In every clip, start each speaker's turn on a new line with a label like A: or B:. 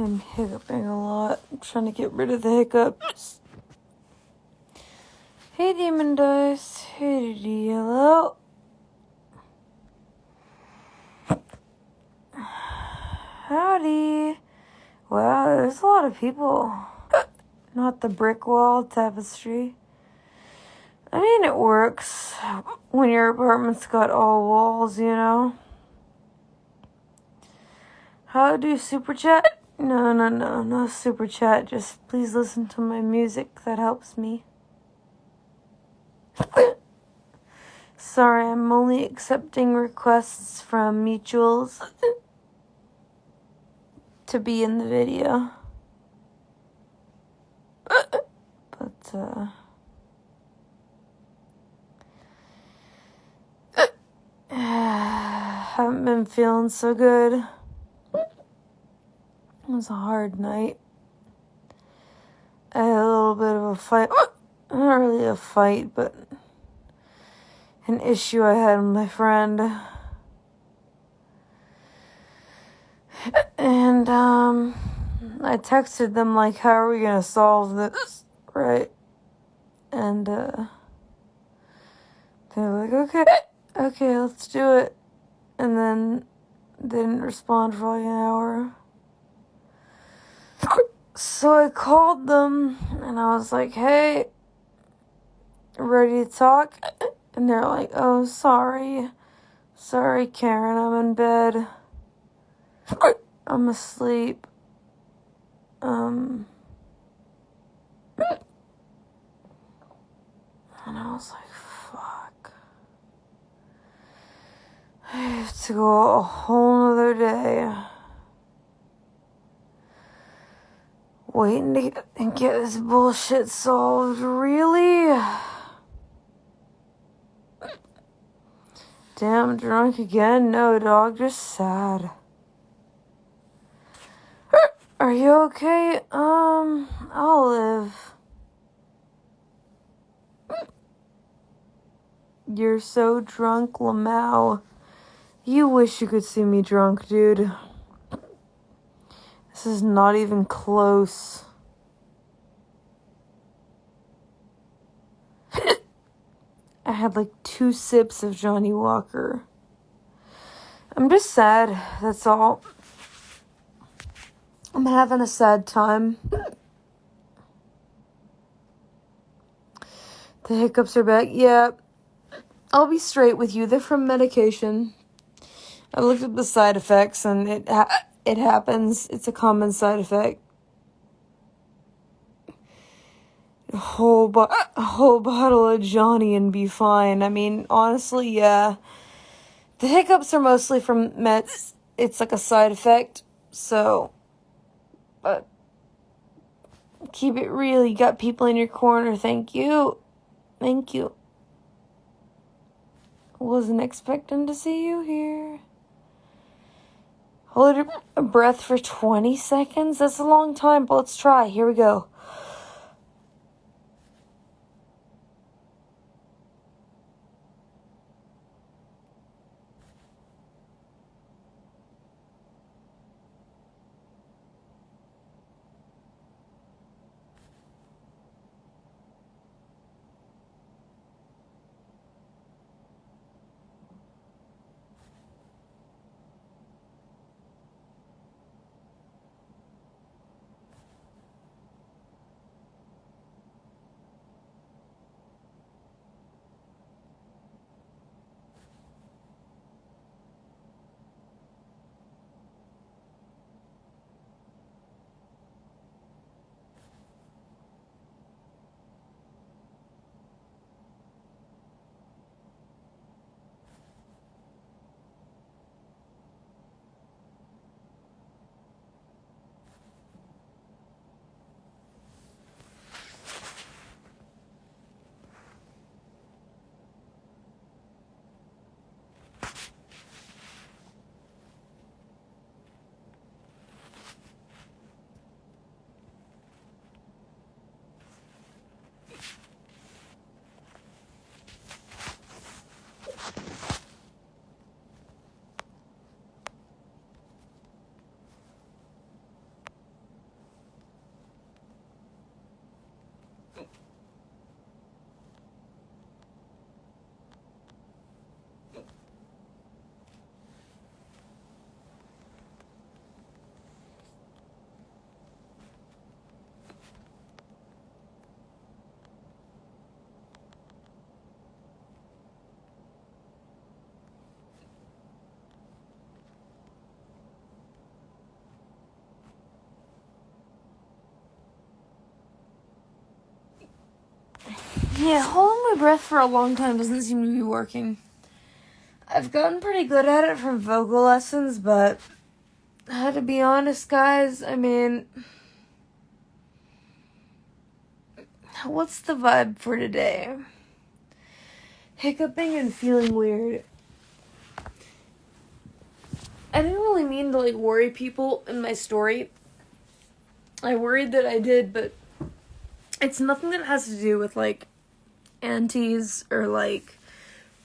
A: I'm hiccuping a lot. I'm trying to get rid of the hiccups. Hey, DemonDice. Hey, hello. Howdy. Wow, there's a lot of people. Not the brick wall tapestry. I mean, it works when your apartment's got all walls, you know? How do super chat? No super chat. Just please listen to my music. That helps me. Sorry, I'm only accepting requests from mutuals to be in the video. But, haven't been feeling so good. It was a hard night. I had a little bit of a fight. Not really a fight, but an issue I had with my friend. And, I texted them, like, how are we gonna solve this, right? And, they're like, okay, let's do it. And then they didn't respond for like an hour. So I called them, and I was like, hey, ready to talk? And they're like, oh, sorry, Karen, I'm in bed. I'm asleep. And I was like, fuck. I have to go a whole nother day waiting to get this bullshit solved. Really? Damn, drunk again? No, dog, just sad. Are you okay? I'll live. You're so drunk, Lamau. You wish you could see me drunk, dude. This is not even close. I had like 2 sips of Johnny Walker. I'm just sad, that's all. I'm having a sad time. The hiccups are back. Yeah, I'll be straight with you. They're from medication. I looked up the side effects, and it happens. It's a common side effect. A whole bottle of Johnny and be fine. I mean, honestly, yeah. The hiccups are mostly from meds. It's like a side effect. So, but keep it real. You got people in your corner. Thank you. Wasn't expecting to see you here. Hold your breath for 20 seconds? That's a long time, but let's try. Here we go. Yeah, holding my breath for a long time doesn't seem to be working. I've gotten pretty good at it from vocal lessons, but I had to be honest, guys. I mean, what's the vibe for today? Hiccuping and feeling weird. I didn't really mean to, like, worry people in my story. I worried that I did, but it's nothing that has to do with, like, aunties or, like,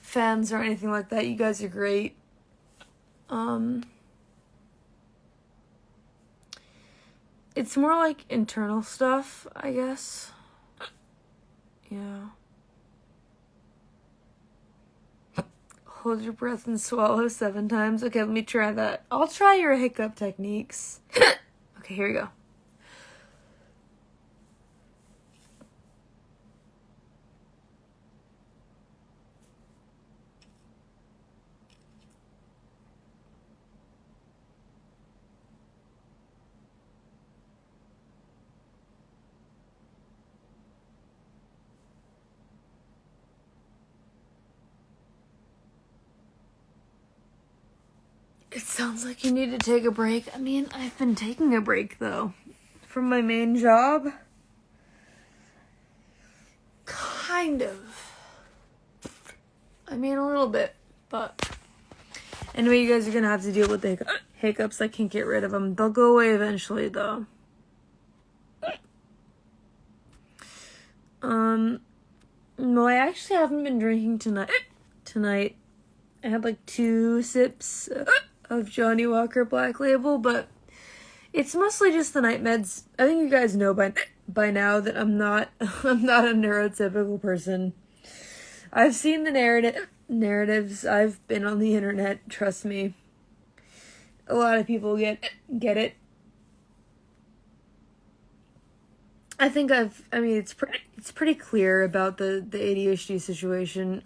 A: fans or anything like that. You guys are great. It's more like internal stuff, I guess. Yeah. Hold your breath and swallow 7 times. Okay, let me try that. I'll try your hiccup techniques. Okay, here we go. It sounds like you need to take a break. I mean, I've been taking a break, though, from my main job. Kind of. I mean, a little bit, but anyway, you guys are gonna have to deal with the hiccups. I can't get rid of them. They'll go away eventually, though. No, I actually haven't been drinking tonight. I had like 2 sips of Johnny Walker Black Label, but it's mostly just the night meds. I think you guys know by now that I'm not a neurotypical person. I've seen the narratives. I've been on the internet, trust me. A lot of people get it. I think it's pretty clear about the ADHD situation.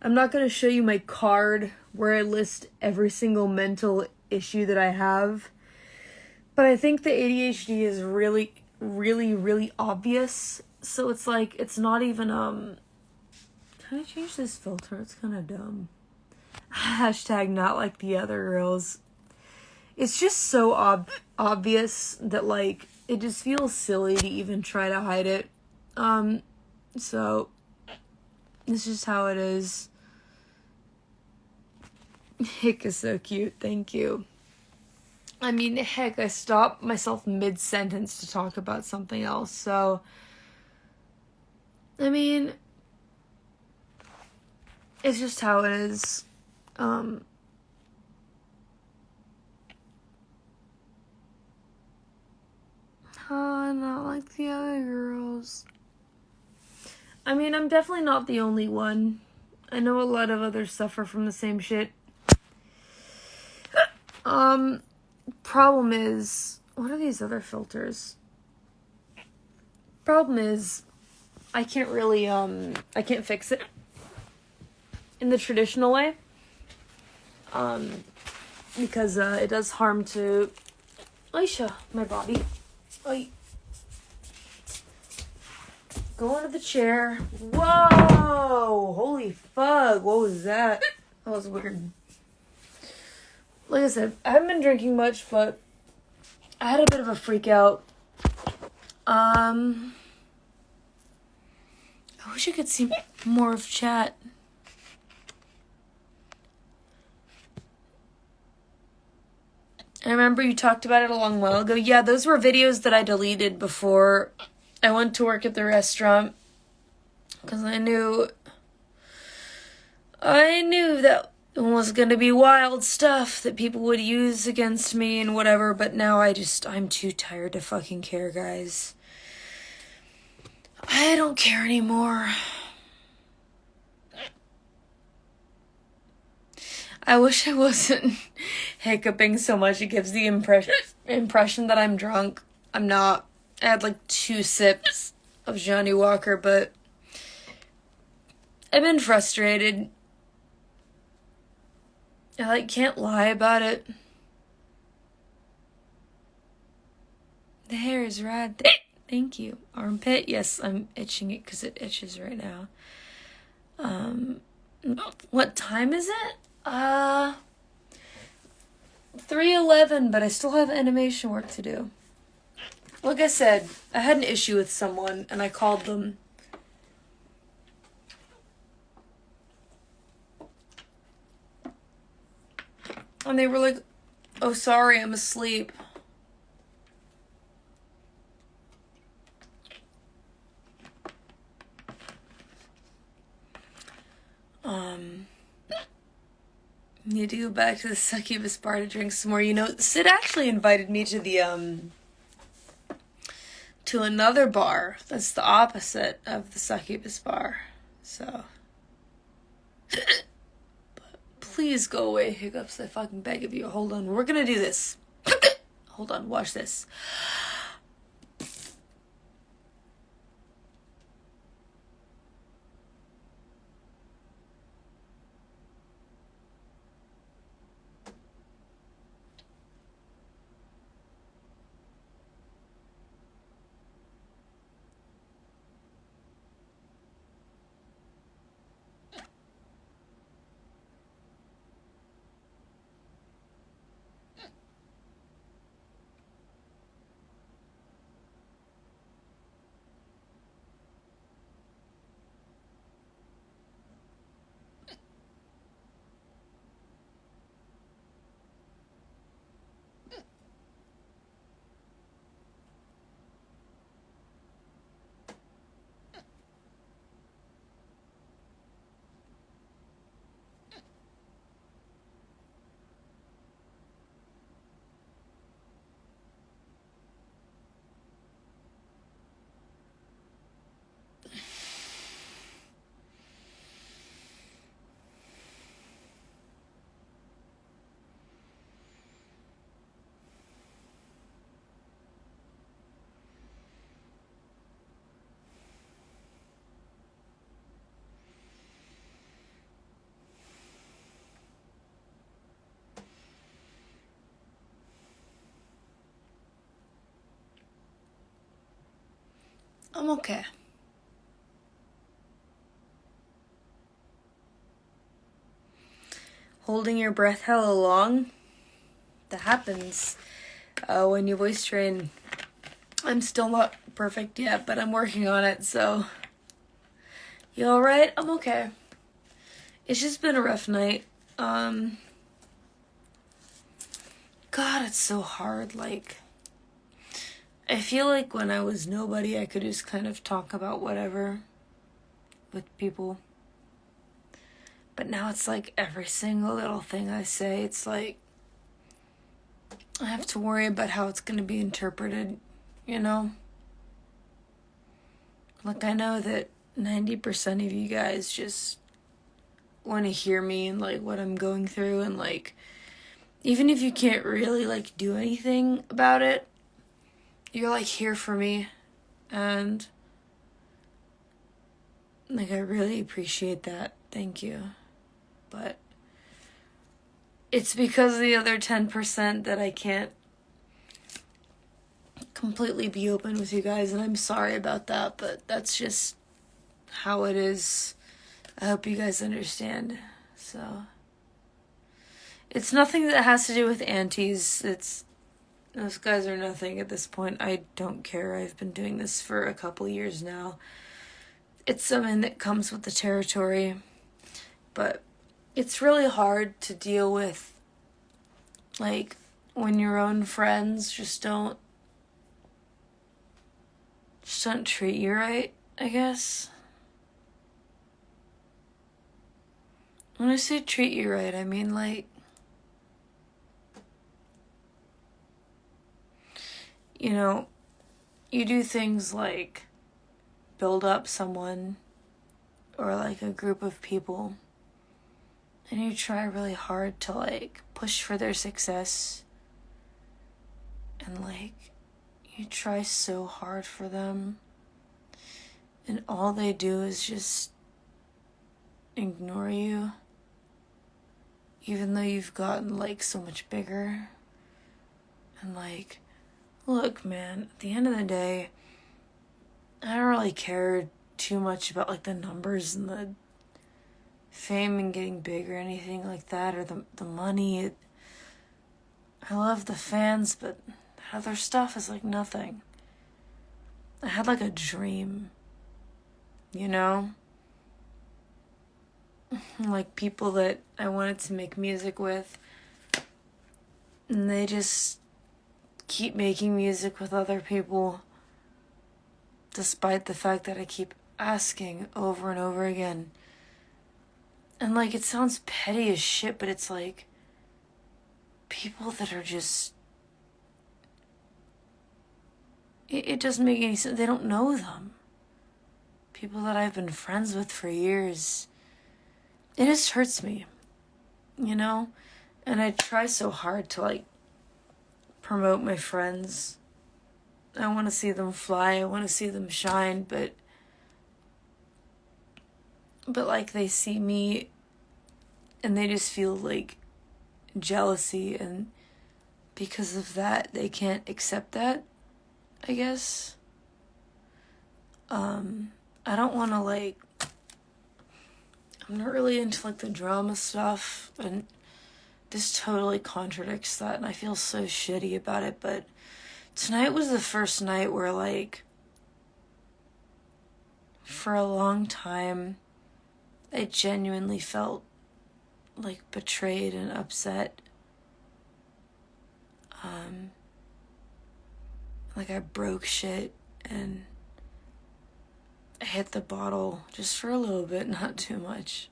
A: I'm not going to show you my card where I list every single mental issue that I have. But I think the ADHD is really, really, really obvious. So it's like, it's not even, can I change this filter? It's kind of dumb. Hashtag not like the other girls. It's just so obvious that, like, it just feels silly to even try to hide it. So, it's just how it is. Hick is so cute, thank you. I mean, heck, I stopped myself mid-sentence to talk about something else, so... I mean... It's just how it is. Not like the other girls. I mean, I'm definitely not the only one. I know a lot of others suffer from the same shit. Problem is, what are these other filters? Problem is, I can't really, I can't fix it in the traditional way. Because, it does harm to, Aisha, my body. Oi. Go under the chair. Whoa! Holy fuck, what was that? That was weird. Like I said, I haven't been drinking much, but I had a bit of a freak out. I wish I could see more of chat. I remember you talked about it a long while ago. Yeah, those were videos that I deleted before I went to work at the restaurant. Because I knew that it was going to be wild stuff that people would use against me and whatever. But now I'm too tired to fucking care, guys. I don't care anymore. I wish I wasn't hiccuping so much. It gives the impression that I'm drunk. I'm not. I had like 2 sips of Johnny Walker, but I've been frustrated. I can't lie about it. The hair is rad. Thank you. Armpit, yes, I'm itching it because it itches right now. What time is it? 3:11, but I still have animation work to do. Like I said, I had an issue with someone, and I called them. And they were like, oh, sorry, I'm asleep. Need to go back to the succubus bar to drink some more. You know, Sid actually invited me to the, to another bar that's the opposite of the succubus bar. So. But please go away, hiccups. I fucking beg of you. Hold on. We're gonna do this. Hold on. Watch this. I'm okay. Holding your breath hella long? That happens when you voice train. I'm still not perfect yet, but I'm working on it, so. You alright? I'm okay. It's just been a rough night. God, it's so hard, like. I feel like when I was nobody, I could just kind of talk about whatever with people. But now it's like every single little thing I say, it's like I have to worry about how it's going to be interpreted, you know? Like, I know that 90% of you guys just want to hear me and, like, what I'm going through. And, like, even if you can't really, like, do anything about it, you're, like, here for me. And, like, I really appreciate that. Thank you. But it's because of the other 10% that I can't completely be open with you guys, and I'm sorry about that, but that's just how it is. I hope you guys understand. So it's nothing that has to do with aunties. Those guys are nothing at this point. I don't care. I've been doing this for a couple years now. It's something that comes with the territory, but it's really hard to deal with, like, when your own friends just don't treat you right, I guess. When I say treat you right, I mean, like, you know, you do things like build up someone or, like, a group of people, and you try really hard to, like, push for their success, and, like, you try so hard for them, and all they do is just ignore you, even though you've gotten, like, so much bigger. And, like, look, man, at the end of the day, I don't really care too much about like the numbers and the fame and getting big or anything like that, or the money. I love the fans, but other stuff is like nothing. I had like a dream, you know? Like people that I wanted to make music with, and they just keep making music with other people, despite the fact that I keep asking over and over again. And like, it sounds petty as shit, but it's like people that are just, it doesn't make any sense. They don't know them. People that I've been friends with for years. It just hurts me, you know? And I try so hard to like promote my friends. I want to see them fly. I want to see them shine, but like they see me and they just feel like jealousy, and because of that they can't accept that, I guess. I don't want to like, I'm not really into like the drama stuff, and this totally contradicts that, and I feel so shitty about it, but tonight was the first night where like for a long time I genuinely felt like betrayed and upset. Like I broke shit and I hit the bottle just for a little bit, not too much,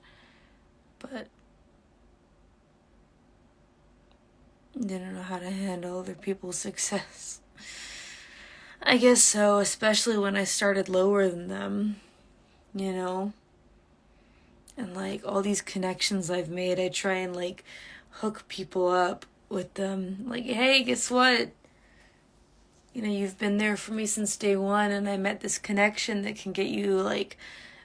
A: but didn't know how to handle other people's success. I guess so, especially when I started lower than them, you know? And like all these connections I've made, I try and like hook people up with them. Like, hey, guess what? You know, you've been there for me since day one, and I met this connection that can get you like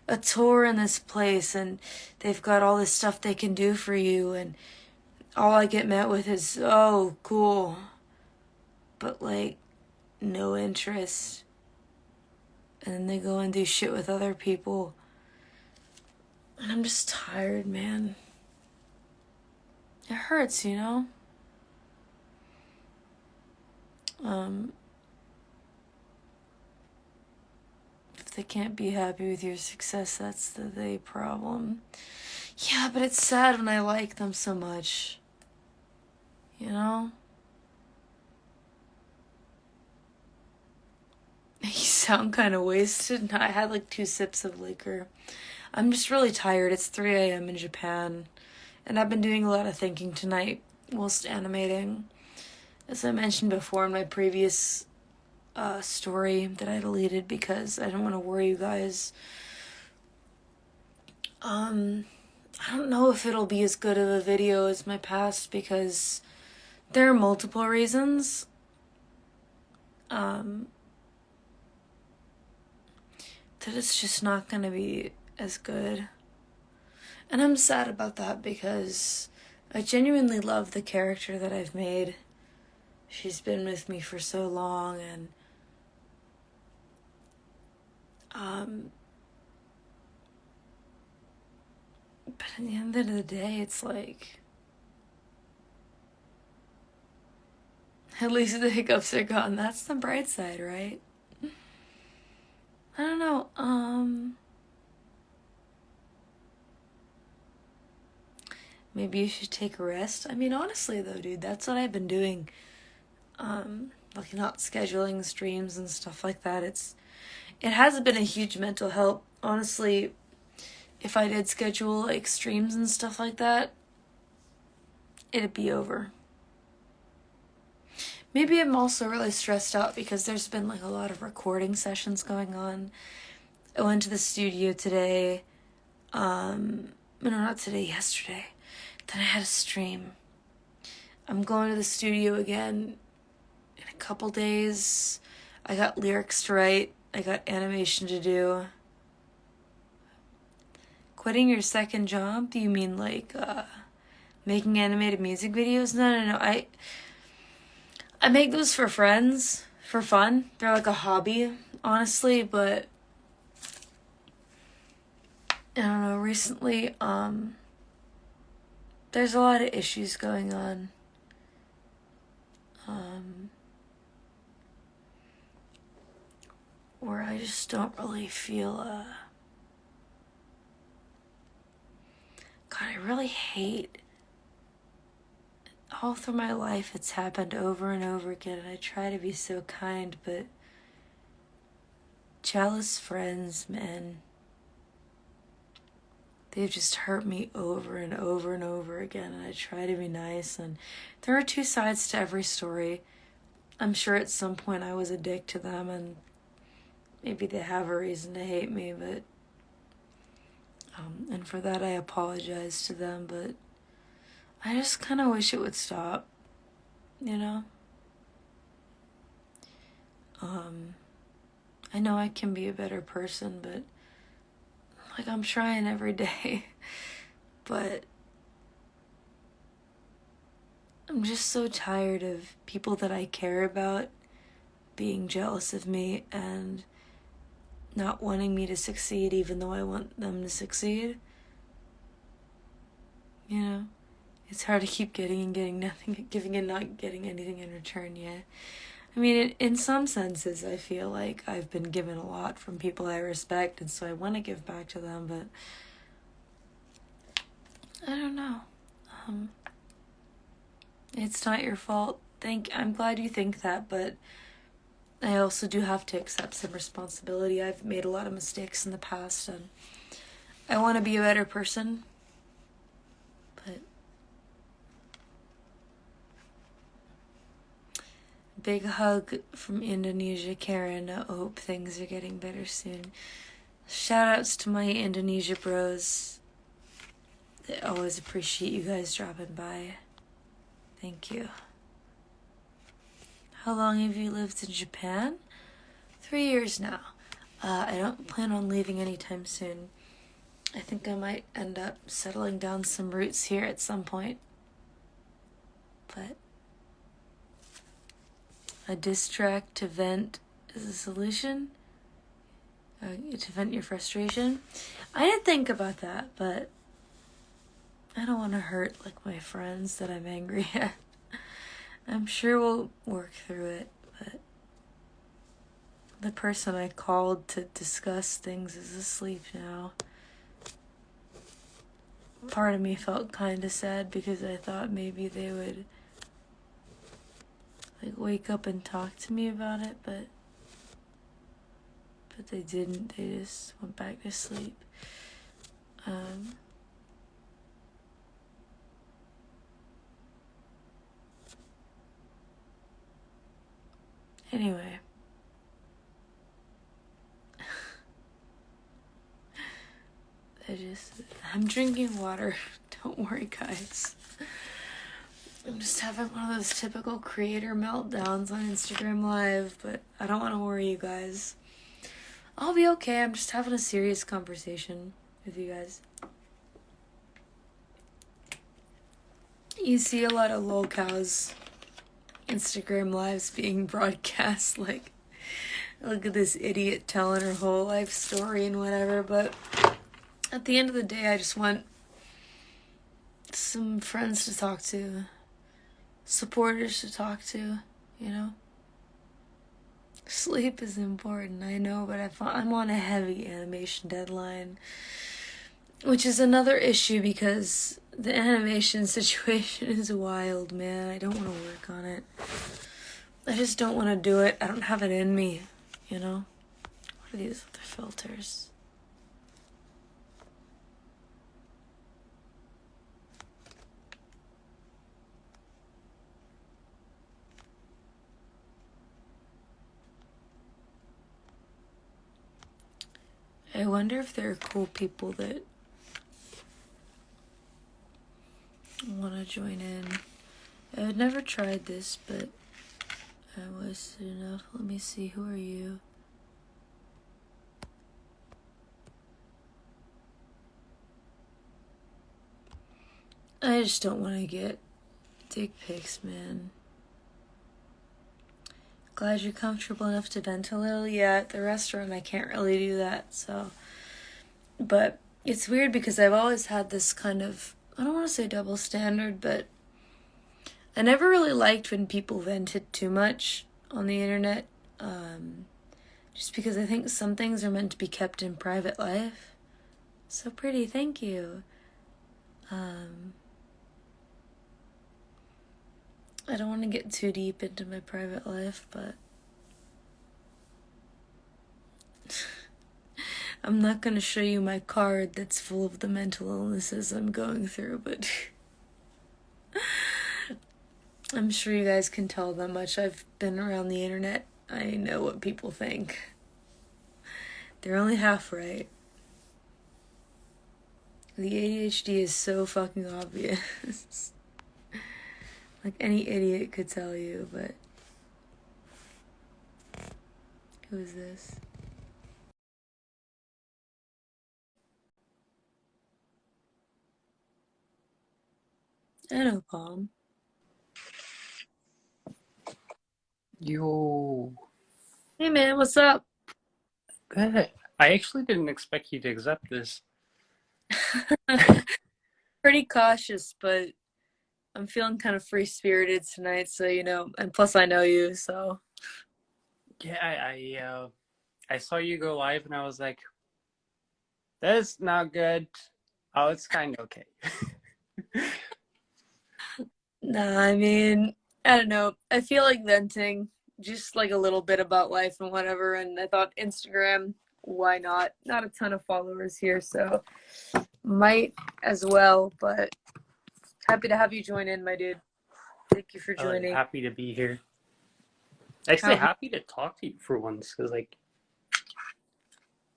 A: a tour in this place, and they've got all this stuff they can do for you, and all I get met with is, oh, cool. But like, no interest. And then they go and do shit with other people. And I'm just tired, man. It hurts, you know? If they can't be happy with your success, that's the they problem. Yeah, but it's sad when I like them so much. You know? You sound kind of wasted. I had like 2 sips of liquor. I'm just really tired. It's 3 a.m. in Japan. And I've been doing a lot of thinking tonight whilst animating. As I mentioned before in my previous story that I deleted because I didn't want to worry you guys. I don't know if it'll be as good of a video as my past because there are multiple reasons. That it's just not going to be as good. And I'm sad about that because I genuinely love the character that I've made. She's been with me for so long, and but at the end of the day, it's like, at least the hiccups are gone. That's the bright side, right? I don't know, maybe you should take a rest. I mean, honestly though, dude, that's what I've been doing. Like not scheduling streams and stuff like that. It hasn't been a huge mental help. Honestly, if I did schedule like streams and stuff like that, it'd be over. Maybe I'm also really stressed out because there's been like a lot of recording sessions going on. I went to the studio today. No, not today, yesterday. Then I had a stream. I'm going to the studio again in a couple days. I got lyrics to write. I got animation to do. Quitting your second job? Do you mean like making animated music videos? No. I make those for friends, for fun. They're like a hobby, honestly, but I don't know, recently, there's a lot of issues going on. Where I just don't really feel, God, I really hate, all through my life it's happened over and over again, and I try to be so kind, but jealous friends, man, they've just hurt me over and over and over again, and I try to be nice, and there are two sides to every story. I'm sure at some point I was a dick to them, and maybe they have a reason to hate me, but, and for that I apologize to them, but I just kind of wish it would stop, you know? I know I can be a better person, but, like, I'm trying every day, but I'm just so tired of people that I care about being jealous of me and not wanting me to succeed even though I want them to succeed. You know? It's hard to keep getting and getting nothing, giving and not getting anything in return yet. I mean, in some senses, I feel like I've been given a lot from people I respect, and so I want to give back to them, but I don't know. It's not your fault. I'm glad you think that, but I also do have to accept some responsibility. I've made a lot of mistakes in the past, and I want to be a better person, but big hug from Indonesia, Karen. I hope things are getting better soon. Shout outs to my Indonesia bros. I always appreciate you guys dropping by. Thank you. How long have you lived in Japan? 3 years now. I don't plan on leaving anytime soon. I think I might end up settling down some roots here at some point. But a diss track to vent is a solution? To vent your frustration? I didn't think about that, but I don't want to hurt, like, my friends that I'm angry at. I'm sure we'll work through it, but the person I called to discuss things is asleep now. Part of me felt kind of sad because I thought maybe they would, like, wake up and talk to me about it, but they didn't. They just went back to sleep. Anyway. I'm drinking water. Don't worry, guys. I'm just having one of those typical creator meltdowns on Instagram Live, but I don't want to worry you guys. I'll be okay. I'm just having a serious conversation with you guys. You see a lot of lolcows Instagram Lives being broadcast, like, look at this idiot telling her whole life story and whatever, but at the end of the day, I just want some friends to talk to, supporters to talk to, you know? Sleep is important, I know, but I'm on a heavy animation deadline, which is another issue because the animation situation is wild, man. I don't want to work on it. I just don't want to do it. I don't have it in me, you know? What are these other filters? I wonder if there are cool people that want to join in. I've never tried this, but I wasted enough. Let me see. Who are you? I just don't want to get dick pics, man. Glad you're comfortable enough to vent a little. Yeah, at the restaurant I can't really do that, so. But It's weird because I've always had this kind of, I don't want to say double standard, but I never really liked when people vented too much on the internet. Um, just because I think some things are meant to be kept in private life. So pretty, thank you. Um, I don't want to get too deep into my private life, but I'm not going to show you my card that's full of the mental illnesses I'm going through, but I'm sure you guys can tell how much I've been around the internet. I know what people think. They're only half right. The ADHD is so fucking obvious. Like any idiot could tell you, but who is this? I know, Palm.
B: Yo,
A: Hey man, what's up?
B: good. I actually didn't expect you to accept this.
A: Pretty cautious, but I'm feeling kind of free spirited tonight, so and plus I know you, so.
B: Yeah, I saw you go live and I was like, that's not good. Oh, it's kind of okay.
A: Nah, I mean, I don't know. I feel like venting, just like a little bit about life and whatever, and I thought Instagram, why not? Not a ton of followers here, so might as well, but happy to have you join in, my dude. Thank you for joining.
B: Happy to be here. Actually,
A: How have you?
B: happy to talk to you for once because, like,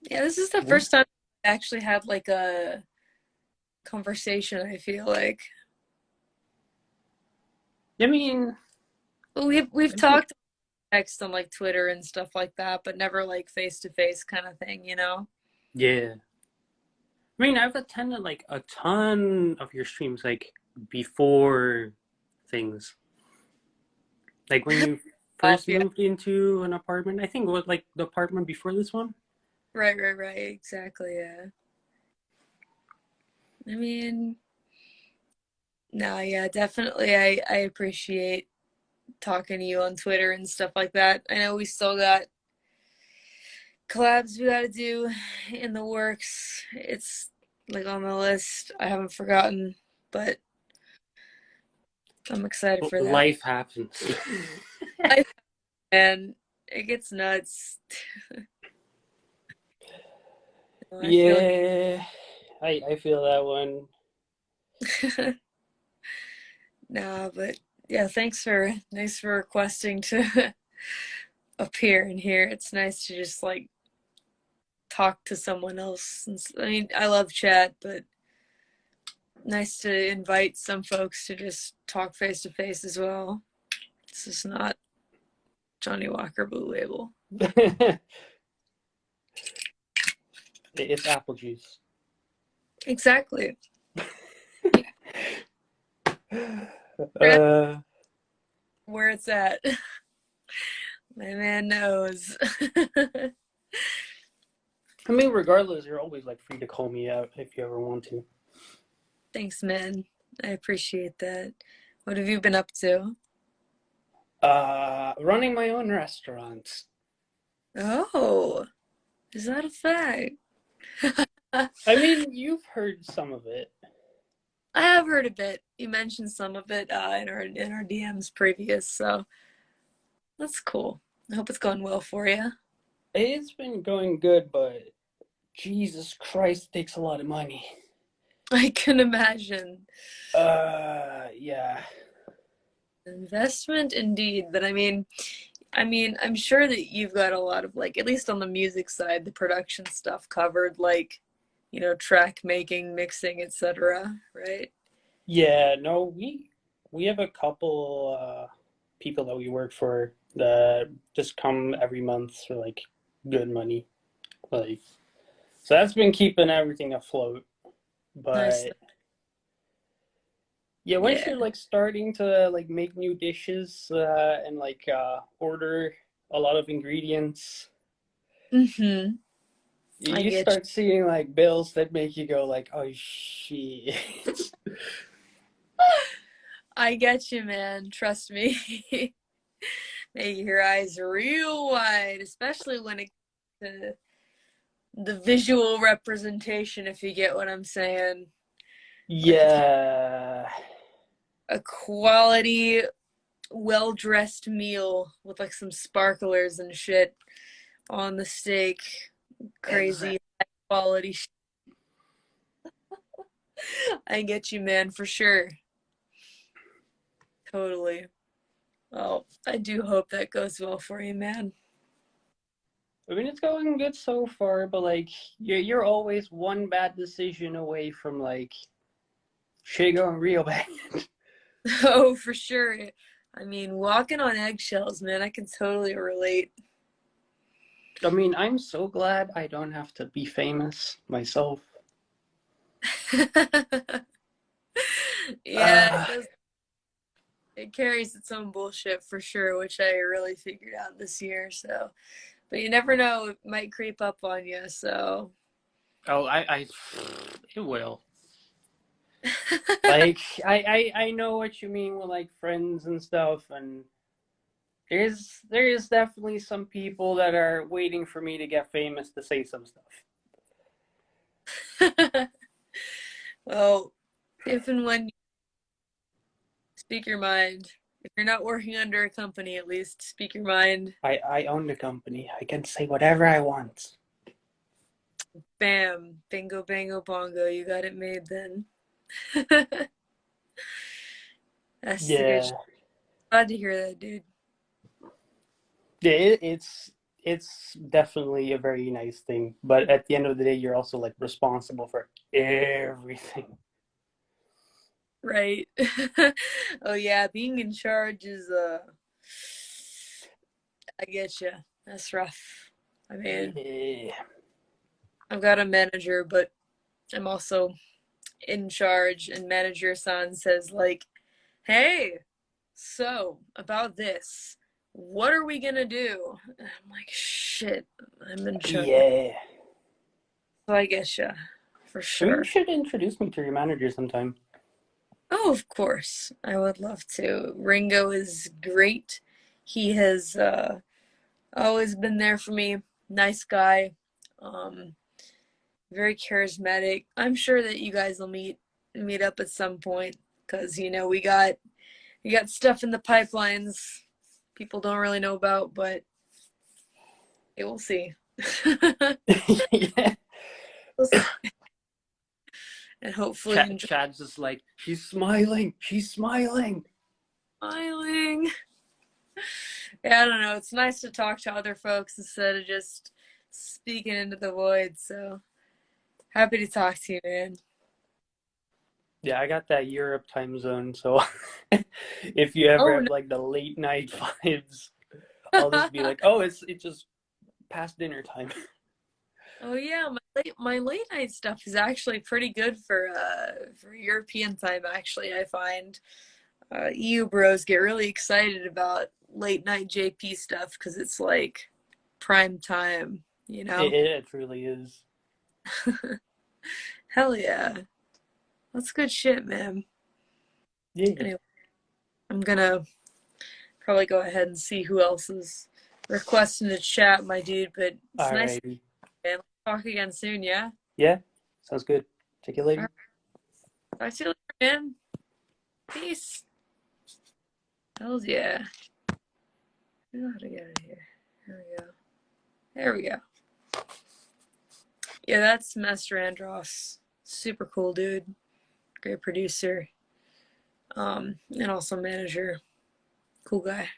A: Yeah, this is the first time I actually had like a conversation, I feel like.
B: I mean,
A: We've talked text on like Twitter and stuff like that, but never like face to face kind of thing, you know?
B: yeah. I mean, I've attended like a ton of your streams, like before things. Like when you
A: Off,
B: first
A: yeah.
B: moved into an apartment, I think it was like the apartment before this one.
A: Right. Exactly, yeah. I mean, no, yeah, definitely. I appreciate talking to you on Twitter and stuff like that. I know we still got collabs we gotta do in the works. It's like on the list. I haven't forgotten, but I'm excited for that.
B: Life happens.
A: And it gets nuts. I feel
B: Yeah, I feel that one.
A: nah, but yeah, thanks for requesting to appear in here. It's nice to just like talk to someone else. I mean, I love chat, but nice to invite some folks to just talk face to face as well. This is not Johnny Walker Blue Label.
B: It's apple juice.
A: Exactly.
B: Uh,
A: Where it's at. My man knows.
B: I mean, regardless, you're always like free to call me out if you ever want to.
A: Thanks, man. I appreciate that. What have you been up to?
B: Running my own restaurant.
A: Oh, is that a fact?
B: I mean, you've heard some of it.
A: I have heard a bit. You mentioned some of it in our DMs previous, so that's cool. I hope it's going well for you.
B: It's been going good, but Jesus Christ, it takes a lot of money.
A: I can imagine.
B: Yeah.
A: Investment indeed, but I mean, I'm sure that you've got a lot of like, at least on the music side, the production stuff covered, like, track making, mixing, etc., right?
B: Yeah, no, we have a couple people that we work for that just come every month for like good money. Like so that's been keeping everything afloat.
A: Nice.
B: But yeah, once
A: Yeah.
B: you're like starting to like make new dishes and like order a lot of ingredients,
A: Mm-hmm. I
B: You
A: get
B: start seeing like bills that make you go like, oh shit.
A: I get you, man. Trust me. Make your eyes real wide, especially when it the visual representation, if you get what I'm saying. Like if you
B: Yeah.
A: a quality, well dressed meal with like some sparklers and shit on the steak,
B: Exactly.
A: crazy high quality. I get you, man, for sure. Totally. Well, I do hope that goes well for you, man.
B: I mean, it's going good so far, but like, you're always one bad decision away from like shit going real bad.
A: Oh, for sure. I mean, walking on eggshells, man, I can totally relate.
B: I mean, I'm so glad I don't have to be famous myself.
A: Yeah, it
B: Uh,
A: does. It carries its own bullshit for sure, which I really figured out this year. So, but you never know, it might creep up on you. So,
B: oh, it will. Like, I know what you mean with like friends and stuff, and there is definitely some people that are waiting for me to get famous to say some stuff.
A: well, if and when you speak your mind, if you're not working under a company, at least speak your mind.
B: I own the company. I can say whatever I want.
A: Bam, bingo, bango, bongo. You got it made then. That's the good.
B: Yeah,
A: Glad to hear that, dude.
B: yeah. It's definitely a very nice thing, but at the end of the day, you're also like responsible for everything.
A: Right. Oh yeah, being in charge is I get you. That's rough. I mean,
B: Yeah.
A: I've got a manager, but I'm also in charge, and manager san says like, "Hey, so about this, what are we gonna do?" And I'm like, "Shit, I'm in charge."
B: Yeah.
A: So I get you, for
B: I mean, you
A: sure.
B: should introduce me to your manager sometime.
A: Oh, of course, I would love to. Ringo is great. He has always been there for me. Nice guy. Um, very charismatic. I'm sure that you guys will meet up at some point because we got stuff in the pipelines people don't really know about, but it will see.
B: Yeah.
A: We'll see. And hopefully enjoy
B: Chad's just like, she's smiling. She's smiling.
A: smiling. Yeah, I don't know. It's nice to talk to other folks instead of just speaking into the void. So happy to talk to you, man.
B: Yeah, I got that Europe time zone, so if you ever
A: Oh
B: have like the late night vibes, I'll just be
A: no.
B: like, oh, it's just past dinner time.
A: Oh yeah, my late night stuff is actually pretty good for European time. Actually, I find EU bros get really excited about late night JP stuff because it's like prime time, you know?
B: It really is.
A: Hell yeah, that's good shit, man.
B: Yeah.
A: Anyway, I'm gonna probably go ahead and see who else is requesting to chat, my dude. But it's nice,
B: Alrighty.
A: man. Let's talk again soon, yeah.
B: Yeah, sounds good. Take you
A: All
B: later.
A: right, talk to you later, man. Peace. Hells yeah. I know how to get out of here. There we go. There we go. Yeah, that's Master Andros. Super cool dude. Great producer. And also manager. Cool guy.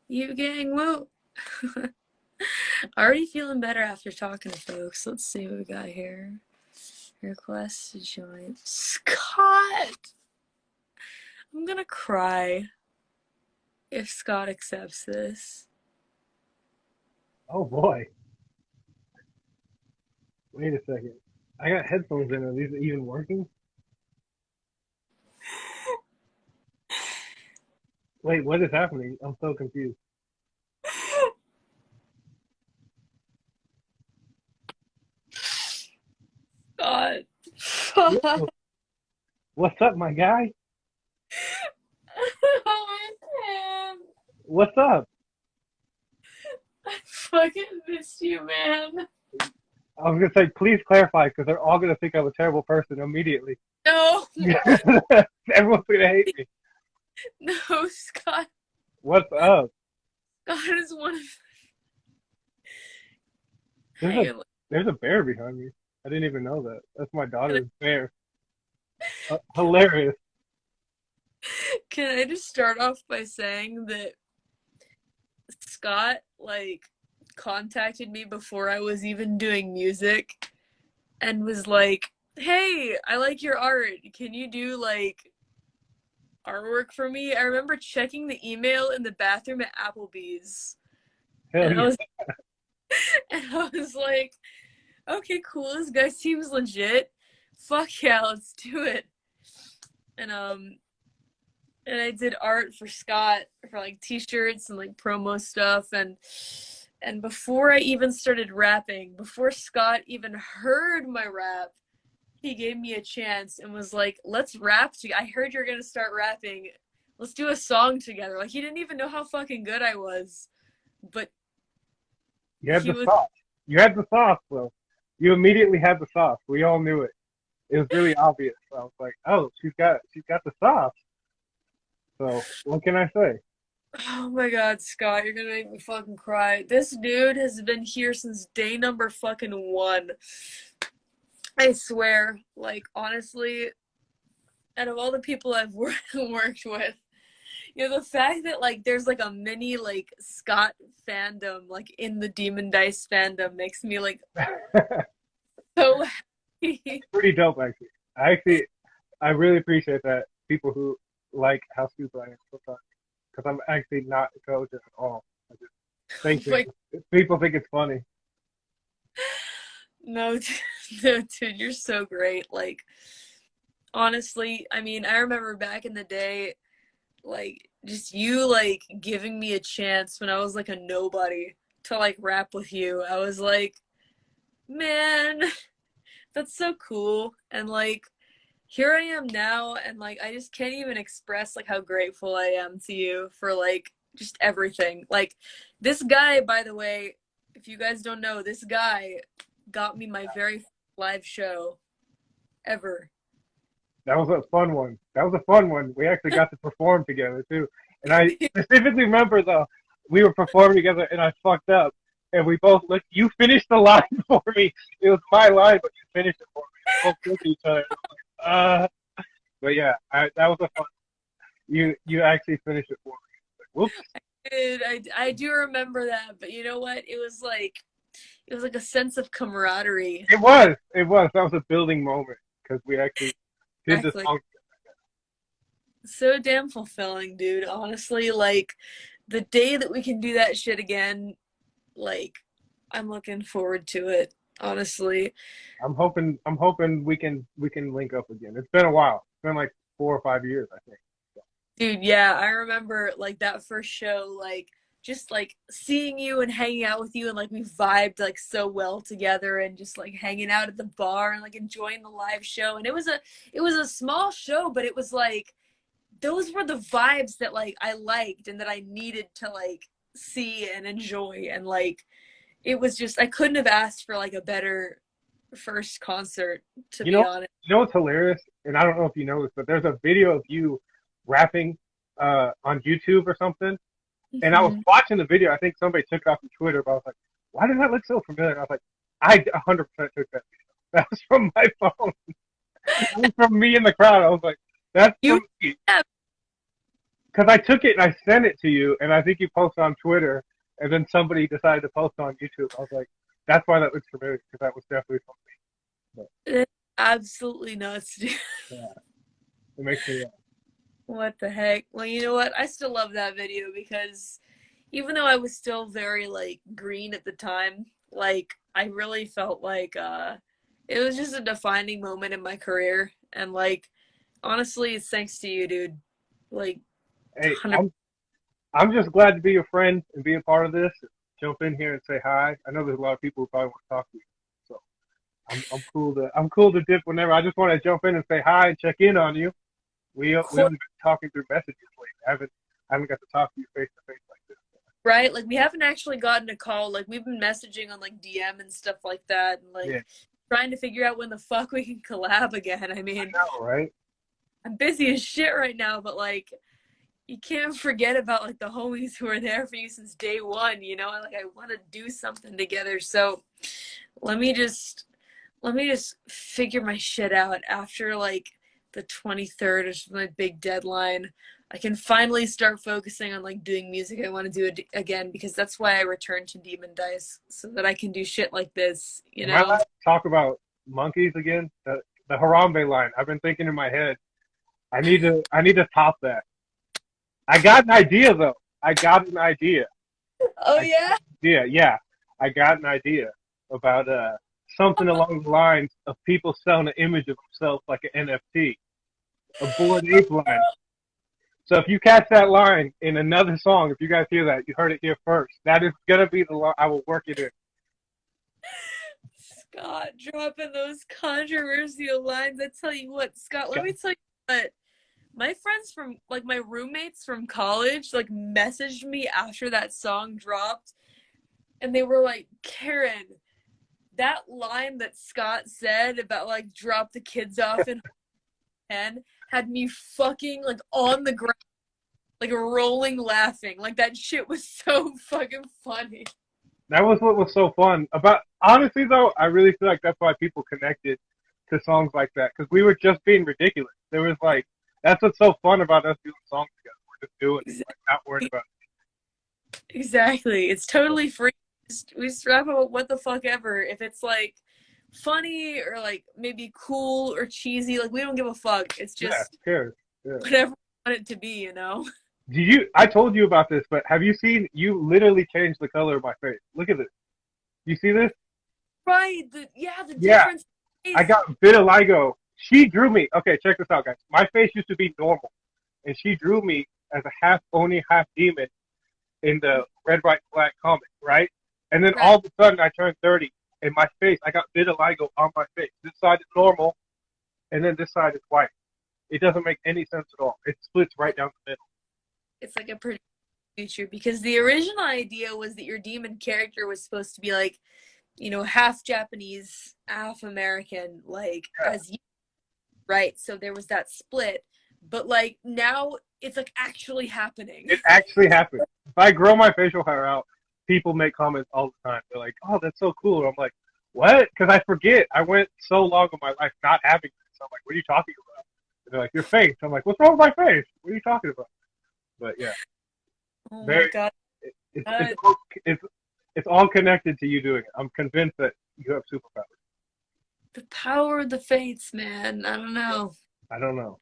A: You gang woo. Already feeling better after talking to folks. Let's see what we got here. Request to join. Scott! I'm gonna cry if Scott accepts this.
C: Oh boy. Wait a second. I got headphones in. Are these even working? Wait, what is happening? I'm so confused.
A: God.
C: Yo, what's up, my guy?
A: Oh, man.
C: What's up?
A: I fucking missed you, man.
C: I was gonna say, please clarify, because they're all gonna think I'm a terrible person immediately.
A: No,
C: Everyone's gonna hate me.
A: no, Scott.
C: What's up?
A: Scott is one of.
C: There's
A: Hang
C: a
A: on.
C: there's a bear behind me. I didn't even know that. That's my daughter's bear. Hilarious.
A: Can I just start off by saying that Scott, like, contacted me before I was even doing music and was like, hey, I like your art. Can you do, like, artwork for me? I remember checking the email in the bathroom at Applebee's.
C: Hell
A: And I
C: yeah.
A: was and I was like, okay, cool, this guy seems legit. Fuck yeah, let's do it. And I did art for Scott for like t-shirts and like promo stuff, and before I even started rapping, before Scott even heard my rap, he gave me a chance and was like, let's rap I heard you're gonna start rapping, let's do a song together. Like, he didn't even know how fucking good I was, but
C: You had
A: he
C: the
A: was.
C: sauce. You had the sauce, though. You immediately had the sauce. We all knew it. It was really obvious. I was like, oh, she's got the sauce. So what can I say?
A: Oh my god, Scott, you're gonna make me fucking cry. This dude has been here since day number fucking 1. I swear, like, honestly, out of all the people I've worked with, you know, the fact that, like, there's like a mini, like, Scott fandom, like, in the DemonDice fandom makes me, like, so happy.
C: Pretty dope, actually. I really appreciate that. People who like how stupid I am sometimes, because I'm actually not intelligent at all. I just think
A: Like,
C: people think it's funny.
A: no, no, dude, you're so great. Like, honestly, I mean, I remember back in the day, like, just you, like, giving me a chance when I was like a nobody to like rap with you. I was like, man, that's so cool. And like, here I am now, and like, I just can't even express like how grateful I am to you for like just everything. Like, this guy, by the way, if you guys don't know, this guy got me my very first live show ever.
C: That was a fun one. That was a fun one. We actually got to perform together too. And I specifically remember though, we were performing together and I fucked up. And we both looked. You finished the line for me. It was my line, but you finished it for me. We both looked at each other. Uh, but yeah, that was a fun. You actually finished it for me. Like, whoops.
A: Dude, I do remember that, but you know what? It was like a sense of camaraderie.
C: It was. It was. That was a building moment because we actually did this
A: Exactly.
C: song.
A: So damn fulfilling, dude. Honestly, like, the day that we can do that shit again, like, I'm looking forward to it. Honestly,
C: I'm hoping we can link up again. It's been a while. It's been like 4 or 5 years, I think.
A: dude. Yeah, I remember like that first show, like, just like seeing you and hanging out with you, and like we vibed like so well together, and just like hanging out at the bar and like enjoying the live show. And it was a small show, but it was like those were the vibes that like I liked and that I needed to like see and enjoy. And like, it was just, I couldn't have asked for like a better first concert, to
C: You
A: be
C: know,
A: honest.
C: you know what's hilarious, and I don't know if you know this, but there's a video of you rapping on YouTube or something. And I was
A: Mhm.
C: watching the video. I think somebody took it off of Twitter, but I was like, why does that look so familiar? And I was like, I 100% took that video. That was from my phone. It was from me in the crowd. I was like, that's
A: You
C: from me.
A: have.
C: Because I took it and I sent it to you, and I think you posted on Twitter, and then somebody decided to post on YouTube. I was like, that's why that looks familiar, because that was definitely from me.
A: It's absolutely nuts, dude.
C: But yeah, it makes me laugh.
A: What the heck? Well, you know what? I still love that video because even though I was still very like green at the time, like, I really felt like it was just a defining moment in my career. And like, honestly, it's thanks to you, dude. Like,
C: Hey,
A: 100.
C: I'm just glad to be your friend and be a part of this. Jump in here and say hi. I know there's a lot of people who probably want to talk to you, so I'm cool to dip whenever. I just want to jump in and say hi and check in on you. We only been talking through messages lately. I haven't got to talk to you face to face like this.
A: Right? Like we haven't actually gotten a call. Like we've been messaging on like DM and stuff like that, and like
C: Yeah,
A: trying to figure out when the fuck we can collab again. I
C: I
A: mean,
C: know, right?
A: I'm busy as shit right now, but like you can't forget about like the homies who are there for you since day one, you know? Like I want to do something together. So let me just figure my shit out after like the 23rd is my big deadline. I can finally start focusing on like doing music I want to do it again, because that's why I returned to DemonDice, so that I can do shit like this, you
C: Am I allowed
A: know?
C: to talk about monkeys again? The Harambe line. I've been thinking in my head. I need to top that. I got an idea though. I got an idea.
A: Oh
C: I
A: yeah?
C: yeah. I got an idea about something along the lines of people selling an image of themselves like an NFT, a Bored Ape line. So if you catch that line in another song, if you guys hear that, you heard it here first. That is gonna be the line. I will work it in.
A: Scott dropping those controversial lines. I tell you what, Scott, let me tell you what. My friends from like my roommates from college like messaged me after that song dropped, and they were like, Karen, that line that Scott said about like drop the kids off in 10 had me fucking like on the ground, like rolling laughing. Like that shit was so fucking funny.
C: That was what was so fun about. Honestly, though, I really feel like that's why people connected to songs like that because we were just being ridiculous. There was like that's what's so fun about us doing songs together. We're just doing it, like not worried about
A: Exactly. It's totally free. We just rap about what the fuck ever. If it's like funny or like maybe cool or cheesy, like we don't give a fuck. It's
C: it. Yeah,
A: just
C: who cares? Yeah.
A: whatever we want it to be, you know?
C: Do you? I told you about this, but have you seen? You literally changed the color of my face. Look at this. You see this?
A: Right. The
C: Yeah,
A: difference
C: I
A: is
C: got vitiligo. She drew me. Okay, check this out, guys. My face used to be normal, and she drew me as a half Oni, half demon in the Red, White, Black comic, right? And then
A: right.
C: all of a sudden, I turned 30, and my face, I got vitiligo on my face. This side is normal, and then this side is white. It doesn't make any sense at all. It splits right down the middle.
A: It's like a pretty future, because the original idea was that your demon character was supposed to be like, you know, half Japanese, half American, like
C: Yeah,
A: as you, right? So there was that split. But like now it's like actually happening.
C: it actually happened. If I grow my facial hair out, people make comments all the time. They're like, "Oh, that's so cool." And I'm like, "What?" Because I forget. I went so long of my life not having this. I'm like, "What are you talking about?" And they're like, "Your face." I'm like, "What's wrong with my face? What are you talking about?" But yeah,
A: Oh my
C: very.
A: god.
C: It's it's
A: Uh,
C: all, it's it's all connected to you doing it. I'm convinced that you have superpowers.
A: the power of the fates, man. I don't know.
C: I don't know.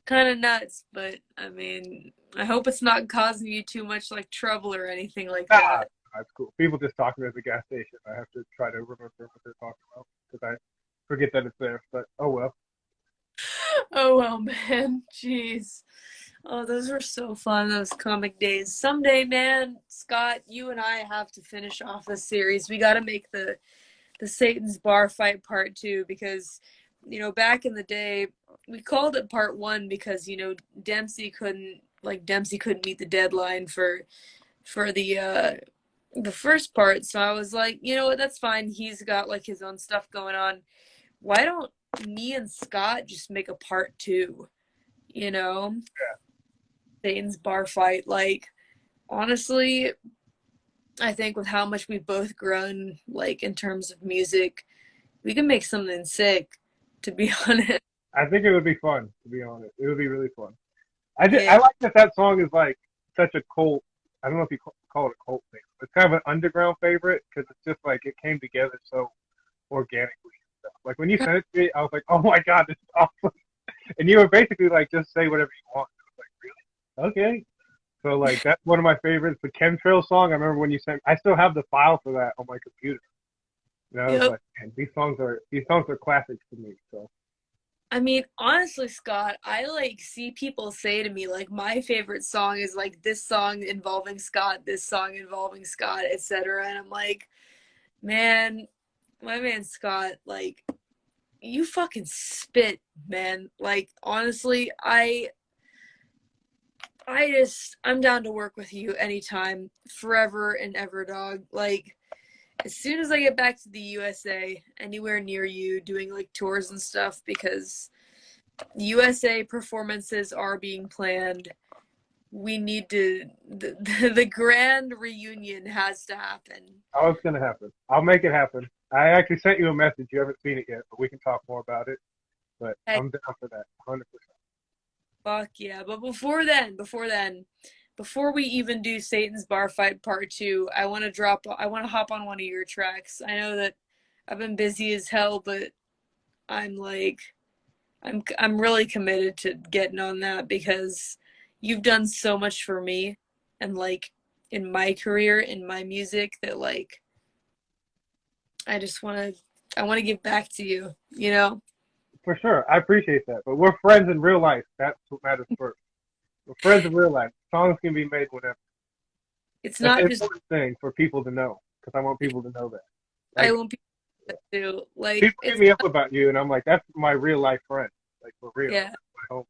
A: Kind of nuts, but I mean, I hope it's not causing you too much like trouble or anything like
C: Ah,
A: that.
C: that's cool. People just talking at the gas station. I have to try to remember what they're talking about because I forget that it's there. But oh well.
A: Oh well, man. Jeez. Oh, those were so fun, those comic days. Someday, man, Scott, you and I have to finish off this series. We got to make the Satan's Bar fight part 2, because you know, back in the day, we called it part 1 because, you know, Dempsey couldn't meet the deadline for the first part. So I was like, you know what, that's fine. He's got like his own stuff going on. Why don't me and Scott just make a part 2, you know? Satan's Bar fight. Like, honestly, I think with how much we've both grown, like in terms of music, we can make something sick, to be honest.
C: I think it would be fun. To be honest, it would be really fun.
A: Yeah.
C: I like that that song is like such a cult. I don't know if you call it a cult thing. It's kind of an underground favorite because it's just like it came together so organically and stuff. Like when you sent it to me, I was like, oh my god, this is awesome. And you were basically like, just say whatever you want. I was like, really? Okay. So like that's one of my favorites. The chemtrail song. I remember when you sent. I still have the file for that on my computer. And I was
A: Yep.
C: like, man, these songs are classics to me. So
A: I mean, honestly, Scott, I like see people say to me like my favorite song is like this song involving Scott, this song involving Scott, etc. And I'm like, man, my man Scott, like, you fucking spit, man. Like, honestly, I'm down to work with you anytime, forever and ever, dog. Like, as soon as I get back to the USA, anywhere near you, doing like tours and stuff, because USA performances are being planned. We need to, the grand reunion has to happen.
C: Oh, it's gonna happen. I'll make it happen. I actually sent you a message. You haven't seen it yet, but we can talk more about it. But
A: Hey,
C: I'm down for that, 100%.
A: fuck yeah. But before we even do Satan's Bar Fight Part 2, I want to hop on one of your tracks. I know that I've been busy as hell, but I'm like, I'm really committed to getting on that because you've done so much for me and like in my career, in my music, that like I want to give back to you, you know?
C: For sure, I appreciate that. But we're friends in real life. That's what matters first. We're friends in real life. Songs can be made whenever.
A: It's
C: That's
A: not
C: an
A: just
C: important thing for people to know because I want people to know that.
A: I
C: Like,
A: want people to like
C: people hit me up about you, and I'm like, that's my real life friend. Like, for real.
A: yeah.
C: My home.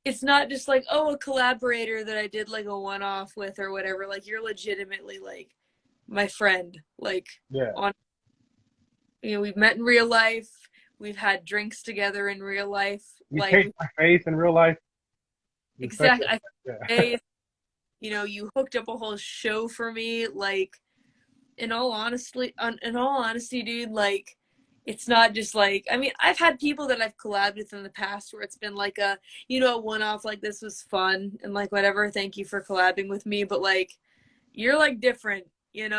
A: It's not just like, oh, a collaborator that I did like a one off with or whatever. Like, you're legitimately like my friend. Like,
C: Yeah.
A: on, we've met in real life. We've had drinks together in real life.
C: You
A: Like,
C: changed my face in real life.
A: exactly.
C: Yeah.
A: You hooked up a whole show for me. Like, in all honesty, dude, like, it's not just like, I mean, I've had people that I've collabed with in the past where it's been like a one off, like, this was fun and like whatever, thank you for collabing with me, but like, you're like different, you're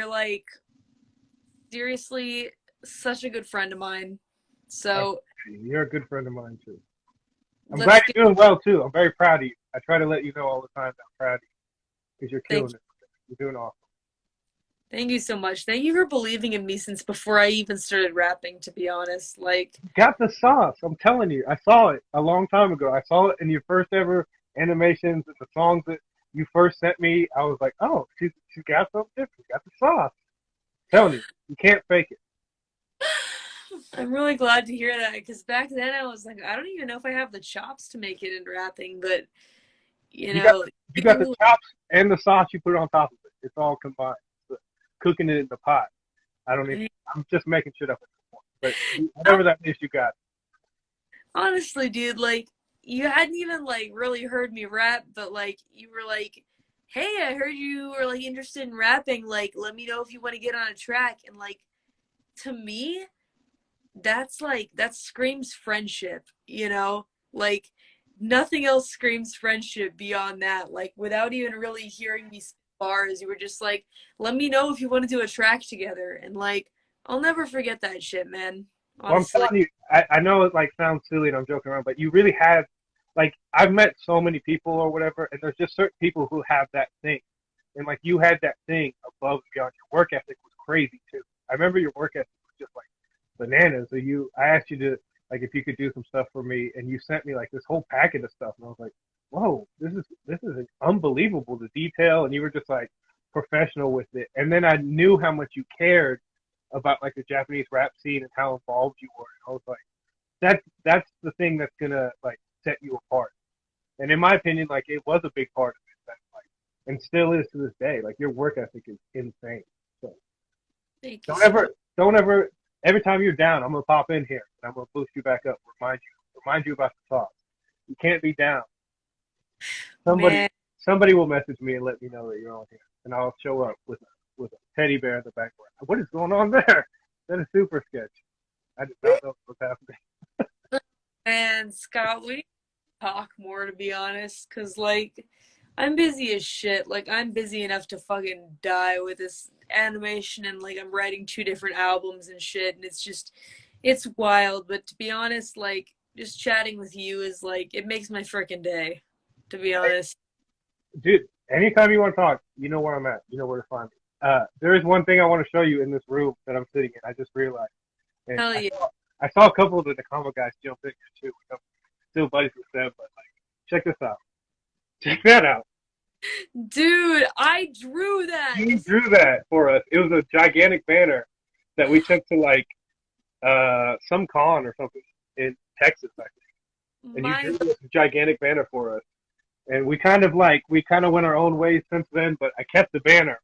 A: like seriously such a good friend of mine. So
C: You're a good friend of mine too. I'm
A: let's
C: glad
A: get
C: you're doing well too. I'm very proud of you. I try to let you know all the time that I'm proud of you because you're
A: thank
C: killing it. You're doing awesome.
A: thank you so much. Thank you for believing in me since before I even started rapping, to be honest. Like,
C: You got the sauce. I'm telling you. I saw it a long time ago. I saw it in your first ever animations and the songs that you first sent me. I was like, oh, she's got something different. Got the sauce. I'm telling you, you can't fake it.
A: I'm really glad to hear that because back then I was like, I don't even know if I have the chops to make it in rapping, but you
C: You got
A: know,
C: you got the
A: you,
C: chops and the sauce you put on top of it. It's all combined. But cooking it in the pot. I don't even. I'm just making shit up at this point. But whatever that is, you got.
A: honestly, dude, like you hadn't even like really heard me rap, but like you were like, hey, I heard you were like interested in rapping. Like, let me know if you want to get on a track. And like to me, that screams friendship. Like nothing else screams friendship beyond that. Like without even really hearing these bars, you were just like, let me know if you want to do a track together. And like, I'll never forget that shit, man.
C: Well, I'm
A: Honestly.
C: telling you, I know it like sounds silly and I'm joking around, but you really have, like, I've met so many people or whatever, and there's just certain people who have that thing. And like you had that thing above and beyond. Your work ethic was crazy too. I remember your work ethic was just like bananas. So I asked you to, like, if you could do some stuff for me, and you sent me like this whole packet of stuff, and I was like, whoa, this is unbelievable, the detail, and you were just like professional with it. And then I knew how much you cared about like the Japanese rap scene and how involved you were. And I was like, that's the thing that's gonna like set you apart. And in my opinion, like it was a big part of it, that, like, and still is to this day. Like your work ethic is insane. So
A: Thank you
C: don't
A: so
C: ever,
A: much.
C: don't ever. Every time you're down, I'm gonna pop in here and I'm gonna boost you back up. Remind you about the talk. You can't be down. Somebody,
A: Man,
C: somebody will message me and let me know that you're on here, and I'll show up with a teddy bear in the background. What is going on there? That is super sketch. I did not know what was happening.
A: man, Scott, we need to talk more, to be honest, because like I'm busy as shit. Like I'm busy enough to fucking die with this animation, and like I'm writing two different albums and shit, and it's wild. But to be honest, like just chatting with you is like it makes my freaking day. To be honest,
C: Dude, anytime you want to talk, you know where I'm at. You know where to find me. There is one thing I want to show you in this room that I'm sitting in. I just realized. And
A: hell
C: I
A: yeah,
C: saw, I saw a couple of the Nakama guys jump in here too. I'm still buddies with them, but like, check this out. Check that out.
A: dude, I drew that.
C: He drew that for us. It was a gigantic banner, that we took to like some con or something in Texas, I think. And you
A: My
C: drew this gigantic banner for us. And we kind of went our own ways since then, but I kept the banner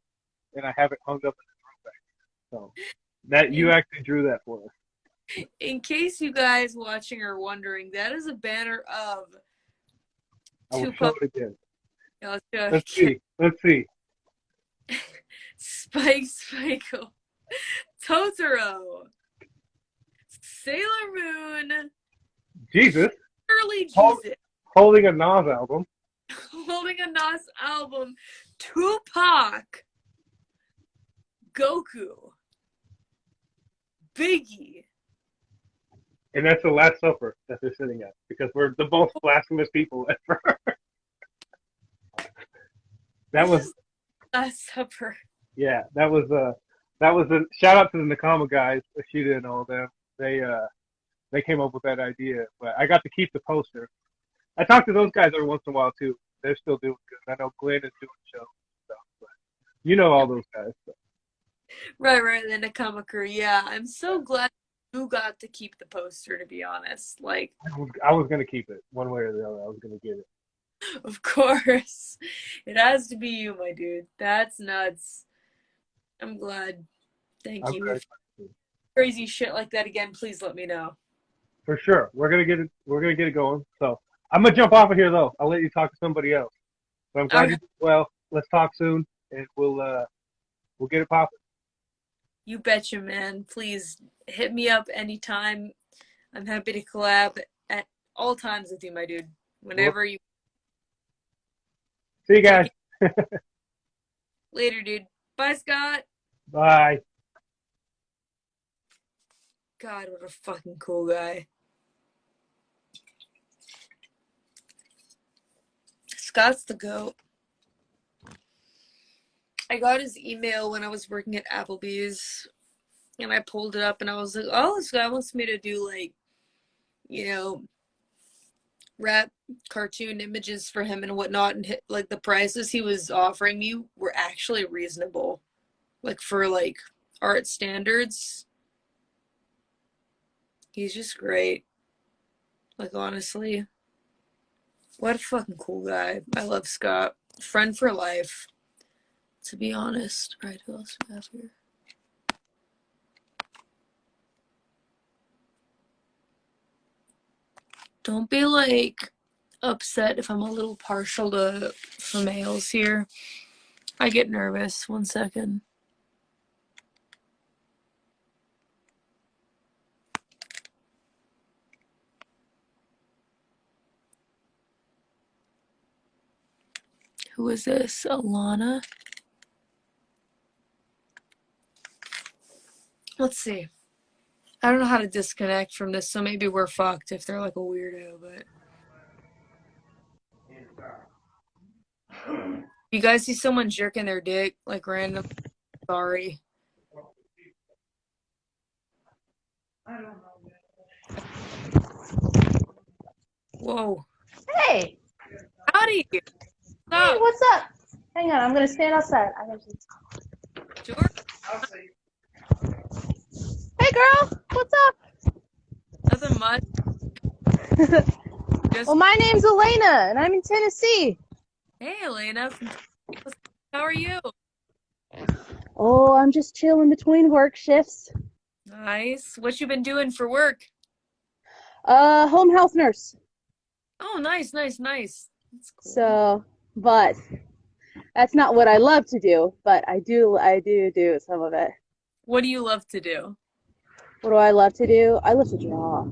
C: and I have it hung up in the throwback. So that you actually drew that for us.
A: in case you guys watching are wondering, that is a banner of
C: I will show
A: Tupac.
C: it again.
A: Yeah, let's go.
C: Let's see. Let's see.
A: Spike Spiegel, Totoro, Sailor Moon,
C: Jesus.
A: Early
C: Hold-
A: Jesus,
C: Holding a Nas album.
A: holding a Nas album, Tupac, Goku, Biggie.
C: And that's the Last Supper that they're sitting at because we're the most blasphemous people ever. That was
A: Last Supper.
C: yeah. That was a shout out to the Nakama guys. If you didn't know them, they came up with that idea. But I got to keep the poster. I talk to those guys every once in a while too. They're still doing good. I know Glenn is doing shows and stuff, but you know all those guys. So.
A: Right, the Nakama crew. Yeah, I'm so glad you got to keep the poster, to be honest. Like,
C: I was gonna keep it one way or the other. I was gonna get it.
A: of course. It has to be you, my dude. That's nuts. I'm glad. Thank
C: I'm
A: you.
C: very
A: If crazy shit like that again, please let me know.
C: For sure. We're gonna get it going. So I'm gonna jump off of here though. I'll let you talk to somebody else. But I'm glad
A: Okay.
C: you did well. Let's talk soon and we'll get it popping.
A: You betcha, man. Please hit me up anytime. I'm happy to collab at all times with you, my dude. Whenever you.
C: See you guys.
A: Later, dude. Bye, Scott.
C: Bye.
A: God, what a fucking cool guy. Scott's the GOAT. I got his email when I was working at Applebee's, and I pulled it up, and I was like, oh, this guy wants me to do, like, you know, rap cartoon images for him and whatnot, and like the prices he was offering me were actually reasonable, like for like art standards. He's just great. Like, honestly, what a fucking cool guy. I love Scott. Friend for life, to be honest. All right, who else do we have here? Don't be like upset if I'm a little partial to females here. I get nervous. 1 second. Who is this? Alana? Let's see. I don't know how to disconnect from this, so maybe we're fucked if they're like a weirdo, but. You guys see someone jerking their dick, like random? Sorry. I don't know. Whoa.
D: Hey,
A: Howdy.
D: hey, what's up? Hang on, I'm gonna stand outside.
A: Sure.
D: Hey, girl, what's up?
A: Nothing much. Just,
D: Well, my name's Elena, and I'm in Tennessee.
A: hey, Elena. How are you?
D: Oh, I'm just chilling between work shifts.
A: Nice. What you been doing for work?
D: Home health nurse.
A: Oh, nice. That's cool.
D: So, but that's not what I love to do. But I do some of it.
A: What do you love to do?
D: What do I love to do? I love to draw.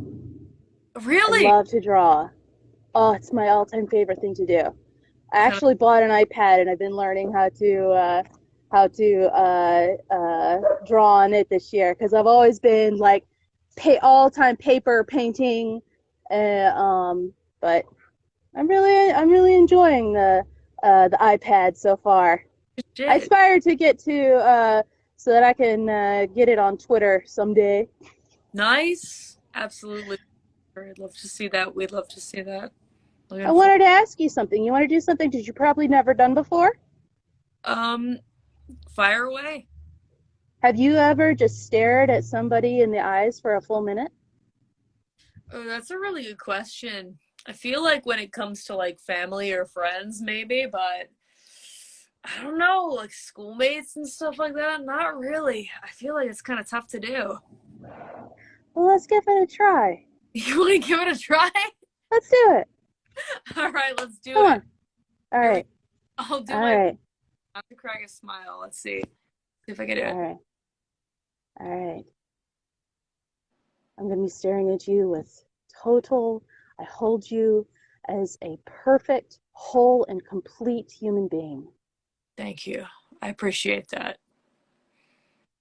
A: Really?
D: I love to draw. Oh, it's my all-time favorite thing to do. I actually bought an iPad and I've been learning how to draw on it this year because I've always been like all-time paper painting, but I'm really enjoying the iPad so far.
A: Shit.
D: I aspire to get to so that I can get it on Twitter someday.
A: Nice. Absolutely. I'd love to see that. We'd love to see that.
D: I wanted to ask you something. You want to do something that you probably never done before?
A: Fire away.
D: Have you ever just stared at somebody in the eyes for a full minute?
A: Oh, that's a really good question. I feel like when it comes to like family or friends, maybe, but I don't know, like schoolmates and stuff like that, not really. I feel like it's kind of tough to do.
D: Well, let's give it a try.
A: You want to give it a try?
D: Let's do it.
A: All right, let's do
D: Come
A: it.
D: on. All
A: Here we
D: right.
A: I'll do
D: All
A: my
D: right.
A: not to crack a smile. Let's see. See if I can do
D: All
A: it.
D: right. All right. I'm going to be staring at you with total, I hold you as a perfect, whole, and complete human being.
A: Thank you. I appreciate that.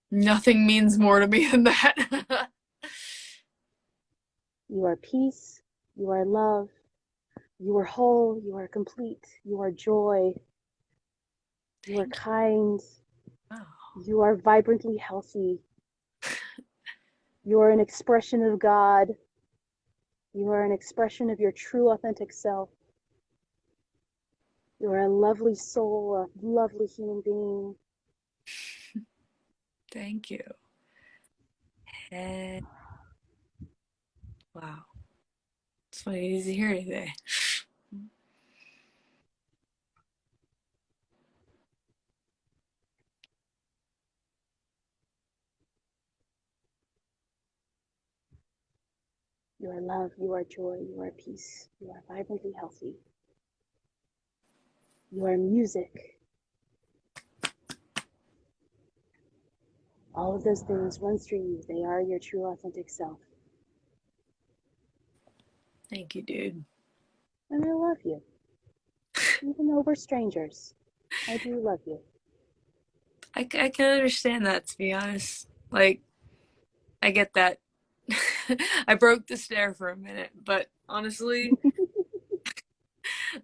A: Nothing means more to me than that.
D: You are peace. You are love. You are whole. You are complete. You are joy. You are kind.
A: Wow.
D: You are vibrantly healthy. You are an expression of God. You are an expression of your true, authentic self. You are a lovely soul, a lovely human being.
A: Thank you. And wow. That's what I needed to hear today.
D: You are love. You are joy. You are peace. You are vibrantly healthy. You are music. All of those things run through you. They are your true, authentic self.
A: Thank you, dude.
D: And I love you. Even though we're strangers, I do love you.
A: I can understand that, to be honest. Like, I get that. I broke the stare for a minute, but honestly,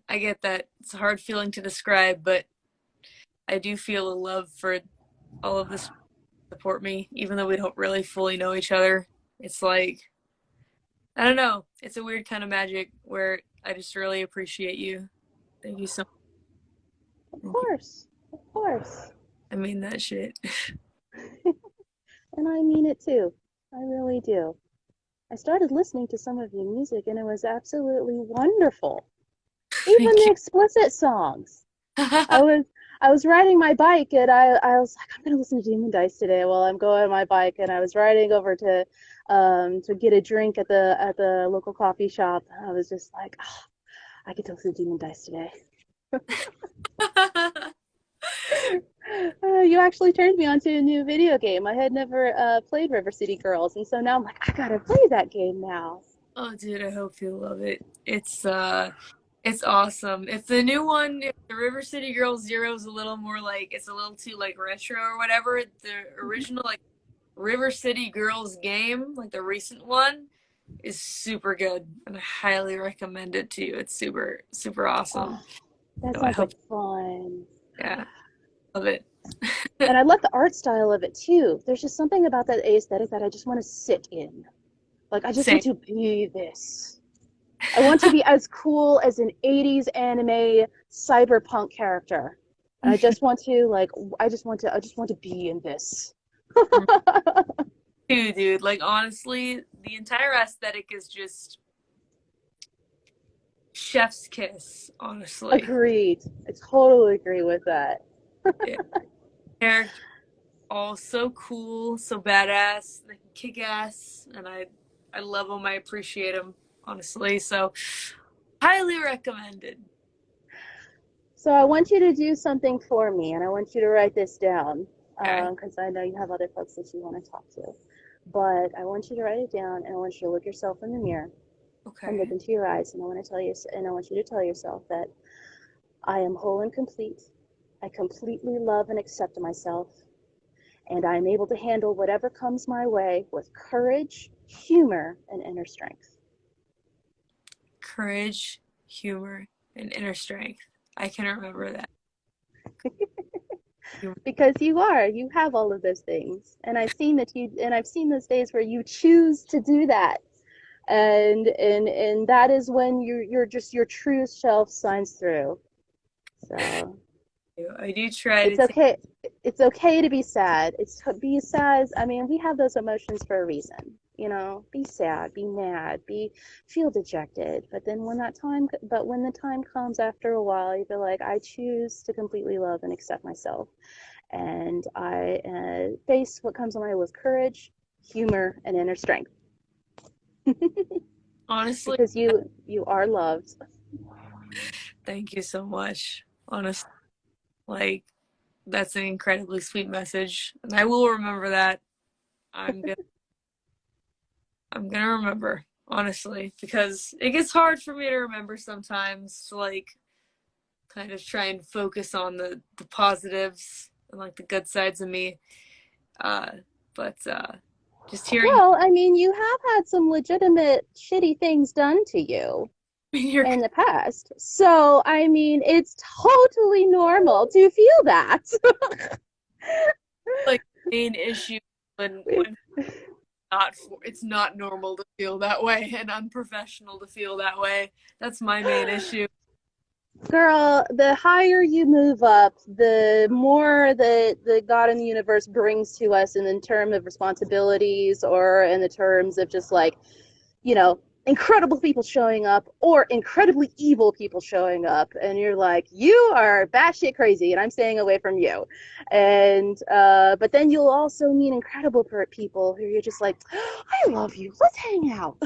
A: I get that. It's a hard feeling to describe, but I do feel a love for all of this support me, even though we don't really fully know each other. It's like, I don't know. It's a weird kind of magic where I just really appreciate you. Thank you so much.
D: Of
A: Thank you.
D: course. Of course.
A: I mean that shit.
D: And I mean it too. I really do. I started listening to some of your music and it was absolutely wonderful. Even
A: Thank
D: the
A: you.
D: explicit songs. I was riding my bike and I was like, I'm gonna listen to DemonDice today while I'm going on my bike, and I was riding over to get a drink at the local coffee shop. I was just like, oh, I get to listen to DemonDice today. You actually turned me onto a new video game. I had never played River City Girls, and so now I'm like, I gotta play that game now.
A: Oh, dude, I hope you love it. It's awesome. If the new one, if the River City Girls Zero is a little more like it's a little too like retro or whatever, the original like River City Girls game, like the recent one, is super good, and I highly recommend it to you. It's super super awesome.
D: Oh, that
A: So I
D: sounds
A: hope,
D: like fun.
A: yeah, love it.
D: And I love the art style of it too. There's just something about that aesthetic that I just want to sit in. Like, I just
A: Same.
D: want to be this. I want to be as cool as an 80s anime cyberpunk character. And I just want to I just want to be in this.
A: Dude, like honestly, the entire aesthetic is just chef's kiss, honestly.
D: Agreed. I totally agree with that.
A: Yeah. Character all so cool, so badass, they can kick ass, and I love them. I appreciate them, honestly. So highly recommended.
D: So I want you to do something for me, and I want you to write this down
A: Okay.
D: because I know you have other folks that you want to talk to. But I want you to write it down, and I want you to look yourself in the mirror and look
A: Okay.
D: into your eyes, and I want to tell you, and I want you to tell yourself that I am whole and complete. I completely love and accept myself, and I am able to handle whatever comes my way with courage, humor, and inner strength.
A: Courage, humor, and inner strength. I can remember that.
D: Because you have all of those things, and I've seen those days where you choose to do that, and that is when you're just your true self shines through. So
A: I do try to
D: It's
A: take.
D: okay. It's okay to be sad. It's be sad. I mean, we have those emotions for a reason. You know, be sad, be mad, feel dejected. But when the time comes after a while, you feel like I choose to completely love and accept myself, and I face what comes my way with courage, humor, and inner strength.
A: Honestly,
D: Because you are loved.
A: thank you so much. Honestly, like that's an incredibly sweet message, and I will remember that. I'm gonna I'm gonna remember, honestly, because it gets hard for me to remember sometimes to like kind of try and focus on the positives and like the good sides of me. Uh, but just hearing
D: Well, I mean, you have had some legitimate shitty things done to you
A: your
D: in the past. So, I mean, it's totally normal to feel that.
A: like main issue when it's not normal to feel that way and unprofessional to feel that way. That's my main issue.
D: Girl, the higher you move up, the more the God in the universe brings to us in terms of responsibilities or in the terms of just like, you know, incredible people showing up or incredibly evil people showing up. And you're like, you are batshit crazy and I'm staying away from you. And, but then you'll also meet incredible people who you're just like, I love you. Let's hang out.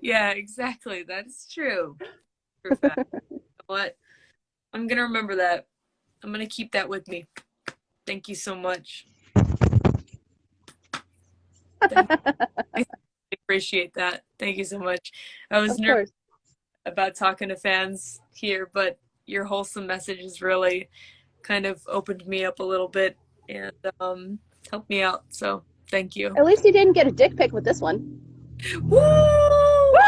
A: Yeah, exactly. That's true. For a fact. You know what? I'm gonna remember that. I'm gonna keep that with me. Thank you so much. Thank I appreciate that. Thank you so much. I was
D: Of
A: nervous
D: course.
A: about talking to fans here, but your wholesome messages really kind of opened me up a little bit and helped me out. So thank you.
D: At least you didn't get a dick pic with this one.
A: Woo!
D: Woo!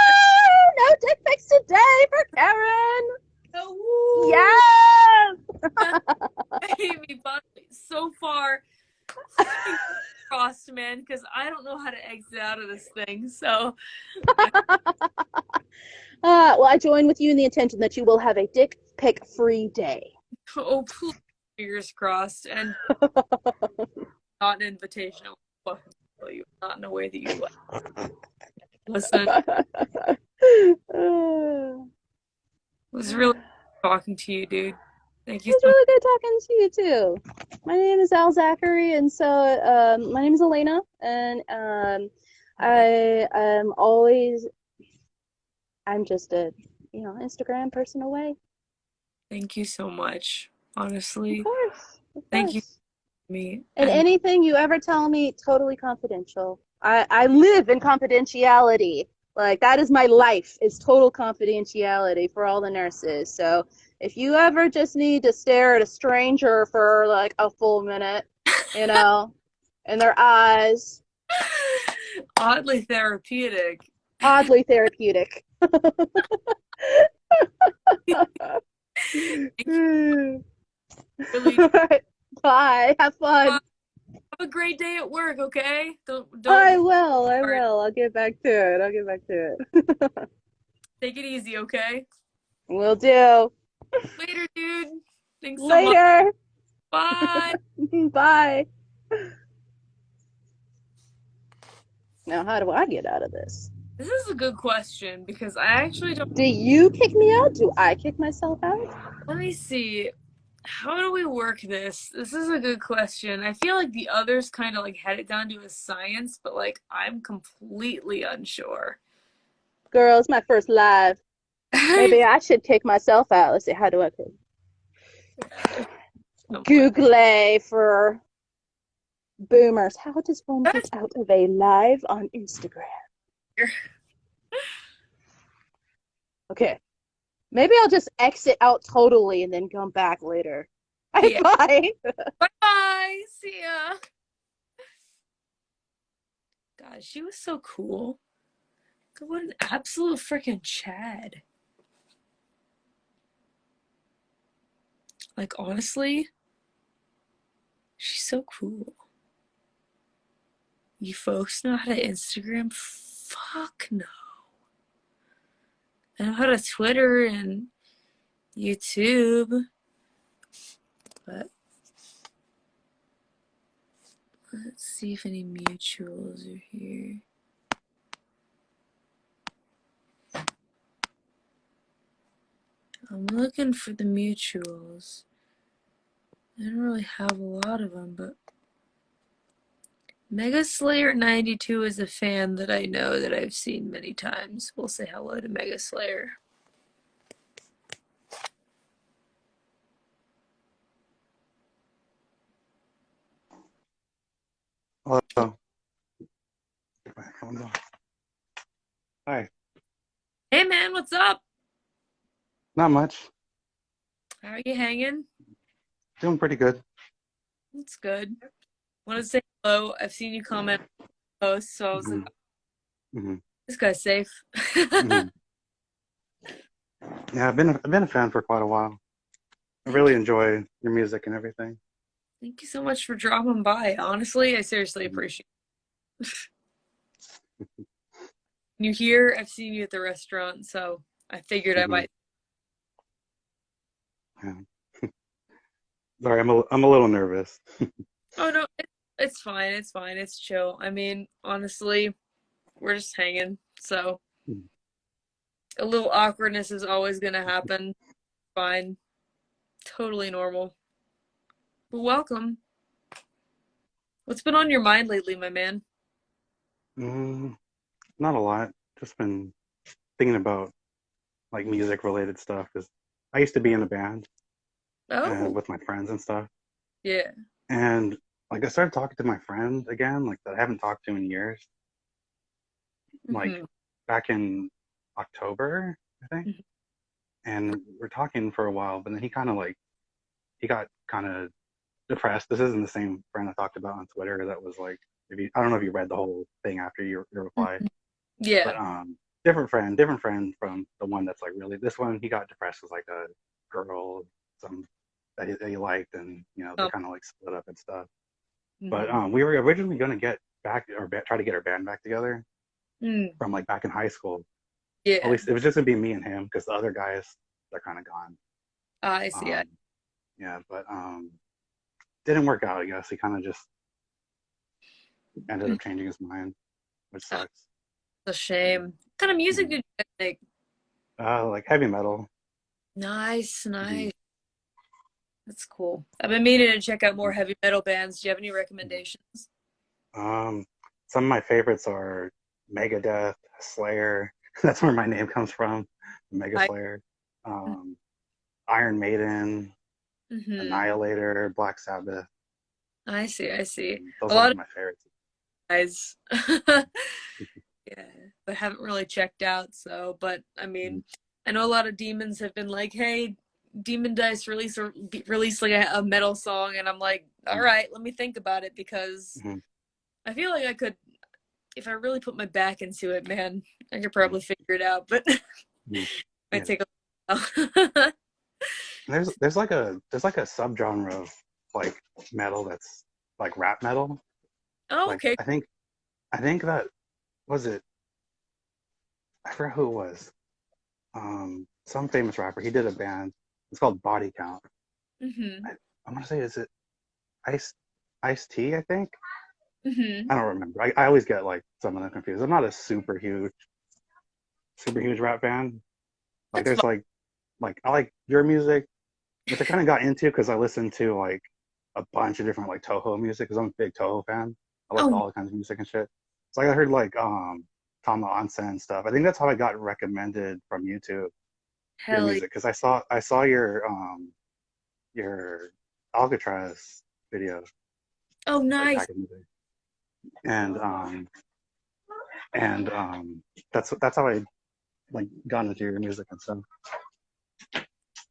D: No dick pics today for Karen.
A: Woo!
D: Yes.
A: Amy, but so far, crossed, man, because I don't know how to exit out of this thing. So,
D: Well, I join with you in the intention that you will have a dick pic free day.
A: oh, please, fingers crossed, and not an invitation. I will fucking kill you, not in a way that you like. Listen,
D: It
A: it was really talking to you, dude. Thank you
D: was
A: so much.
D: really good talking to you too. My name is Al Zachary, and so my name is Elena, and I am always I'm just a Instagram person away.
A: Thank you so much.
D: Of
A: Honestly,
D: course, of
A: thank you
D: course.
A: for me.
D: And anything you ever tell me, totally confidential. I live in confidentiality. Like that is my life, is total confidentiality for all the nurses. So if you ever just need to stare at a stranger for like a full minute, you know, in their eyes,
A: Oddly therapeutic.
D: oddly therapeutic.
A: Really
D: Bye. Have fun.
A: have a great day at work, okay? Don't
D: I will. I will. I'll get back to it. I'll get back to it.
A: take it easy, okay?
D: Will do.
A: Later, dude. Thanks so much.
D: Later.
A: Bye.
D: Bye. Now, how do I get out of this?
A: This is a good question because I actually don't.
D: Do you kick me out? Do I kick myself out?
A: Let me see. How do we work this? This is a good question. I feel like the others kind of like had it down to a science, but like I'm completely unsure.
D: Girl, it's my first live. Maybe I should kick myself out. Let's see. How do I kick? Google for boomers. How does one get out of a live on Instagram? Okay. Maybe I'll just exit out totally and then come back later.
A: Yeah.
D: Bye.
A: Bye. See ya. God, she was so cool. What an absolute freaking Chad. Like, honestly, she's so cool. You folks know how to Instagram? Fuck no. I know how to Twitter and YouTube. but let's see if any mutuals are here. I'm looking for the mutuals. I don't really have a lot of them, but Mega Slayer 92 is a fan that I know that I've seen many times. We'll say hello to Mega Slayer.
E: Hello. Hi.
A: Hey man, what's up?
E: Not much.
A: How are you hanging?
E: Doing pretty good.
A: It's good. Want to say hello. I've seen you comment on posts, so I was like,
E: Mm-hmm.
A: this guy's safe.
E: Mm-hmm. Yeah, I've been a fan for quite a while. I really enjoy your music and everything.
A: Thank you so much for dropping by. Honestly, I seriously appreciate it. You here? I've seen you at the restaurant, so I figured I might.
E: Yeah. Sorry, I'm a little nervous.
A: Oh no, it's fine. It's fine. It's chill. I mean, honestly, we're just hanging, so a little awkwardness is always gonna happen. Fine, totally normal. But welcome. What's been on your mind lately, my man?
E: Not a lot. Just been thinking about like music related stuff because I used to be in a band
A: Oh,
E: with my friends and stuff.
A: yeah.
E: And like I started talking to my friend again, like that I haven't talked to in years. Like back in October, I think.
A: Mhm.
E: And we're talking for a while, but then he got kind of depressed. This isn't the same friend I talked about on Twitter that was like, I don't know if you read the whole thing after your reply,
A: Yeah.
E: but different friend from the one that's like really, this one, he got depressed with like a girl, some that he liked, and you know, they kind of like split up and stuff. But we were originally going to get back or try to get our band back together from like back in high school.
A: Yeah.
E: At least it was just gonna be me and him because the other guys, they're kind of gone.
A: I see.
E: Yeah, but didn't work out. I guess he kind of just ended up changing his mind, which sucks.
A: It's a shame. What kind of music did you guys make?
E: Like heavy metal.
A: Nice. That's cool. I've been meaning to check out more heavy metal bands. Do you have any recommendations?
E: Some of my favorites are Megadeth, Slayer. That's where my name comes from, Mega Slayer. Iron Maiden, Annihilator, Black Sabbath.
A: I see.
E: Those
A: A
E: are
A: lot of
E: my favorites.
A: guys. Yeah, but haven't really checked out. So, but I mean, I know a lot of demons have been like, "Hey, DemonDice release like a metal song," and I'm like, "All right, let me think about it," because I feel like I could, if I really put my back into it, man, I could probably figure it out. But might take a while.
E: There's like a subgenre of like metal that's like rap metal.
A: Oh,
E: Like
A: okay.
E: I think that was it. I forgot who it was. Some famous rapper. He did a band. It's called Body Count. I want to say, is it Ice T? I think. I don't remember. I always get like some of them confused. I'm not a super huge rap fan. Like
A: That's
E: there's like I like your music, which I kind of got into because I listened to like a bunch of different like Toho music because I'm a big Toho fan. I like all kinds of music and shit. So like, I heard like Tama Onsen stuff. I think that's how I got recommended from YouTube your music because I saw your Alcatraz video.
A: Oh, nice.
E: Like, back in the day. And that's how I like got into your music and stuff.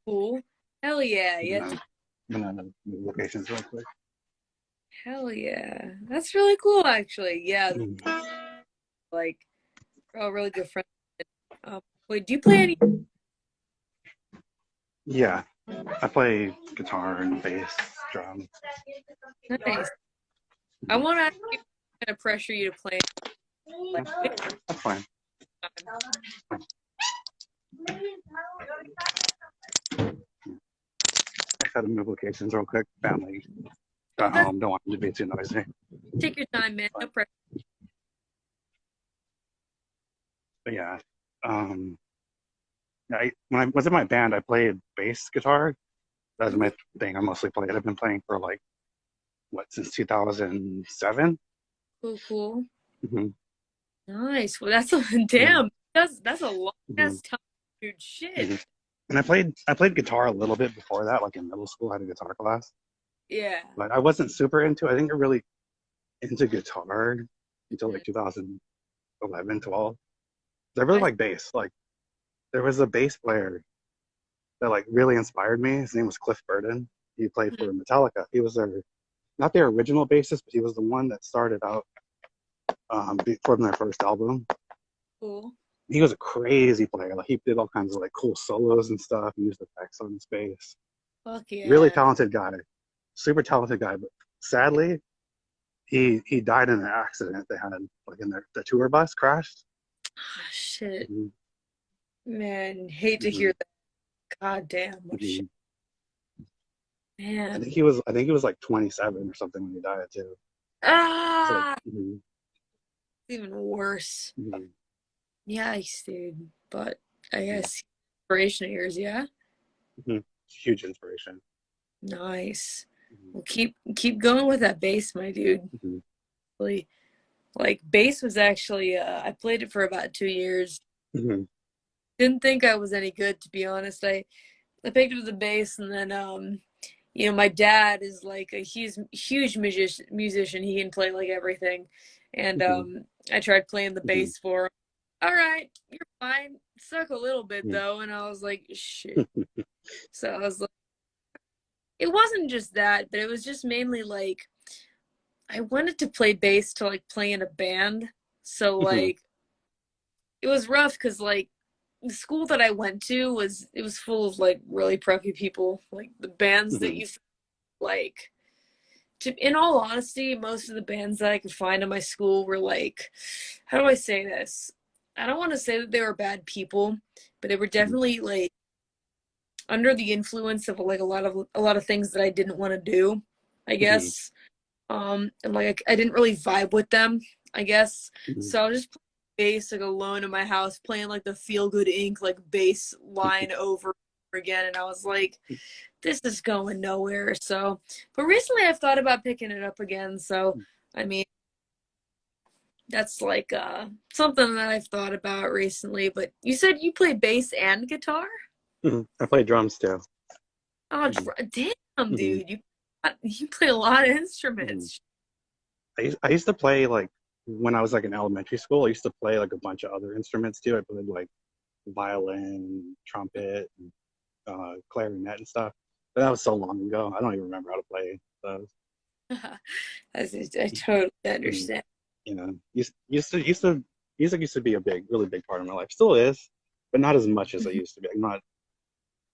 A: Cool. Hell yeah.
E: I'm gonna move locations real quick.
A: Hell yeah. That's really cool, actually. Yeah. Like, we're all really good friends. Wait, do you play any?
E: Yeah, I play guitar and bass, drum.
A: Nice. I want to kind of pressure you to play.
E: That's fine. had to move locations real quick. Family got
A: Okay.
E: home. Don't want them to be too noisy.
A: Take your time, man. No pressure.
E: But yeah, when I was in my band, I played bass guitar. That's my thing. I mostly played. I've been playing for like since 2007.
A: Cool.
E: Mm-hmm.
A: Nice. Well, that's a damn. That's a long
E: Mm-hmm.
A: ass time, dude. Shit.
E: Mm-hmm. And I played guitar a little bit before that, like in middle school. I had a guitar class,
A: Yeah.
E: but I wasn't super into it. I think I really into guitar until like 2011, 12. I really like bass. Like there was a bass player that like really inspired me. His name was Cliff Burton. He played for Metallica. He was not their original bassist, but he was the one that started out from their first album.
A: Cool.
E: He was a crazy player. Like he did all kinds of like cool solos and stuff. He used effects on his bass.
A: Fuck yeah.
E: Really talented guy, super talented guy. But sadly, he died in an accident they had, like in the tour bus crashed.
A: Ah, shit.
E: Mm-hmm.
A: Man, hate to hear that. God damn. What shit. Man.
E: I think he was like 27 or something when he died too.
A: Ah.
E: So, like,
A: even worse.
E: Mm-hmm.
A: Yikes, dude. But I guess inspiration of yours, yeah.
E: Mm-hmm. Huge inspiration.
A: Nice. Well, keep going with that bass, my dude.
E: Mm-hmm.
A: Like bass was actually I played it for about 2 years.
E: Mm-hmm.
A: Didn't think I was any good, to be honest. I picked up the bass, and then my dad is like he's a huge musician. He can play like everything, and I tried playing the bass for him. All right, you're fine. Suck a little bit though, and I was like, shit. So I was like, it wasn't just that, but it was just mainly like I wanted to play bass to like play in a band. So like it was rough because like the school that I went to was full of like really preppy people. Like the bands that you like. In all honesty, most of the bands that I could find in my school were like, how do I say this? I don't want to say that they were bad people, but they were definitely like under the influence of like a lot of things that I didn't want to do, I guess. And like I didn't really vibe with them, I guess. So I was just playing bass like alone in my house, playing like the Feel Good Inc. like bass line over and over again, and I was like, this is going nowhere. So, but recently I've thought about picking it up again. So, I mean, that's like something that I've thought about recently. But you said you play bass and guitar?
E: I play drums too.
A: Oh, damn, dude. You play a lot of instruments.
E: I used to play like when I was like in elementary school. I used to play like a bunch of other instruments too. I played like violin, trumpet, and, clarinet and stuff. But that was so long ago. I don't even remember how to play those.
A: I totally understand.
E: You know, music used to be a really big part of my life. Still is, but not as much as I used to be. I'm not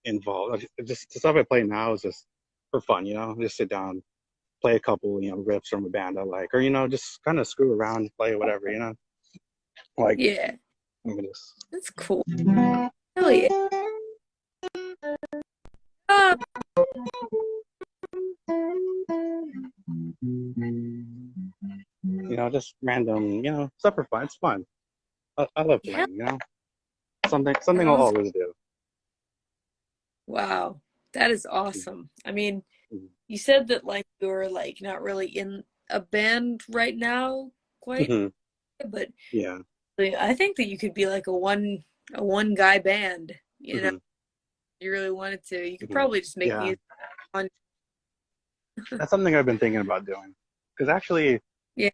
E: involved. Just the stuff I play now is just for fun. You know, just sit down, play a couple, riffs from a band I like, or just kind of screw around, play whatever. Like
A: yeah, that's cool. Hell yeah.
E: Just random, stuff for fun. It's fun. I love playing, Something I'll always do.
A: Wow, that is awesome. I mean, you said that like you're like not really in a band right now, quite, but
E: yeah,
A: I think that you could be like a one guy band. If you really wanted to, you could probably just make music.
E: That's something I've been thinking about doing. Because actually,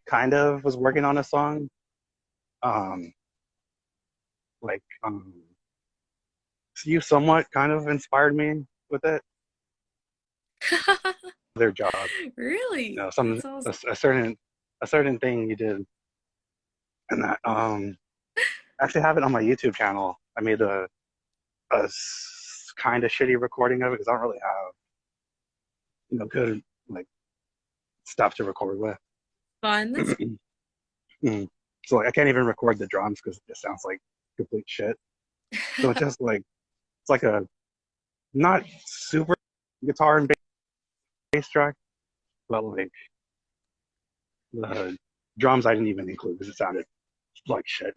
E: kind of was working on a song. You somewhat kind of inspired me with it. Their job.
A: Really?
E: Awesome. a certain thing you did, and that I actually have it on my YouTube channel. I made a kind of shitty recording of it because I don't really have good like stuff to record with.
A: Fun.
E: So like I can't even record the drums because it just sounds like complete shit. So it's just like it's like a not super guitar and bass track. Well, like the drums I didn't even include because it sounded like shit.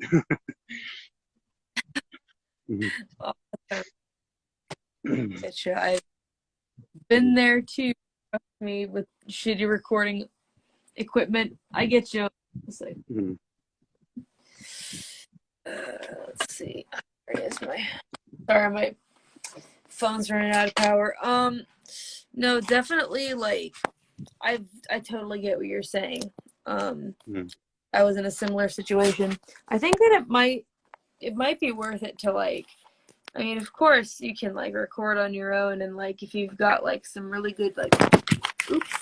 E: Mhm.
A: Get you. I've been there too. Trust me, with shitty recording equipment. I get you. It's like,
E: Mhm.
A: let's see. Where is my? Sorry, my phone's running out of power. No, definitely. Like, I totally get what you're saying.
E: Mhm.
A: I was in a similar situation. I think that it might be worth it to like. I mean, of course, you can like record on your own, and like if you've got like some really good like,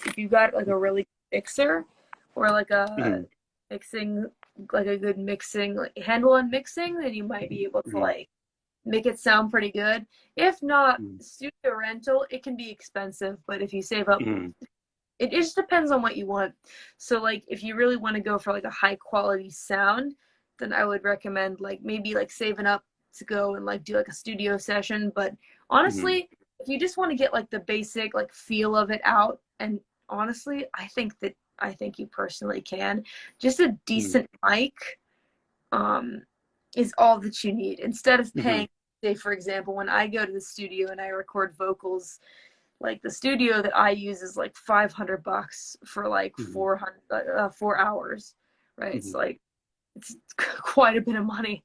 A: if you've got like a really good mixer, or like a
E: Mhm.
A: mixing, like a good mixing like handle on mixing, then you might be able to
E: Mhm.
A: like make it sound pretty good. If not,
E: Mhm.
A: studio rental, it can be expensive, but if you save up,
E: Mhm.
A: it just depends on what you want. So like if you really want to go for like a high quality sound, then I would recommend like maybe like saving up to go and like do like a studio session. But
E: Mhm.
A: honestly, if you just want to get like the basic like feel of it out, and honestly, I think you personally can. Just a decent mic um is all that you need. Instead of
E: Mhm.
A: paying, say for example, when I go to the studio and I record vocals, like the studio that I use is like $500 for like
E: Mhm.
A: 4 hours, right? It's
E: Mhm.
A: like it's quite a bit of money.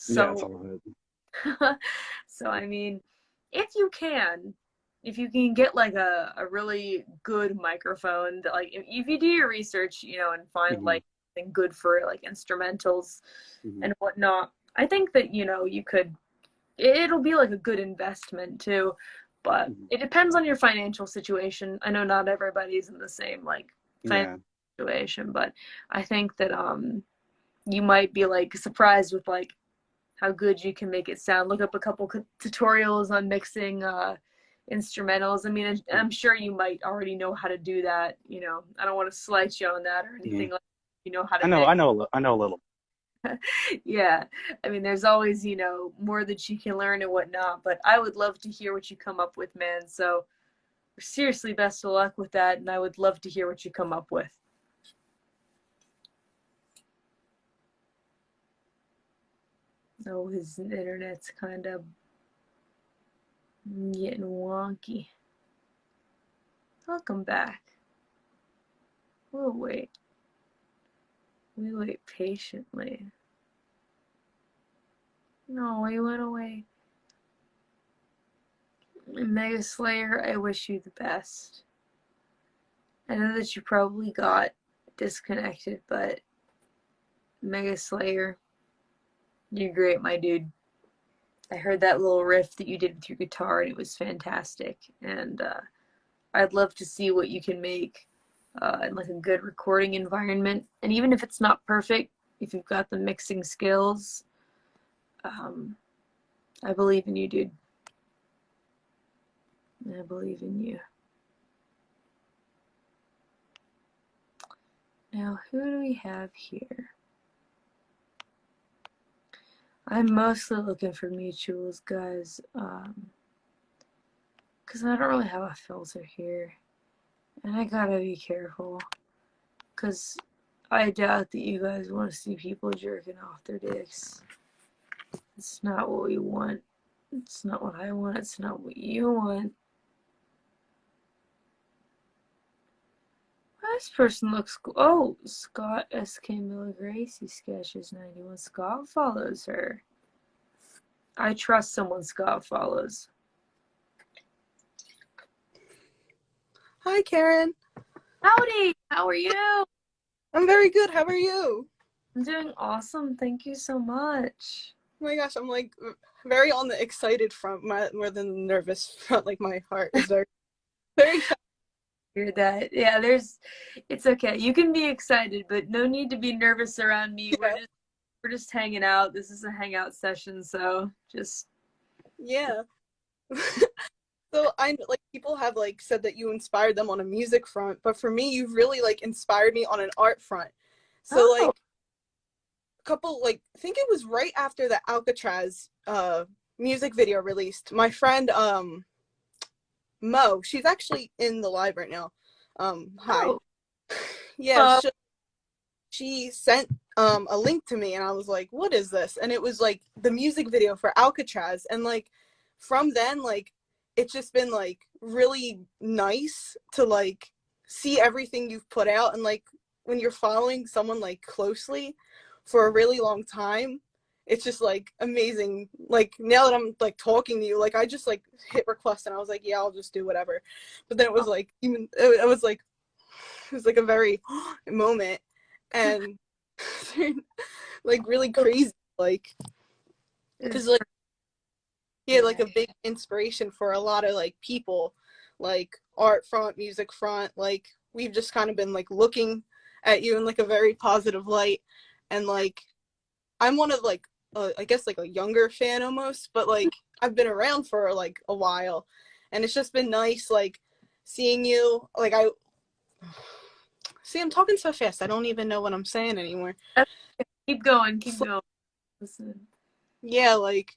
E: Yeah, it's
A: So
E: all of it.
A: so I mean, if you can, if you can get like a really good microphone that like if you do your research, you know, and find
E: Mhm.
A: like something good for like instrumentals
E: Mhm.
A: and whatnot, I think that you know you could it'll be like a good investment too, but
E: Mhm.
A: it depends on your financial situation. I know not everybody's in the same like financial
E: Yeah.
A: situation, but I think that you might be like surprised with like how good you can make it sound. Look up a couple tutorials on mixing instrumentals. I mean, I'm sure you might already know how to do that. You know, I don't want to slight you on that or
E: Mhm.
A: anything like that. You know how to
E: I know.
A: mix.
E: I know. I know a little.
A: Yeah, I mean, there's always, you know, more that you can learn and whatnot, but I would love to hear what you come up with, man. So seriously, best of luck with that, and I would love to hear what you come up with. Oh, his internet's kind of getting wonky. I'll come back. We'll wait. We wait patiently. No, he went away. Mega Slayer, I wish you the best. I know that you probably got disconnected, but Mega Slayer, you're great, my dude. I heard that little riff that you did with your guitar, and it was fantastic. And I'd love to see what you can make in like a good recording environment. And even if it's not perfect, if you've got the mixing skills, um, I believe in you, dude. I believe in you. Now, who do we have here? I'm mostly looking for mutuals, guys, because I don't really have a filter here. And I gotta be careful, because I doubt that you guys want to see people jerking off their dicks. It's not what we want. It's not what I want. It's not what you want. This person looks cool. Oh, Scott S.K. Miller Gracey Sketches 91. Scott follows her. I trust someone Scott follows.
F: Hi, Karen.
A: Howdy! How are you?
F: I'm very good. How are you?
A: I'm doing awesome. Thank you so much.
F: Oh my gosh, I'm like very on the excited front, more than the nervous front. Like my heart is very, very fast.
A: Hear that? Yeah, it's okay. You can be excited, but no need to be nervous around me.
F: Yeah.
A: We're just hanging out. This is a hangout session, so just
F: Yeah. So I like people have like said that you inspired them on a music front, but for me, you've really like inspired me on an art front. So like
A: oh,
F: a couple like I think it was right after the Alcatraz music video released. My friend Mo. She's actually in the live right now. Hi.
A: Oh.
F: Yeah, she sent a link to me, and I was like, what is this? And it was like the music video for Alcatraz, and like from then, like it's just been like really nice to like see everything you've put out. And like when you're following someone like closely for a really long time, it's just like amazing. Like now that I'm like talking to you, like I just like hit request and I was like, yeah, I'll just do whatever. But then it was like it was like a very moment, and like really crazy, like because like he had like a big inspiration for a lot of like people, like art front, music front. Like we've just kind of been like looking at you in like a very positive light, and like I'm one of like I guess like a younger fan almost, but like I've been around for like a while, and it's just been nice like seeing you. Like I see, I'm talking so fast I don't even know what I'm saying anymore.
A: Keep going, keep going. Listen.
F: Yeah, like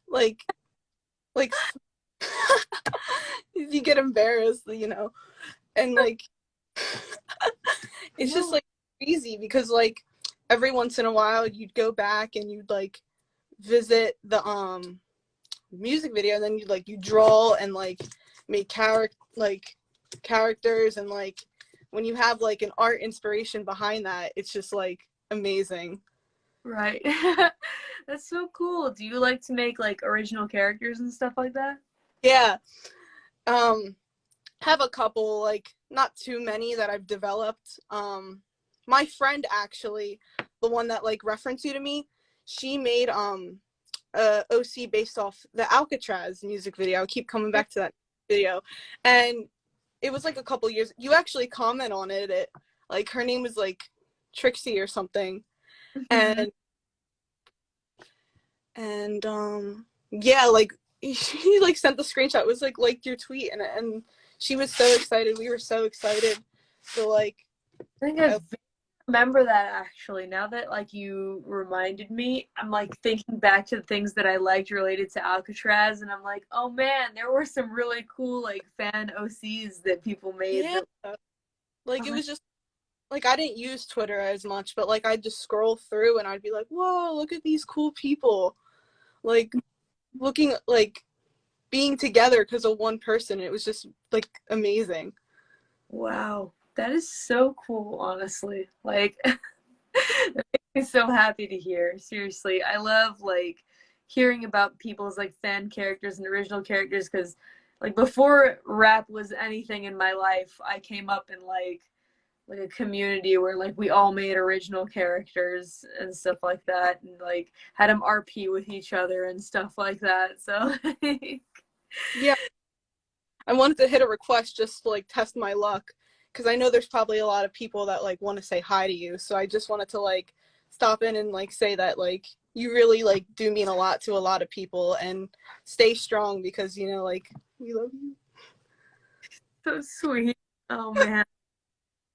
F: like you get embarrassed, you know, and like it's just like crazy because like every once in a while you'd go back and you'd like visit the music video, and then you draw and like make characters, and like when you have like an art inspiration behind that, it's just like amazing.
A: Right. That's so cool. Do you like to make like original characters and stuff like that?
F: Yeah. Have a couple, like not too many that I've developed. My friend actually, the one that like referenced you to me, she made a OC based off the Alcatraz music video. I keep coming back to that video, and it was like a couple years. You actually comment on it. Like her name was like Trixie or something, and yeah, like she like sent the screenshot. It was like liked your tweet, and she was so excited. We were so excited. So like
A: I think I remember that actually. Now that like you reminded me, I'm like thinking back to the things that I liked related to Alcatraz, and I'm like, oh man, there were some really cool like fan OCs that people made.
F: Yeah. Like it was just like I didn't use Twitter as much, but like I'd just scroll through and I'd be like, whoa, look at these cool people. Like looking like being together because of one person. It was just like amazing.
A: Wow, that is so cool, honestly. Like that makes me so happy to hear. Seriously, I love like hearing about people's like fan characters and original characters, because like before rap was anything in my life, I came up in like a community where like we all made original characters and stuff like that, and like had them RP with each other and stuff like that. So
F: Yeah, I wanted to hit a request just to like test my luck, because I know there's probably a lot of people that like want to say hi to you. So I just wanted to like stop in and like say that like you really like do mean a lot to a lot of people, and stay strong because you know like we love you.
A: so sweet. Oh man.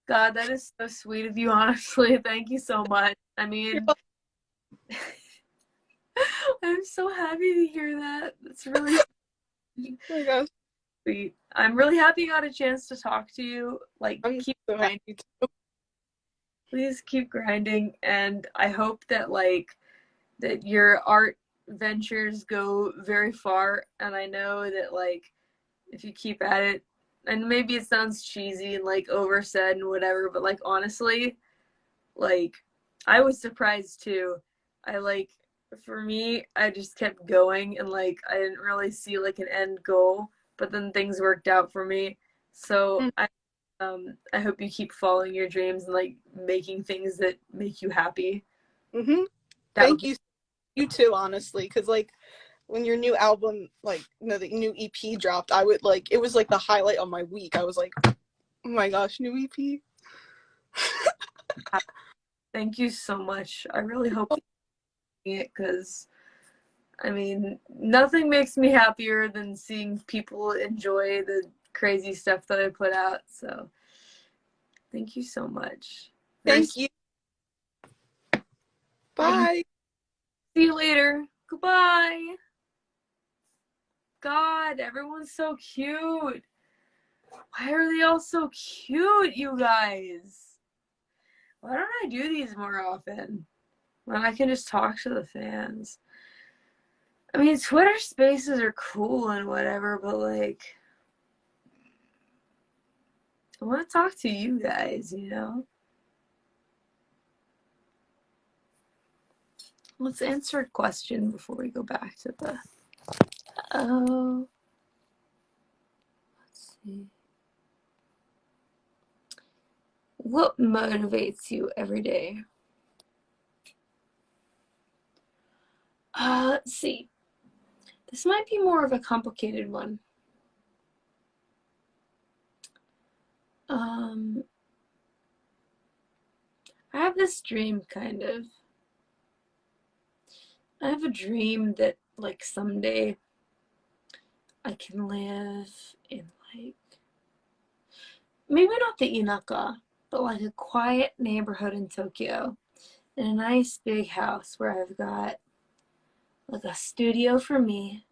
A: God, that is so sweet of you, honestly. Thank you so much. I mean, I'm so happy to hear that. That's really
F: Oh my gosh,
A: sweet. I'm really happy I got a chance to talk to you. Like,
F: I'm
A: keep
F: so
A: grinding.
F: happy too.
A: Please keep grinding, and I hope that like that your art ventures go very far. And I know that like if you keep at it, and maybe it sounds cheesy and like oversaid and whatever, but like honestly, like I was surprised too. I like for me, I just kept going, and like I didn't really see like an end goal, but then things worked out for me. So I hope you keep following your dreams and like making things that make you happy.
F: Mm-hmm. Thank you. You too, honestly, because like when your new album, like no, the new EP dropped, I would like it was like the highlight of my week. I was like, oh my gosh, new EP.
A: Thank you so much. I really hope it, because I mean, nothing makes me happier than seeing people enjoy the crazy stuff that I put out. So thank you so much.
F: Thank you. Bye.
A: See you later. Goodbye. God, everyone's so cute. Why are they all so cute, you guys? Why don't I do these more often? When I can just talk to the fans. I mean, Twitter spaces are cool and whatever, but like, I want to talk to you guys, you know? Let's answer a question before we go back to the. Oh. Let's see. What motivates you every day? Let's see. This might be more of a complicated one. I have this dream, kind of. I have a dream that, like, someday I can live in, like, maybe not the Inaka, but like a quiet neighborhood in Tokyo, in a nice big house where I've got, like, a studio for me,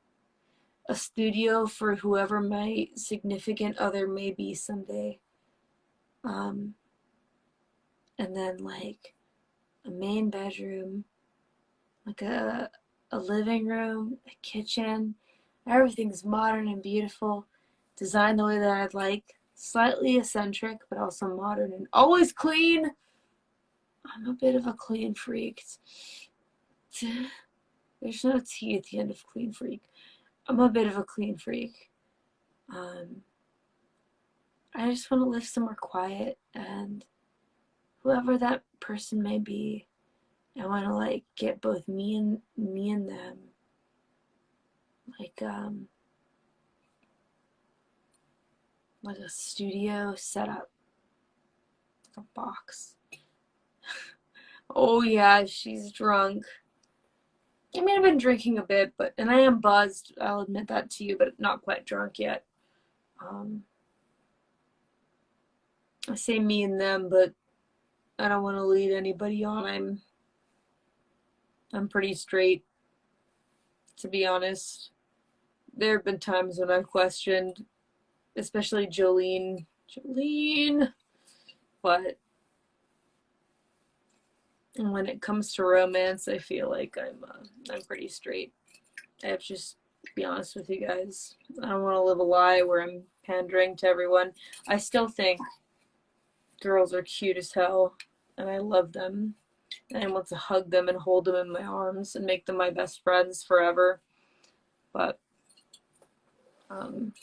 A: a studio for whoever my significant other may be someday, and then, like, a main bedroom, like a living room, a kitchen. Everything's modern and beautiful, designed the way that I'd like. Slightly eccentric, but also modern and always clean. I'm a bit of a clean freak. There's no T at the end of clean freak. I'm a bit of a clean freak. I just want to live somewhere quiet, and whoever that person may be, I want to, like, get both me and them, like a studio set up, like a box. Oh yeah, she's drunk. I mean, I've been drinking a bit, and I am buzzed. I'll admit that to you, but not quite drunk yet. I say me and them, but I don't want to lead anybody on. I'm pretty straight, to be honest. There have been times when I've questioned, especially Jolene, but when it comes to romance, I feel like I'm pretty straight. I have to just be honest with you guys. I don't want to live a lie where I'm pandering to everyone. I still think girls are cute as hell, and I love them. And I want to hug them and hold them in my arms and make them my best friends forever. But I'm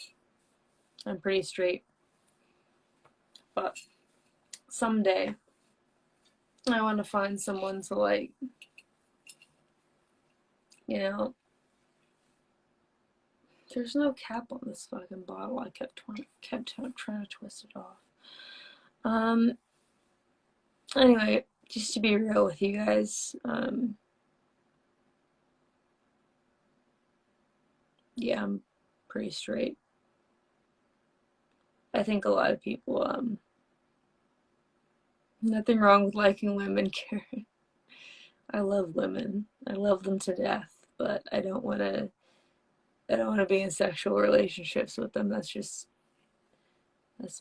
A: pretty straight. But someday I want to find someone to, like, you know, there's no cap on this fucking bottle. I kept trying to twist it off. Anyway, just to be real with you guys, yeah, I'm pretty straight. I think a lot of people, nothing wrong with liking women, Karen. I love women. I love them to death, but I don't want to be in sexual relationships with them. That's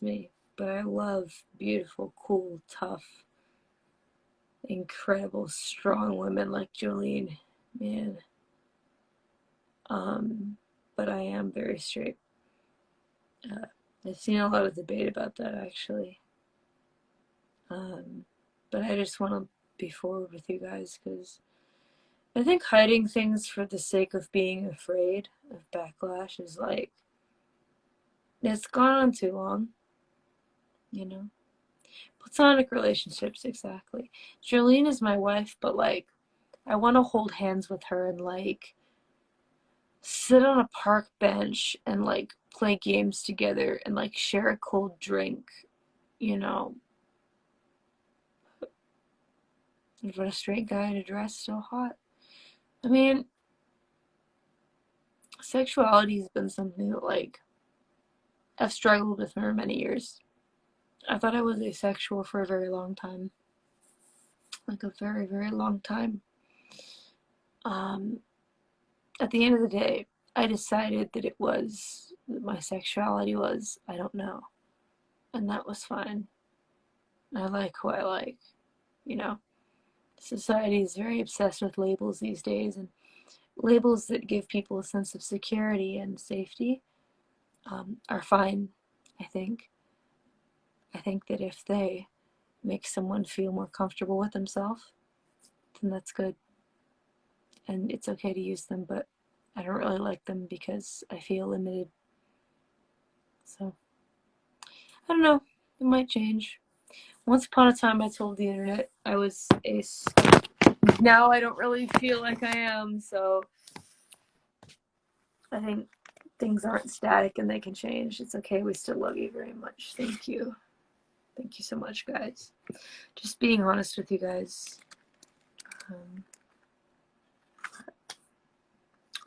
A: me. But I love beautiful, cool, tough, incredible, strong women like Jolene, man. But I am very straight. I've seen a lot of debate about that, actually. But I just want to be forward with you guys, because I think hiding things for the sake of being afraid of backlash is, like, it's gone on too long, you know? Platonic relationships, exactly. Jolene is my wife, but, like, I want to hold hands with her and, like, sit on a park bench and, like, play games together and, like, share a cold drink, you know? But a straight guy in a dress, so hot. I mean, sexuality has been something that, like, I've struggled with for many years. I thought I was asexual for a very long time. Like, a very, very long time. At the end of the day, I decided that my sexuality was, I don't know. And that was fine. I like who I like, you know. Society is very obsessed with labels these days, and labels that give people a sense of security and safety are fine, I think. I think that if they make someone feel more comfortable with themselves, then that's good. And it's okay to use them, but I don't really like them because I feel limited. So, I don't know. It might change. Once upon a time, I told the internet I was ace. Now I don't really feel like I am, so I think things aren't static and they can change. It's okay. We still love you very much. Thank you. Thank you so much, guys. Just being honest with you guys.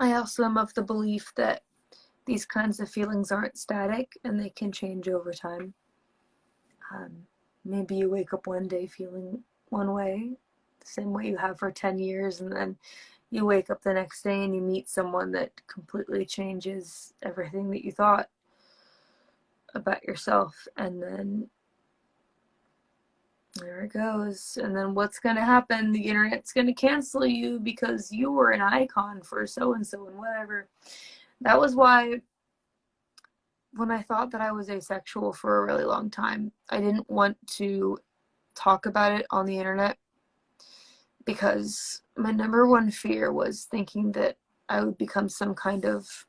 A: I also am of the belief that these kinds of feelings aren't static and they can change over time. Maybe you wake up one day feeling one way, the same way you have for 10 years, and then you wake up the next day and you meet someone that completely changes everything that you thought about yourself, and then there it goes. And then what's going to happen? The internet's going to cancel you because you were an icon for so-and-so and whatever. That was why when I thought that I was asexual for a really long time, I didn't want to talk about it on the internet because my number one fear was thinking that I would become some kind of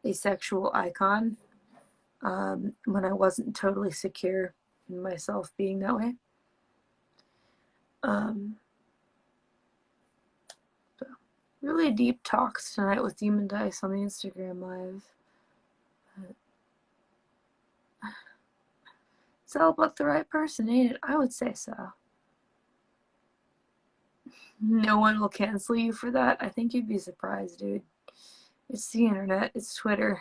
A: asexual icon when I wasn't totally secure in myself being that way. So really deep talks tonight with DemonDice on the Instagram Live. It's all about the right person, ain't it? I would say so. No one will cancel you for that. I think you'd be surprised, dude. It's the internet. It's Twitter.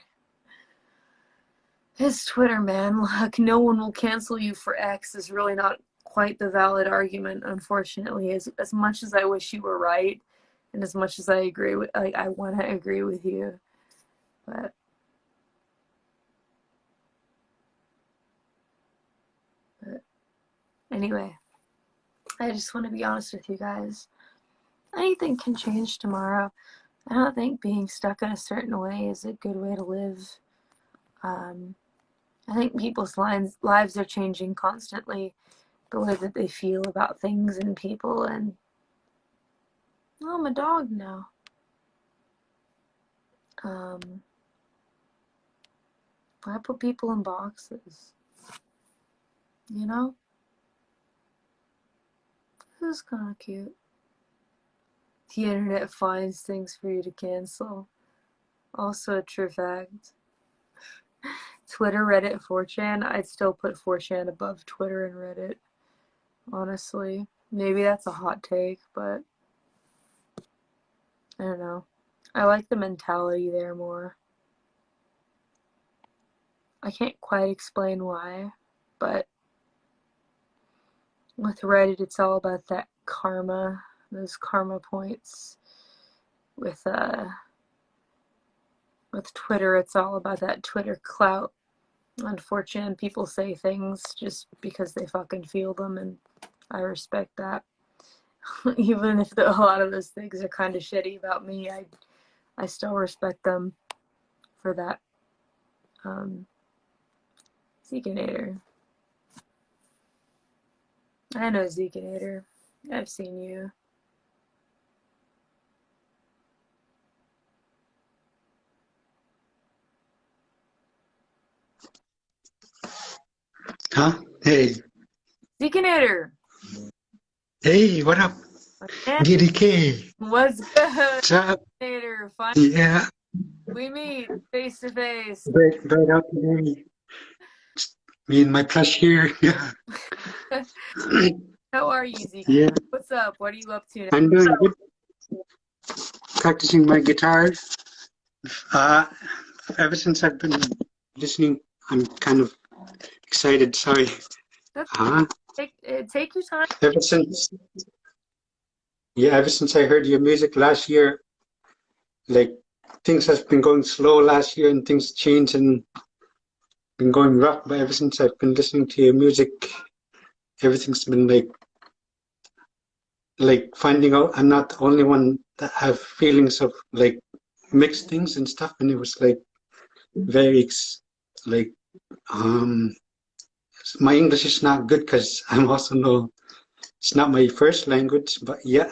A: It's Twitter, man. Look, no one will cancel you for X is really not quite the valid argument, unfortunately. As much as I wish you were right, and as much as I agree with, like, I want to agree with you, but anyway, I just want to be honest with you guys. Anything can change tomorrow. I don't think being stuck in a certain way is a good way to live. I think people's lives are changing constantly, the way that they feel about things and people, and oh, I'm a dog now. I put people in boxes, you know? This is kind of cute. The internet finds things for you to cancel. Also a true fact. Twitter, Reddit, 4chan. I'd still put 4chan above Twitter and Reddit, honestly. Maybe that's a hot take, but I don't know. I like the mentality there more. I can't quite explain why, but with Reddit, it's all about that karma, those karma points. With Twitter, it's all about that Twitter clout. On 4chan, people say things just because they fucking feel them, and I respect that. Even if a lot of those things are kind of shitty about me, I still respect them for that. Zekinator. I know Zekinator. I've seen you.
G: Huh? Hey.
A: Zekinator!
G: Hey, what up? Giddy K.
A: What's good?
G: What's up?
A: Zekinator, finally
G: Yeah.
A: we meet face to face.
G: Right out today. Me and my plush here. Yeah.
A: How are you, Zeke?
G: Yeah.
A: What's up? What are you up to now?
G: I'm doing good. Practicing my guitar. Ever since I've been listening, I'm kind of excited. Sorry.
A: Take your time.
G: Ever since I heard your music last year, like things has been going slow last year and things changed and been going rough. But ever since I've been listening to your music, everything's been like finding out I'm not the only one that have feelings of like mixed things and stuff. And it was like very like my English is not good because I'm also no. It's not my first language, but yeah,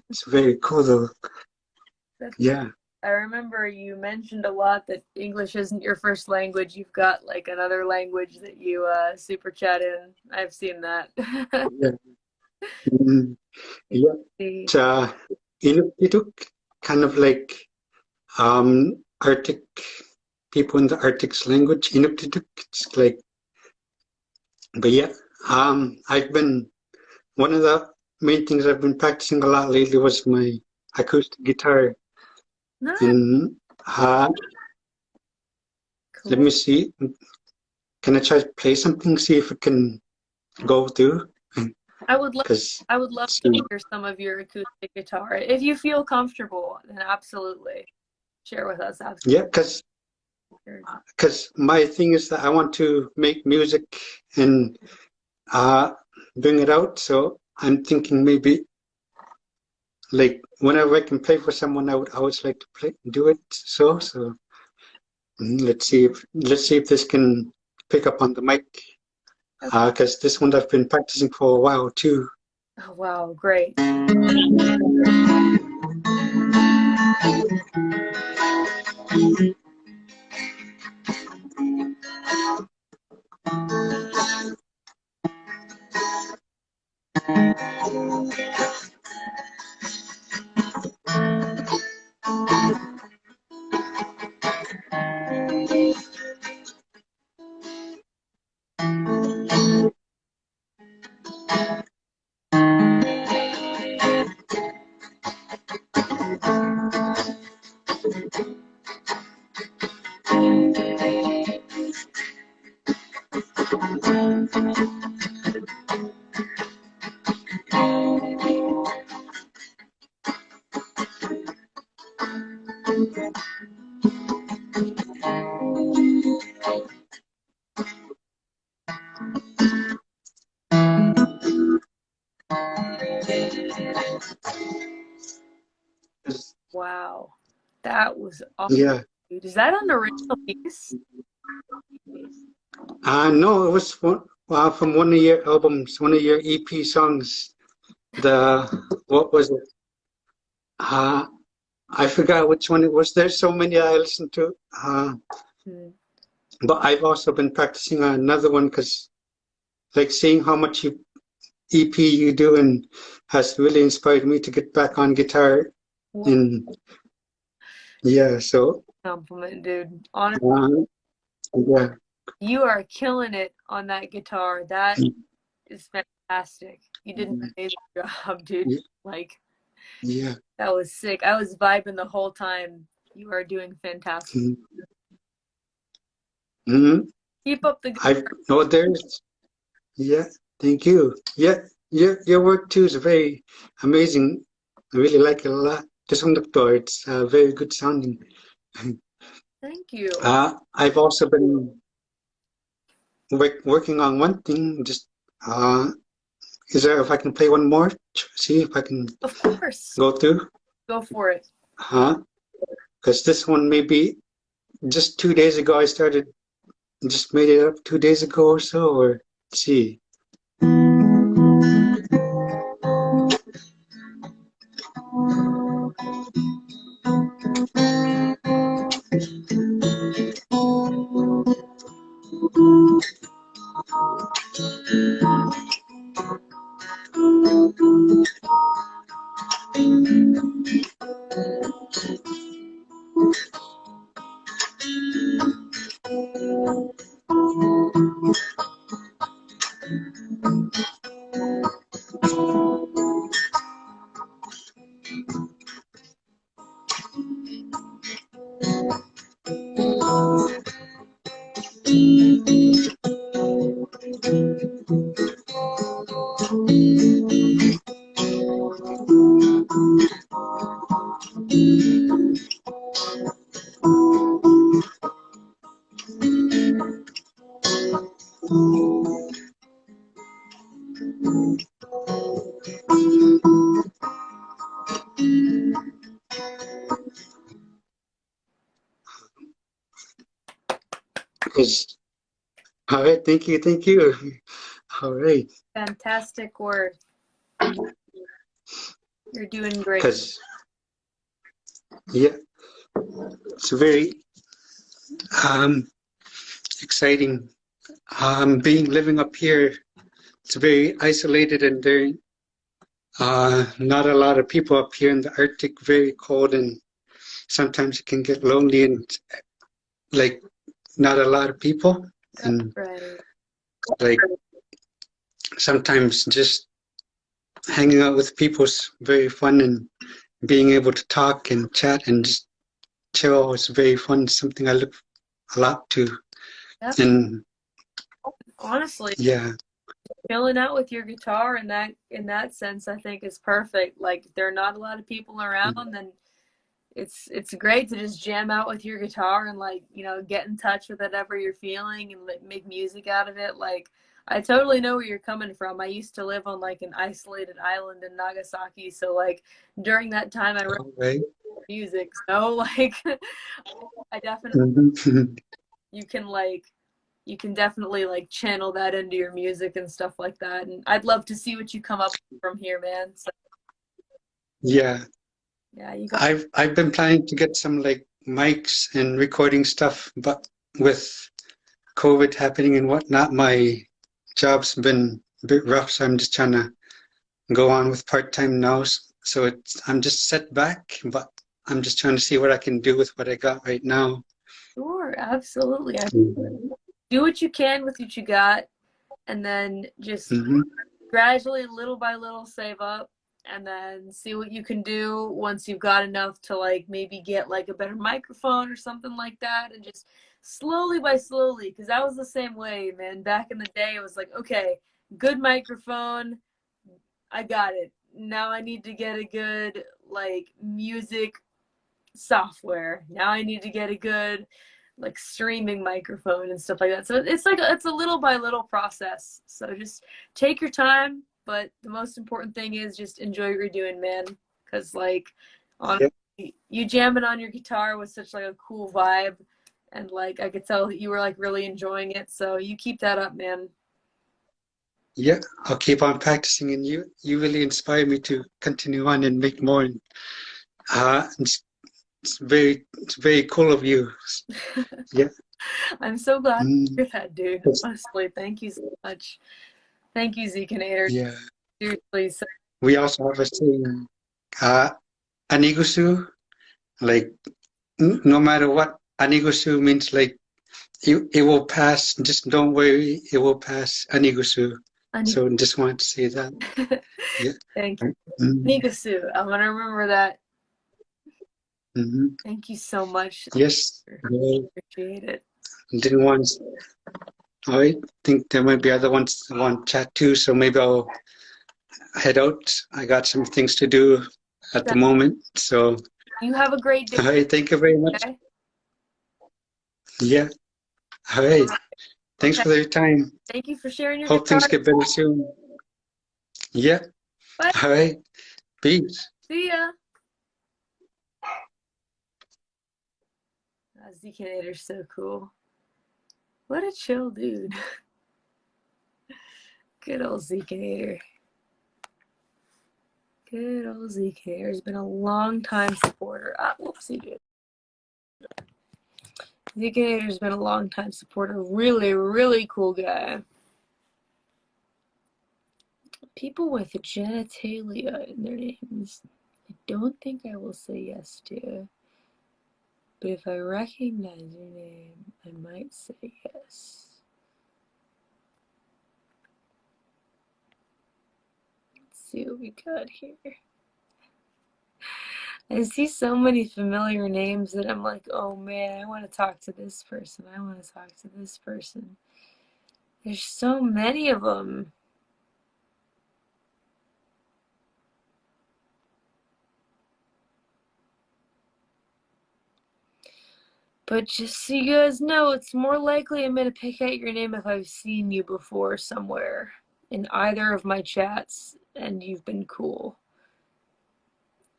G: it's very cool though. Yeah.
A: I remember you mentioned a lot that English isn't your first language. You've got like another language that you super chat in. I've seen that.
G: Yeah. Yeah. It's Inuktitut, kind of like Arctic people in the Arctic's language. Inuktitut. It's like, but yeah, I've been one of the main things I've been practicing a lot lately was my acoustic guitar.
A: Nice.
G: And
A: Cool.
G: let me see. Can I try to play something? See if it can go through.
A: I would love
G: So-
A: to hear some of your acoustic guitar. If you feel comfortable, then absolutely share with us. Absolutely.
G: Yeah, because my thing is that I want to make music and bring it out. So I'm thinking maybe like whenever I can play for someone, I would always like to do it. So let's see if this can pick up on the mic. Because this one I've been practicing for a while too.
A: Oh, wow, great. Wow, that was awesome.
G: Yeah.
A: Dude. Is that an original piece?
G: No, it was from one of your albums, one of your EP songs. What was it? I forgot which one it was. There's so many I listened to. But I've also been practicing on another one because, like, seeing how much EP you do and has really inspired me to get back on guitar. And yeah, so
A: Compliment, dude. Honestly,
G: yeah.
A: you are killing it on that guitar. That is fantastic. You did an amazing job, dude. Like,
G: yeah,
A: that was sick. I was vibing the whole time. You are doing fantastic. Keep up the good work.
G: Yeah, thank you. Yeah, your work too is very amazing. I really like it a lot. Just on the door, it's very good sounding.
A: Thank you.
G: I've also been working on one thing. Just is there if I can play one more? See if I can.
A: Of course.
G: Go through.
A: Go for it.
G: Because this one maybe just 2 days ago I started. Just made it up 2 days ago or so. Or let's see. All right, thank you, thank you. All right,
A: Fantastic work. You're doing great.
G: because yeah, it's very exciting. Being living up here, it's very isolated and very not a lot of people up here in the Arctic. Very cold, and sometimes it can get lonely and like not a lot of people. And
A: Right.
G: like sometimes just hanging out with people is very fun, and being able to talk and chat and just chill is very fun. Something I look a lot to.
A: Yep.
G: And
A: Honestly,
G: yeah,
A: chilling out with your guitar in that sense, I think is perfect. Like, if there are not a lot of people around, then it's great to just jam out with your guitar and, like, you know, get in touch with whatever you're feeling and like make music out of it. Like, I totally know where you're coming from. I used to live on like an isolated island in Nagasaki, so like during that time I wrote
G: all right.
A: music. So like I definitely
G: Mhm.
A: you can definitely like channel that into your music and stuff like that. And I'd love to see what you come up with from here, man. So
G: Yeah,
A: yeah, you got
G: I've been planning to get some like mics and recording stuff, but with COVID happening and whatnot, my job's been a bit rough, so I'm just trying to go on with part-time now. So I'm just set back, but I'm just trying to see what I can do with what I got right now.
A: sure, absolutely.
G: Mhm.
A: Do what you can with what you got, and then just
G: Mhm.
A: gradually, little by little, save up, and then see what you can do once you've got enough to like maybe get like a better microphone or something like that, and just slowly by slowly, because I was the same way, man. Back in the day, it was like, okay, good microphone, I got it. Now I need to get a good like music software. Now I need to get a good like streaming microphone and stuff like that. So it's like it's a little by little process. So just take your time, but the most important thing is just enjoy what you're doing, man. Because like honestly, you jamming on your guitar was such like a cool vibe, and like I could tell that you were like really enjoying it. So you keep that up, man.
G: Yeah, I'll keep on practicing, and you really inspire me to continue on and make more. And it's very cool of you. Yeah.
A: I'm so glad to
G: Mm,
A: hear that, dude. Honestly, thank you so much. Thank you, Zekinator.
G: yeah.
A: Seriously, so
G: We also have a saying, uh, anigusu, like no matter what, anigusu means like it will pass. Just don't worry, it will pass. Anigusu.
A: I need.
G: So just wanted to say that. Yeah.
A: Thank you.
G: Mm,
A: Nikasu, I'm gonna remember that.
G: mhm.
A: Thank you so much.
G: Yes. I
A: Appreciate it.
G: didn't want. I think there might be other ones that want to chat too. So maybe I'll head out. I got some things to do at the moment. So,
A: You have a great day.
G: all right. Thank you very much.
A: Okay?
G: Yeah. All right. Thanks
A: Okay.
G: for your time.
A: Thank you for sharing your
G: Hope
A: guitar.
G: things get better soon. Yeah.
A: Bye.
G: All right. Peace.
A: See ya. Zekinator's so cool. What a chill dude. Good old Zekinator. Good old Zekinator. He's been a long time supporter. Whoopsie dude. Zekinator's been a long time supporter. Really, really cool guy. People with genitalia in their names, I don't think I will say yes to. But if I recognize your name, I might say yes. Let's see what we got here. I see so many familiar names that I'm like, oh man, I want to talk to this person. I want to talk to this person. There's so many of them. But just so you guys know, it's more likely I'm going to pick out your name if I've seen you before somewhere in either of my chats and you've been cool.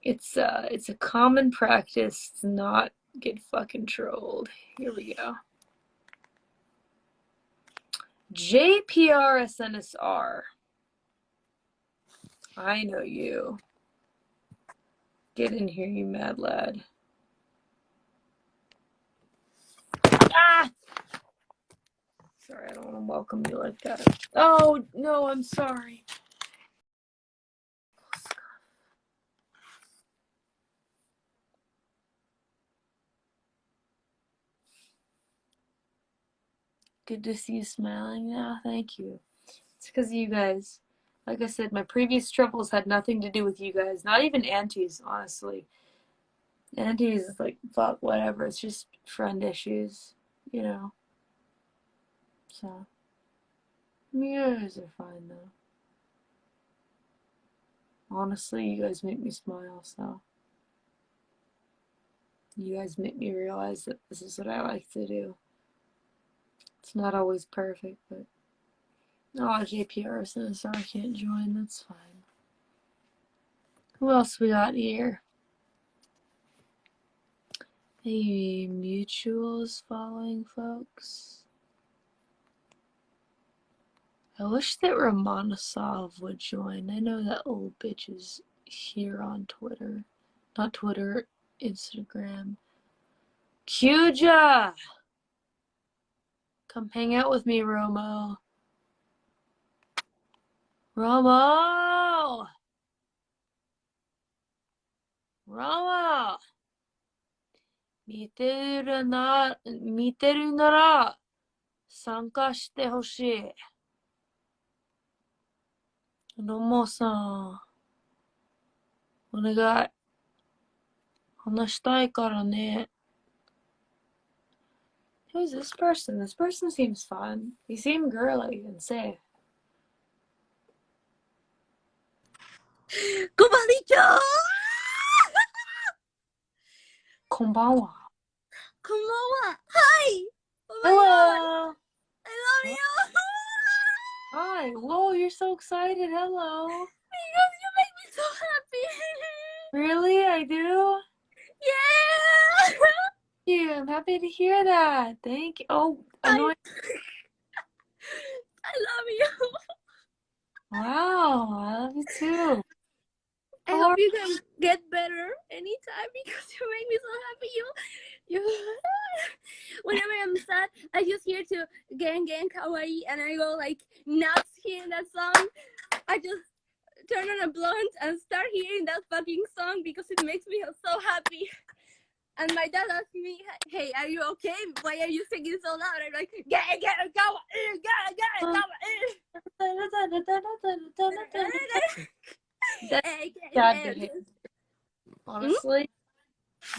A: It's a common practice to not get fucking trolled. Here we go. JPRSNSR. I know you. Get in here, you mad lad. Ah! Sorry, I don't want to welcome you like that. Oh, no, I'm sorry. Good to see you smiling now. Thank you. It's because of you guys. Like I said, my previous troubles had nothing to do with you guys. Not even Auntie's, honestly. Auntie's is like, fuck, whatever. It's just friend issues, you know. So, you guys are fine, though. Honestly, you guys make me smile, so. You guys make me realize that this is what I like to do. It's not always perfect, but. Oh, JPR says I can't join. That's fine. Who else we got here? Hey, mutuals following folks. I wish that Romanosov would join. I know that old bitch is here on Twitter. Not Twitter, Instagram. Cuja! Come hang out with me, Romo. Romo! Romo! 見てるなら参加してほしい。ロモさん、お願い。話したいからね。Who's this person? This person seems fun. He seemed girly and safe.
H: こんばんにちは。
A: こんばんは。
H: こんばんは。Hi. Oh my
A: Hello.
H: God. I love you.
A: Hi. Whoa, you're so excited. Hello.
H: Because you make me so happy.
A: Really? I do?
H: Yeah.
A: Yeah, I'm happy to hear that. Thank you. Oh, annoying.
H: I love you.
A: Wow, I love you too.
H: I hope you can get better anytime because you make me so happy. You. Whenever I'm sad, I just hear to Gen Kawaii and I go like nuts hearing that song. I just turn on a blunt and start hearing that fucking song because it makes me so happy. And my dad asked me, "Hey, are you okay? Why are you singing so loud?" I'm like, "Gen Kawaii,
A: That's sad behavior. Honestly,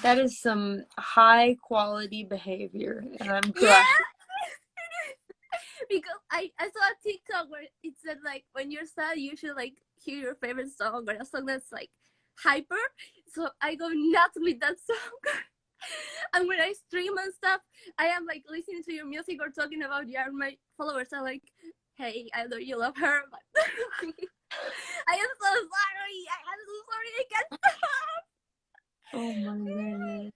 A: that is some high quality behavior, and I'm glad.
H: Yeah. Because I saw a TikTok where it said like when you're sad you should like hear your favorite song or a song that's like hyper. So I go nuts with that song. And when I stream and stuff, I am like listening to your music or talking about you, and my followers are like, "Hey, I know you love her, but I am so sorry. I can't stop."
A: Oh my goodness.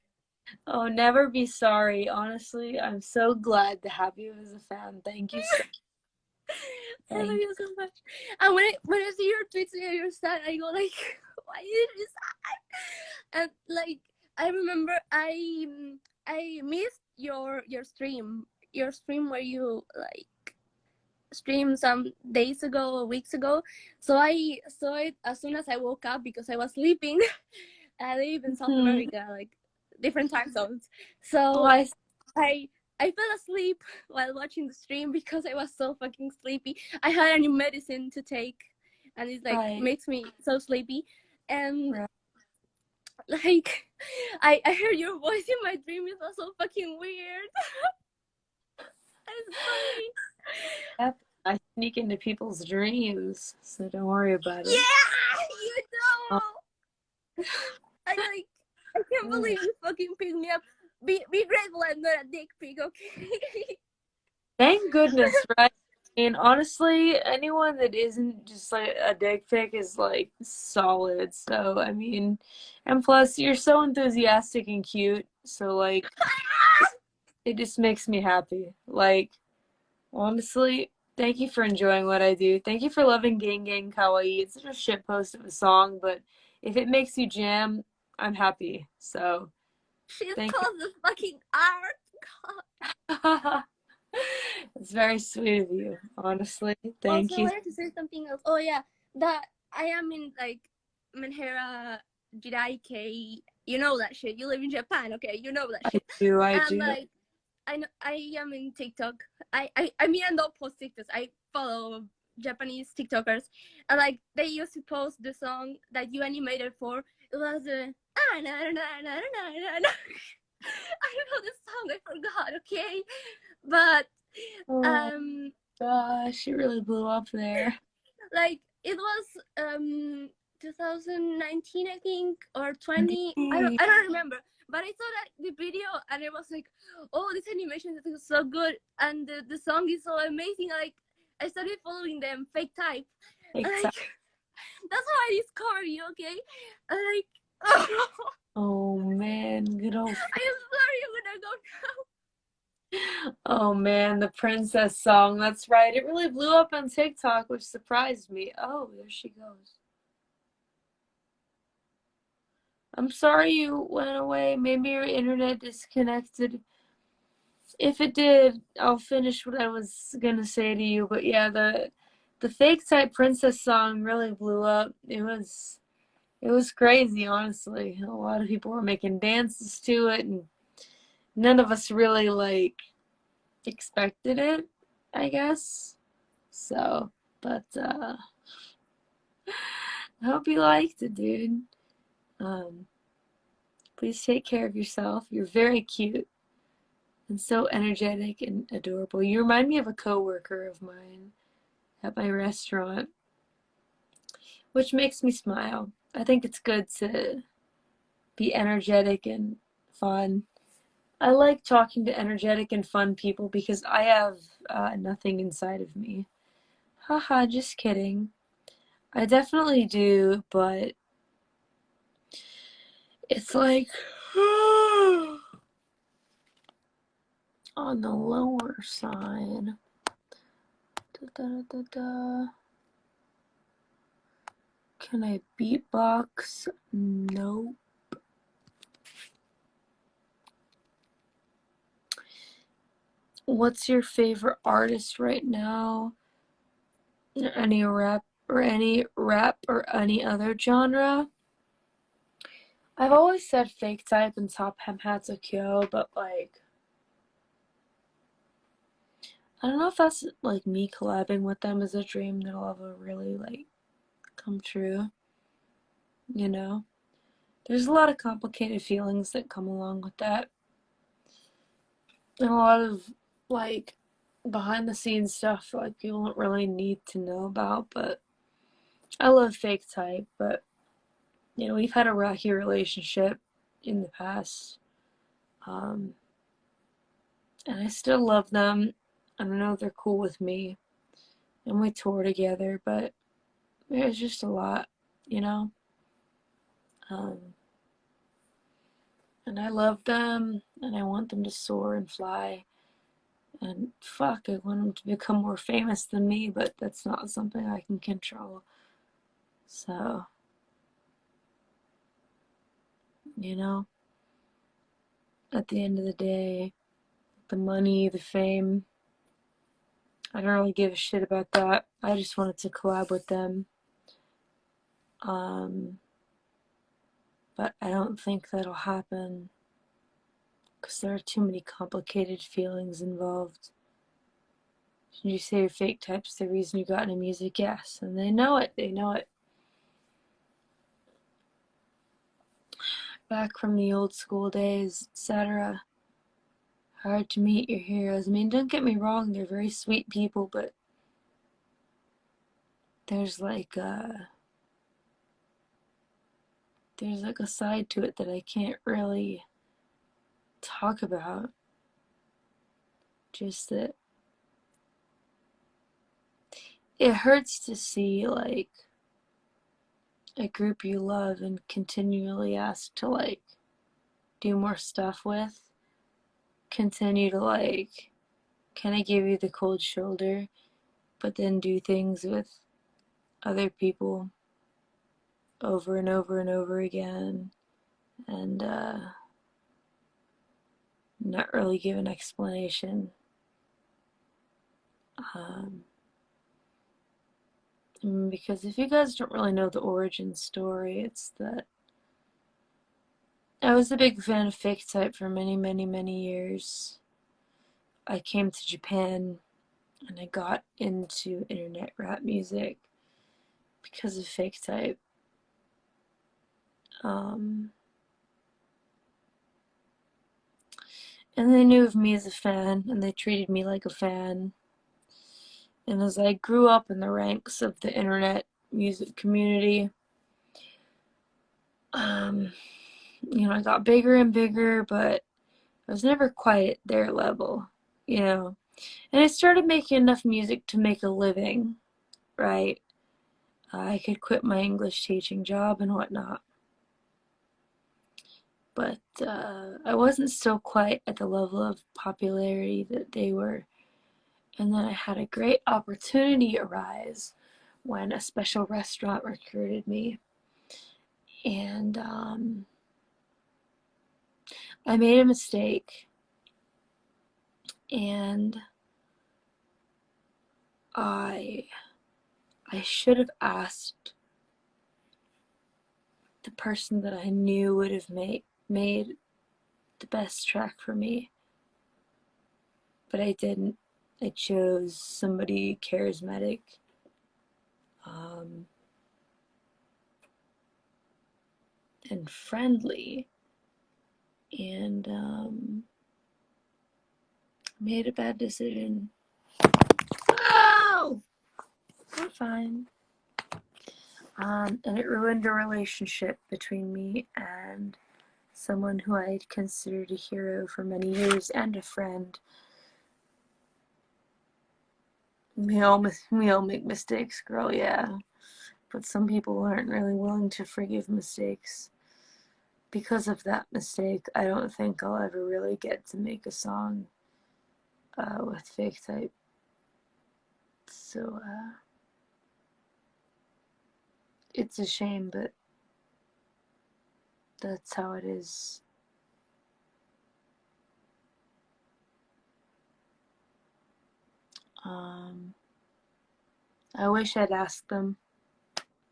A: Oh, never be sorry. Honestly, I'm so glad to have you as a fan. Thank you so
H: I love you so much. And when I see your tweets and you're sad, I go like, "Why are you sad?" And like I remember I missed your stream where you like streamed some days ago or weeks ago. So I saw it as soon as I woke up because I was sleeping. I live in South America, like different time zones. So I fell asleep while watching the stream because I was so fucking sleepy. I had a new medicine to take, and it like makes me so sleepy. And like I heard your voice in my dream. It was so fucking weird. I'm sorry.
A: Yep, I sneak into people's dreams, so don't worry about it.
H: Yeah, you know. I can't believe you fucking picked me up. Be grateful I'm not a dick pig, okay?
A: Thank goodness, right? And honestly, anyone that isn't just like a dick pic is like solid. So I mean, and plus you're so enthusiastic and cute. So like, it just makes me happy. Like, honestly, Thank you for enjoying what I do. Thank you for loving Gang Gang Kawaii. It's such a shit post of a song, but if it makes you jam, I'm happy. So
H: She's
A: thank
H: called the fucking art.
A: you. It's very sweet of you, honestly. Thank
H: Also, I
A: you.
H: wanted to say something else. Oh yeah, that I am in like Menhera Jiraike. You know that shit. You live in Japan, okay? You know that shit.
A: I
H: And
A: do.
H: like, I am in TikTok. I mean, I don't post TikToks. I follow Japanese TikTokers, and like they used to post the song that you animated for. It was I don't know the song. I forgot. Okay, but
A: Oh gosh, it really blew up there.
H: like it was 2019, I think, or 20. I don't remember, but I saw that the video and it was like, oh, this animation is so good and the song is so amazing. Like I started following them, fake type. And, like, that's how I discovered you, okay? And, like
A: oh man, good old.
H: I am sorry, I'm gonna go now.
A: Oh man, the princess song. That's right. It really blew up on TikTok, which surprised me. Oh, there she goes. I'm sorry you went away. Maybe your internet disconnected. If it did, I'll finish what I was gonna say to you. But yeah, the fake type princess song really blew up. It was crazy, honestly. A lot of people were making dances to it, and none of us really like expected it, I guess. So, but I hope you liked it, dude. Please take care of yourself. You're very cute and so energetic and adorable. You remind me of a coworker of mine at my restaurant, which makes me smile. I think it's good to be energetic and fun. I like talking to energetic and fun people because I have nothing inside of me. Haha, just kidding. I definitely do, but it's like on the lower side. Da, da, da, da. Can I beatbox? Nope. What's your favorite artist right now? Any rap or any other genre? I've always said fake type and top Hamhatsukyo, but like I don't know if that's like me collabing with them is a dream that'll ever really like come true. You know? There's a lot of complicated feelings that come along with that. And a lot of like behind the scenes stuff like people don't really need to know about, but I love fake type, but you know, we've had a rocky relationship in the past. And I still love them. And I know they're cool with me. And we tour together, but there's just a lot, you know? And I love them, and I want them to soar and fly. And fuck, I want them to become more famous than me, but that's not something I can control. So, you know, at the end of the day, the money, the fame, I don't really give a shit about that. I just wanted to collab with them. But I don't think that'll happen because there are too many complicated feelings involved. Did you say your fake type's the reason you got into music? Yes, and they know it. They know it. Back from the old school days, etc. Hard to meet your heroes. I mean, don't get me wrong, they're very sweet people, but there's like a side to it that I can't really talk about. Just that it hurts to see like a group you love and continually ask to like do more stuff with, continue to like, can I give you the cold shoulder? but then do things with other people over and over and over again, and not really give an explanation. Because if you guys don't really know the origin story, it's that I was a big fan of fake type for many, many, many years. I came to Japan and I got into internet rap music because of fake type. And they knew of me as a fan, and they treated me like a fan. And as I grew up in the ranks of the internet music community, I got bigger and bigger, but I was never quite at their level, And I started making enough music to make a living, right? I could quit my English teaching job and whatnot. But I wasn't still quite at the level of popularity that they were. And then I had a great opportunity arise when a special restaurant recruited me. And I made a mistake. And I should have asked the person that I knew would have made the best track for me. But I didn't. I chose somebody charismatic. And friendly. And made a bad decision. Oh! I'm fine. And it ruined a relationship between me and someone who I had considered a hero for many years and a friend. We all make mistakes, girl, yeah. But some people aren't really willing to forgive mistakes. Because of that mistake, I don't think I'll ever really get to make a song with fake type. So, it's a shame, but that's how it is. I wish I'd asked them,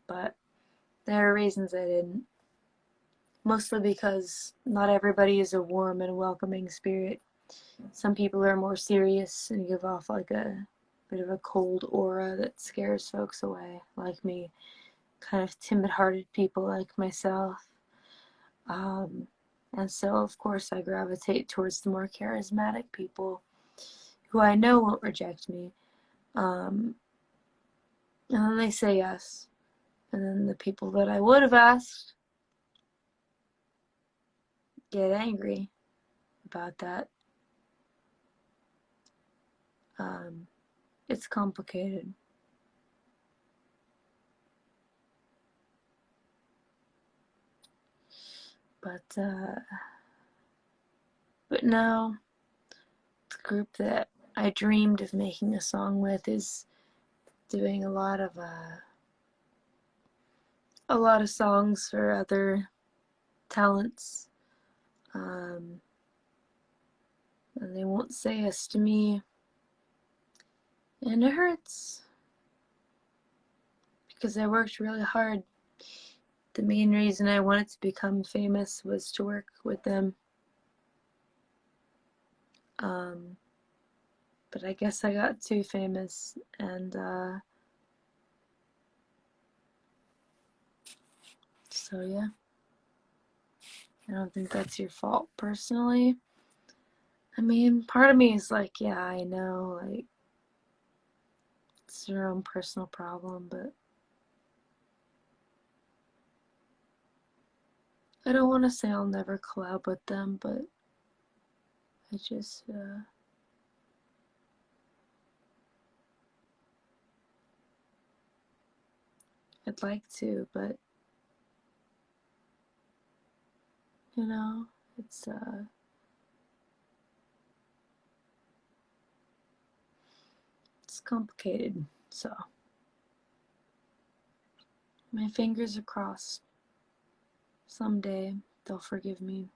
A: but there are reasons I didn't. Mostly because not everybody is a warm and welcoming spirit. Some people are more serious and give off like a bit of a cold aura that scares folks away, like me. Kind of timid-hearted people like myself. And so, of course, I gravitate towards the more charismatic people who I know won't reject me. And then they say yes. And then the people that I would have asked get angry about that. It's complicated. But now, the group that I dreamed of making a song with is doing a lot of songs for other talents. And they won't say yes to me. And it hurts. Because I worked really hard. The main reason I wanted to become famous was to work with them. But I guess I got too famous, and so yeah. I don't think that's your fault, personally. I mean, part of me is like, yeah, I know, like, it's your own personal problem, but I don't want to say I'll never collab with them, but I just, I'd like to, but, it's, it's complicated. So, my fingers are crossed. Someday they'll forgive me.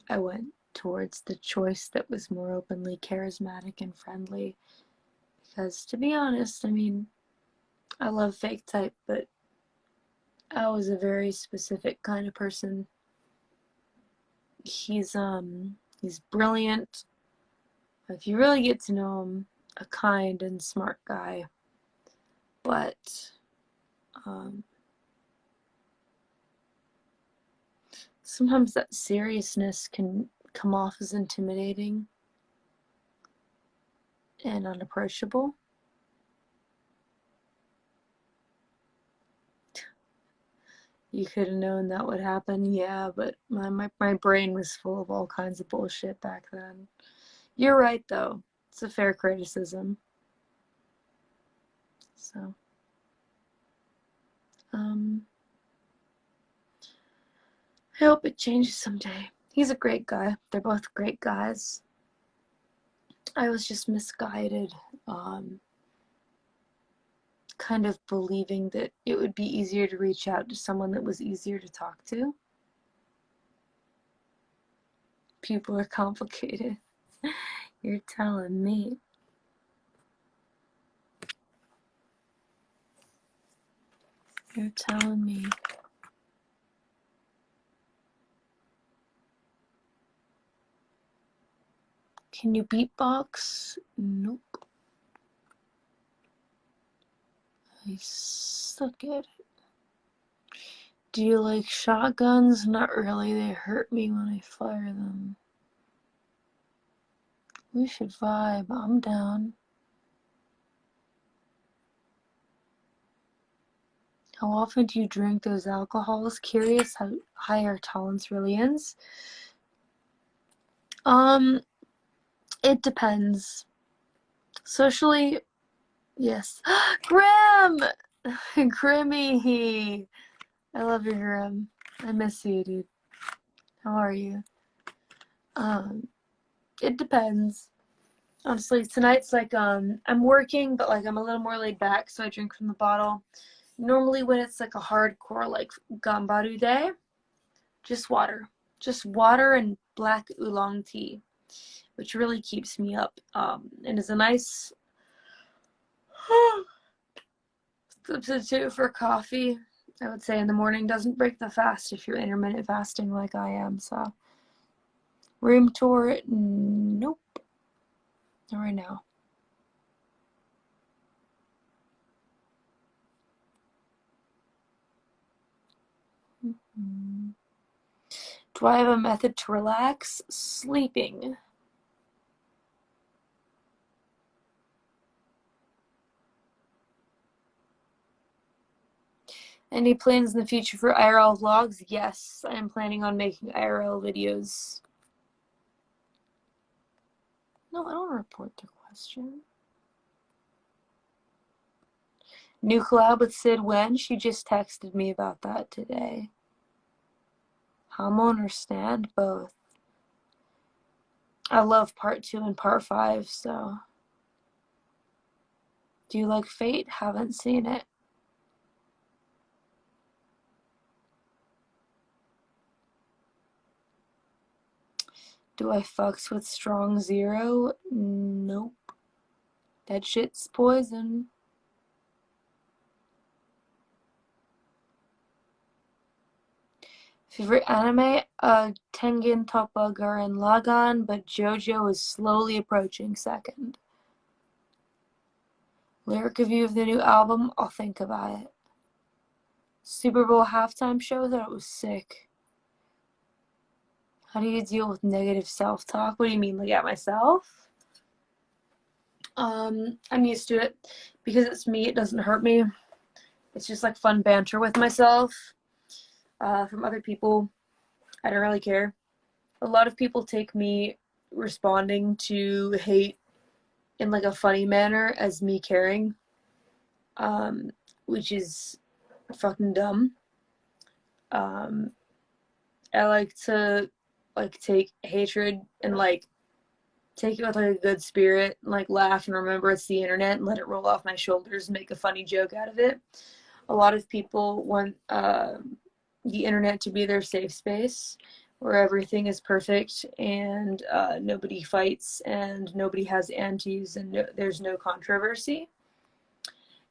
A: I went towards the choice that was more openly charismatic and friendly. Because, to be honest, I mean, I love fake type, but I was a very specific kind of person. He's brilliant. If you really get to know him, a kind and smart guy. But, sometimes that seriousness can come off as intimidating and unapproachable. You could have known that would happen, yeah, but my brain was full of all kinds of bullshit back then. You're right, though. It's a fair criticism. So, I hope it changes someday. He's a great guy. They're both great guys. I was just misguided, kind of believing that it would be easier to reach out to someone that was easier to talk to. People are complicated. You're telling me. You're telling me. Can you beatbox? Nope. I suck at it. Do you like shotguns? Not really. They hurt me when I fire them. We should vibe. I'm down. How often do you drink those alcohols? Curious how high your tolerance really is. It depends. Socially, yes. Grim! Grimmy! I love you, Grim. I miss you, dude. How are you? It depends. Honestly, tonight's like, I'm working, but like I'm a little more laid back, so I drink from the bottle. Normally when it's like a hardcore, like, Gambaru day, just water. Just water and black oolong tea, which really keeps me up, and is a nice substitute for coffee. I would say in the morning. Doesn't break the fast if you're intermittent fasting like I am, so. Room tour, nope. Not right now. Do I have a method to relax? Sleeping. Any plans in the future for IRL vlogs? Yes, I am planning on making IRL videos. No, I don't report the question. New collab with Sid when? She just texted me about that today. I'm understand both. I love part 2 and part 5, so. Do you like Fate? Haven't seen it. Do I fucks with Strong Zero? Nope. That shit's poison. Favorite anime? Tengen Toppa Gurren Lagann, but JoJo is slowly approaching second. Lyric review of the new album? I'll think about it. Super Bowl halftime show? Thought it was sick. How do you deal with negative self-talk? What do you mean, like at myself? I'm used to it. Because it's me, it doesn't hurt me. It's just like fun banter with myself. From other people, I don't really care. A lot of people take me responding to hate in like a funny manner as me caring, which is fucking dumb. I like to like take hatred and like take it with like a good spirit, like laugh and remember it's the internet and let it roll off my shoulders and make a funny joke out of it. A lot of people want the internet to be their safe space where everything is perfect and nobody fights and nobody has antis and there's no controversy.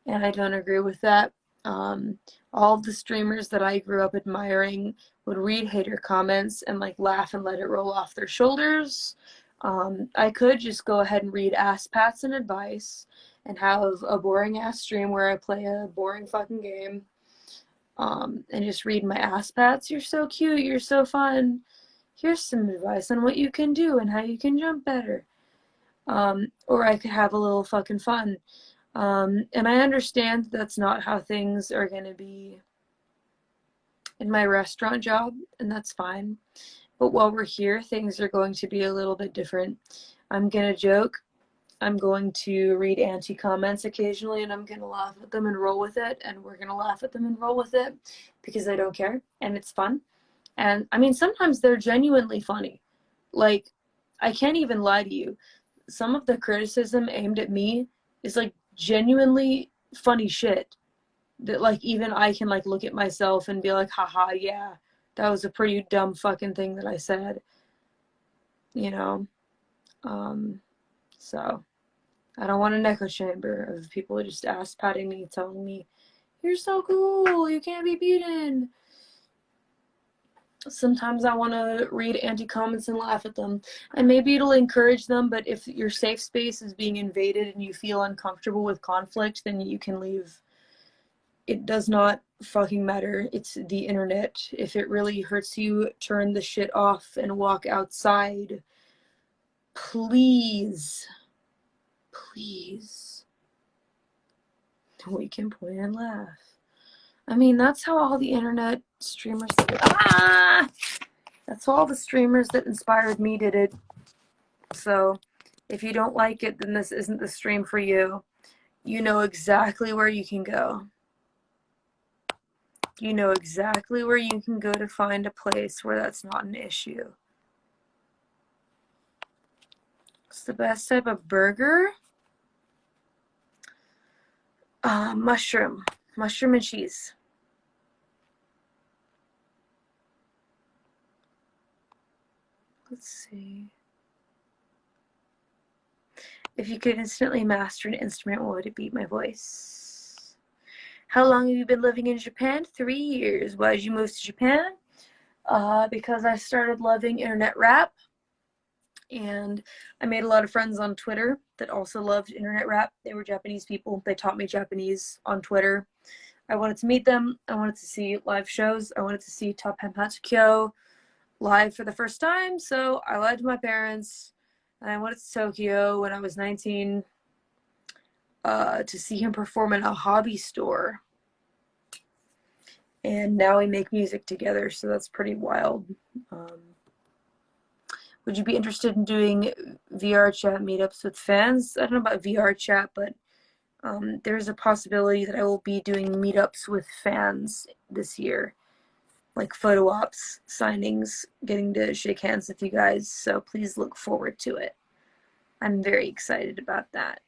A: And I don't agree with that. All of the streamers that I grew up admiring would read hater comments and like laugh and let it roll off their shoulders. I could just go ahead and read ass pats and advice and have a boring ass stream where I play a boring fucking game. And just read my ass pats. You're so cute. You're so fun. Here's some advice on what you can do and how you can jump better. Or I could have a little fucking fun. And I understand that's not how things are going to be in my restaurant job, and that's fine. But while we're here, things are going to be a little bit different. I'm going to joke. I'm going to read anti-comments occasionally, and I'm going to laugh at them and roll with it, and we're going to laugh at them and roll with it because I don't care, and it's fun. And, I mean, sometimes they're genuinely funny. Like, I can't even lie to you. Some of the criticism aimed at me is, like, genuinely funny shit that, like, even I can, like, look at myself and be like, haha, yeah, that was a pretty dumb fucking thing that I said. You know? So... I don't want an echo chamber of people just ass patting me, telling me, you're so cool, you can't be beaten. Sometimes I want to read anti-comments and laugh at them. And maybe it'll encourage them, but if your safe space is being invaded and you feel uncomfortable with conflict, then you can leave. It does not fucking matter. It's the internet. If it really hurts you, turn the shit off and walk outside. Please. Please. We can point and laugh. I mean, that's how all the internet streamers did it. That's how all the streamers that inspired me did it. So, if you don't like it, then this isn't the stream for you. You know exactly where you can go. You know exactly where you can go to find a place where that's not an issue. What's the best type of burger? Mushroom. Mushroom and cheese. Let's see. If you could instantly master an instrument, what would it be? My voice. How long have you been living in Japan? 3 years. Why did you move to Japan? Because I started loving internet rap. And I made a lot of friends on Twitter that also loved internet rap. They were Japanese people. They taught me Japanese on Twitter. I wanted to meet them. I wanted to see live shows. I wanted to see Top Kyo live for the first time. So I lied to my parents. And I went to Tokyo when I was 19 to see him perform in a hobby store. And now we make music together. So that's pretty wild. Would you be interested in doing VR chat meetups with fans? I don't know about VR chat, but there's a possibility that I will be doing meetups with fans this year. Like photo ops, signings, getting to shake hands with you guys. So please look forward to it. I'm very excited about that.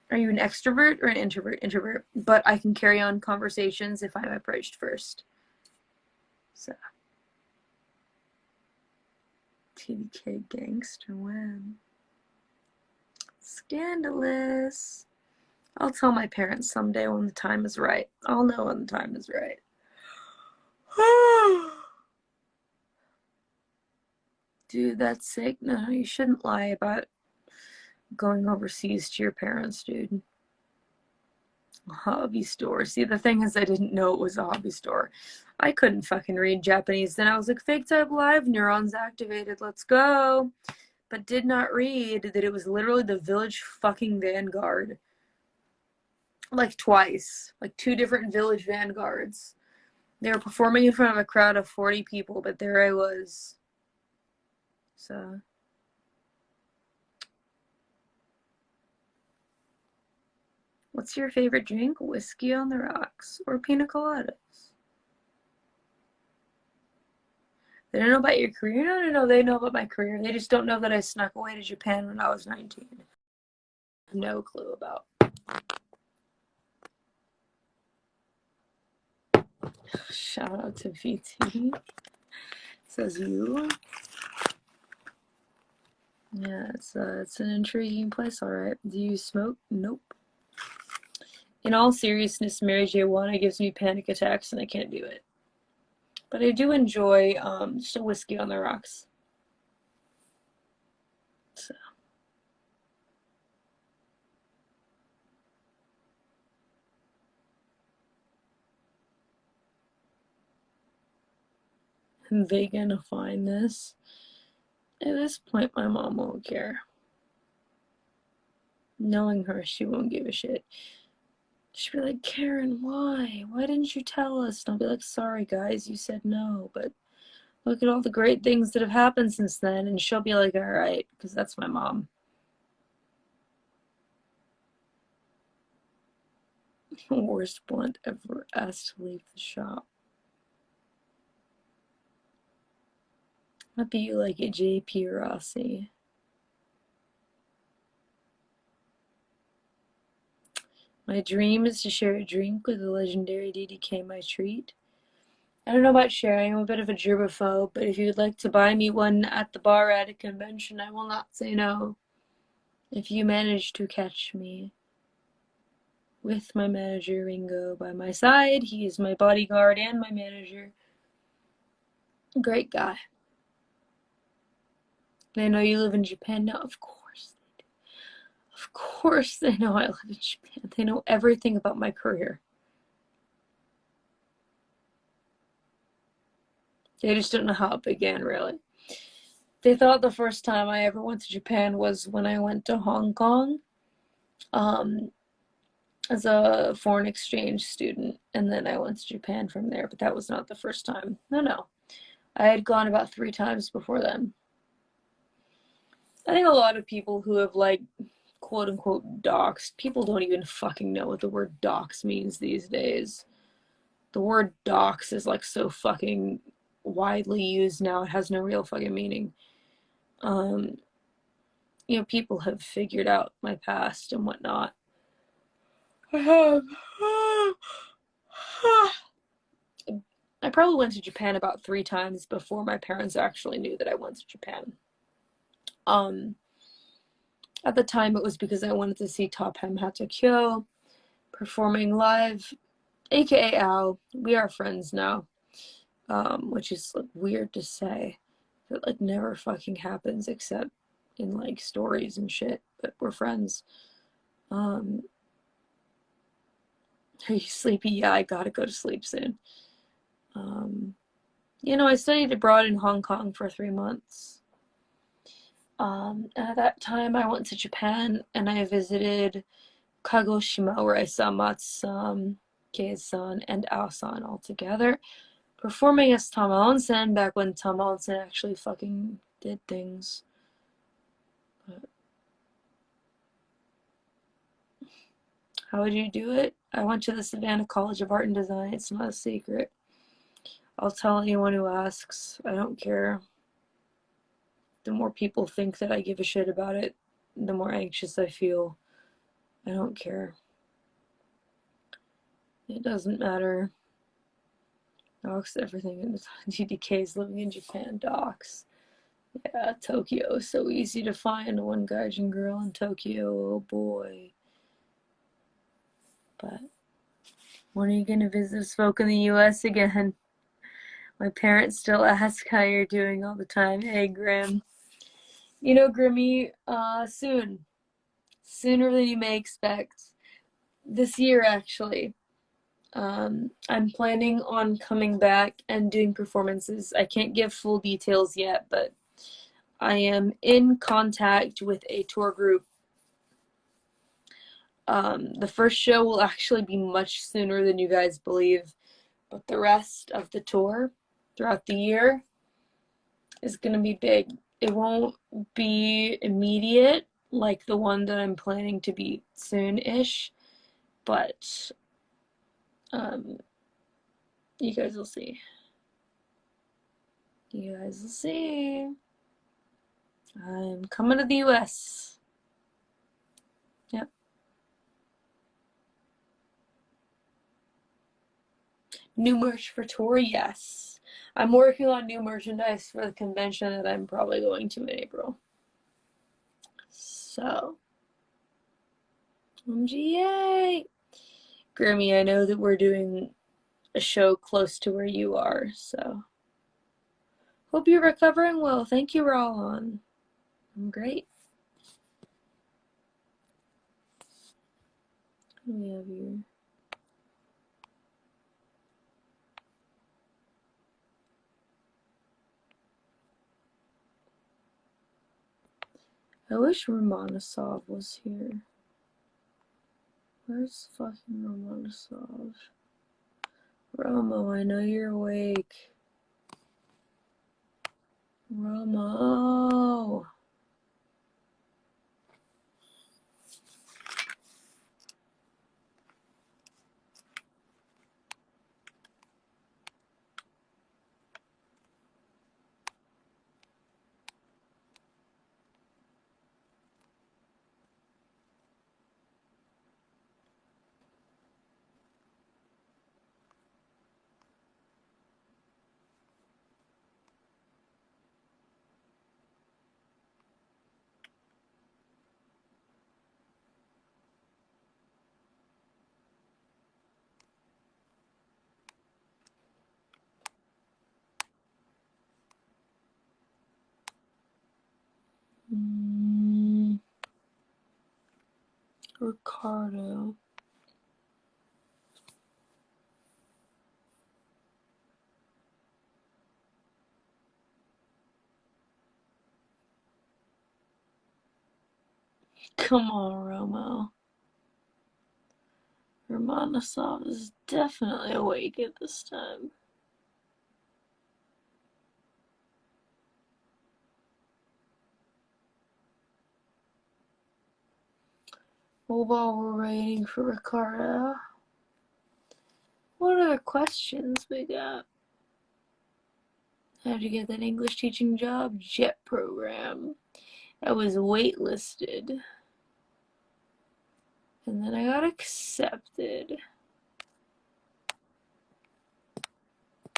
A: Are you an extrovert or an introvert? Introvert. But I can carry on conversations if I'm approached first. So. TDK gangster when? Scandalous. I'll tell my parents someday when the time is right. I'll know when the time is right. Dude, that's sick. No, you shouldn't lie about going overseas to your parents, dude. Hobby store. See, the thing is, I didn't know it was a hobby store. I couldn't fucking read Japanese. Then I was like, fake type live, neurons activated, let's go. But did not read that it was literally the Village fucking Vanguard. Like twice. Like 2 different Village Vanguards. They were performing in front of a crowd of 40 people, but there I was. So... What's your favorite drink? Whiskey on the rocks or pina coladas? They don't know about your career? No, they know about my career. They just don't know that I snuck away to Japan when I was 19. No clue about. Shout out to VT. Says you. Yeah, it's an intriguing place, alright. Do you smoke? Nope. In all seriousness, marijuana gives me panic attacks and I can't do it. But I do enjoy just a whiskey on the rocks. So. Are they gonna find this? At this point, my mom won't care. Knowing her, she won't give a shit. She'll be like, Karen, why? Why didn't you tell us? And I'll be like, sorry, guys, you said no, but look at all the great things that have happened since then. And she'll be like, all right, because that's my mom. Worst blunt ever asked to leave the shop. I'd be like a JP Rossi. My dream is to share a drink with the legendary DDK, my treat. I don't know about sharing, I'm a bit of a germaphobe, but if you would like to buy me one at the bar at a convention, I will not say no. If you manage to catch me. With my manager Ringo by my side. He is my bodyguard and my manager. Great guy. They know you live in Japan now? Of course they do. Of course they know I live in Japan. They know everything about my career. They just don't know how it began, really. They thought the first time I ever went to Japan was when I went to Hong Kong as a foreign exchange student, and then I went to Japan from there, but that was not the first time. No. I had gone about 3 times before then. I think a lot of people who have, like, quote-unquote doxed, people don't even fucking know what the word dox means these days. The word dox is, like, so fucking widely used now, it has no real fucking meaning. You know, people have figured out my past and whatnot. I have. I probably went to Japan about 3 times before my parents actually knew that I went to Japan. At the time, it was because I wanted to see Top Hem Hatakyo performing live, aka Al. We are friends now, which is like weird to say. That like never fucking happens except in like stories and shit. But we're friends. Are you sleepy? Yeah, I gotta go to sleep soon. You know, I studied abroad in Hong Kong for 3 months. At that time, I went to Japan and I visited Kagoshima, where I saw Matsu-san, Kei-san, and Ao-san all together, performing as Tama Onsen back when Tama Onsen actually fucking did things. But how would you do it? I went to the Savannah College of Art and Design. It's not a secret. I'll tell anyone who asks. I don't care. The more people think that I give a shit about it, the more anxious I feel. I don't care. It doesn't matter. Docs everything. DDK's living in Japan. Docs. Yeah, Tokyo. So easy to find one gaijin girl in Tokyo. Oh boy. But when are you gonna visit us folk in the US again? My parents still ask how you're doing all the time. Hey, Grim. You know, Grimmy, soon. Sooner than you may expect. This year, actually. I'm planning on coming back and doing performances. I can't give full details yet, but I am in contact with a tour group. The first show will actually be much sooner than you guys believe, but the rest of the tour throughout the year is going to be big. It won't be immediate like the one that I'm planning to be soon-ish, but you guys will see. You guys will see. I'm coming to the US. Yep. New merch for tour, yes. I'm working on new merchandise for the convention that I'm probably going to in April. So, MGA. Grammy, I know that we're doing a show close to where you are, so hope you're recovering well. Thank you, Rollon. I'm great. What do we have here? I wish Romanosov was here. Where's fucking Romanosov? Romo, I know you're awake. Romo. Ricardo. Come on, Romo. Romanosov is definitely awake at this time. Well, while we're waiting for Ricardo, what other questions we got? How'd you get that English teaching job? JET program. I was waitlisted. And then I got accepted.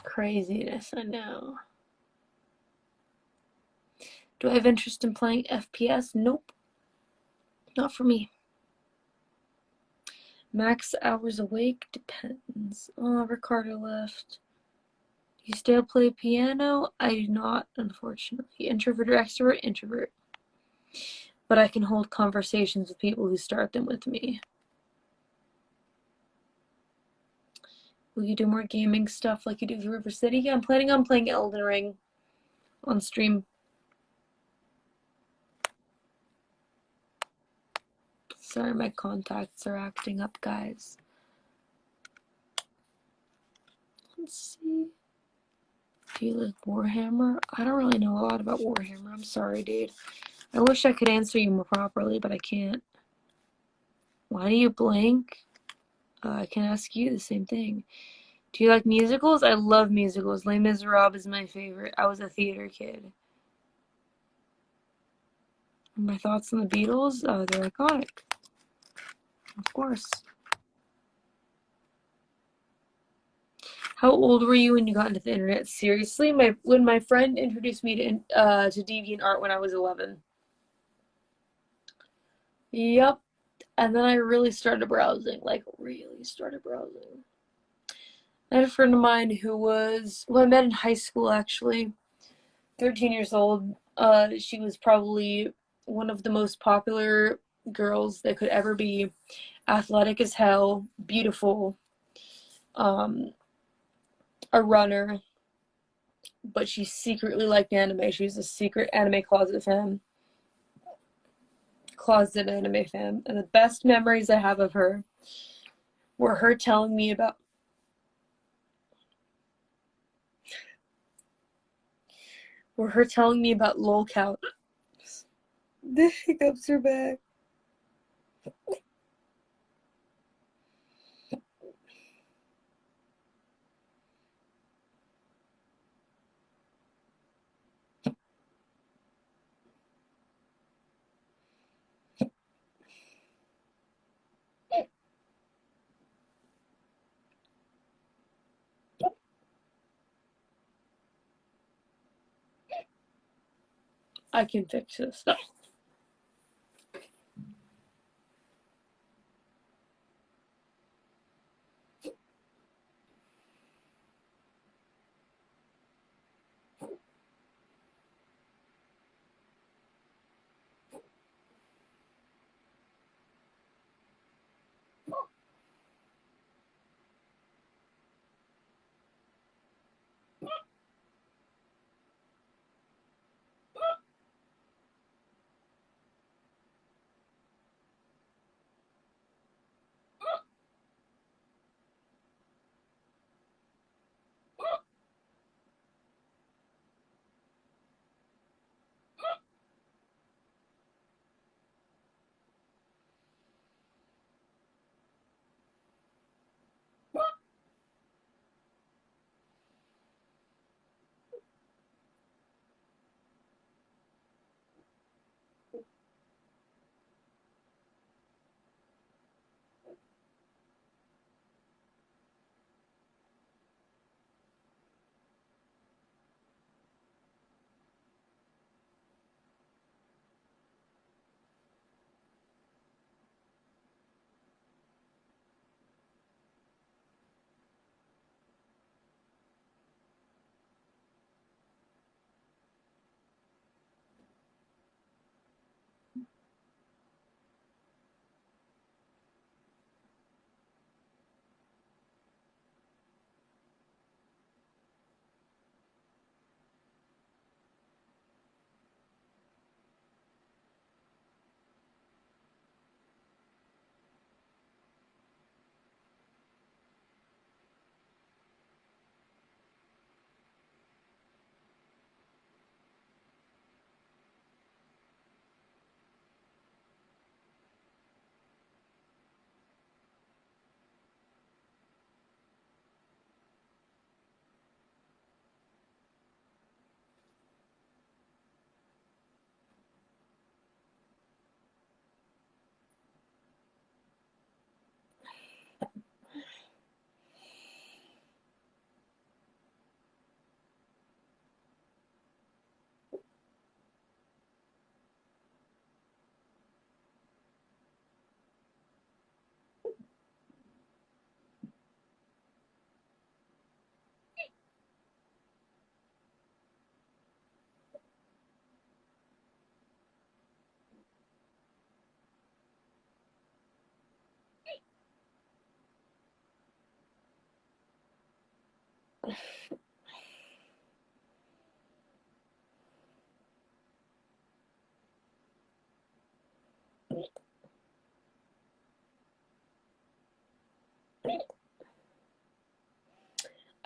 A: Craziness, I know. Do I have interest in playing FPS? Nope. Not for me. Max hours awake? Depends. Oh, Ricardo left. Do you still play piano? I do not, unfortunately. Introvert or extrovert? Introvert. But I can hold conversations with people who start them with me. Will you do more gaming stuff like you do for River City? Yeah, I'm planning on playing Elden Ring on stream. Sorry, my contacts are acting up, guys. Let's see. Do you like Warhammer? I don't really know a lot about Warhammer. I'm sorry, dude. I wish I could answer you more properly, but I can't. Why do you blink? I can ask you the same thing. Do you like musicals? I love musicals. Les Miserables is my favorite. I was a theater kid. My thoughts on the Beatles? They're iconic. Of course. How old were you when you got into the internet? Seriously? When my friend introduced me to DeviantArt when I was 11. Yep. And then I really started browsing. Like, really started browsing. I had a friend of mine who I met in high school, actually. 13 years old. She was probably one of the most popular girls that could ever be. Athletic as hell. Beautiful. A runner. But she secretly liked anime. She was a secret anime closet anime fan. And the best memories I have of her were her telling me about lolcout. The hiccups are back. I can fix this.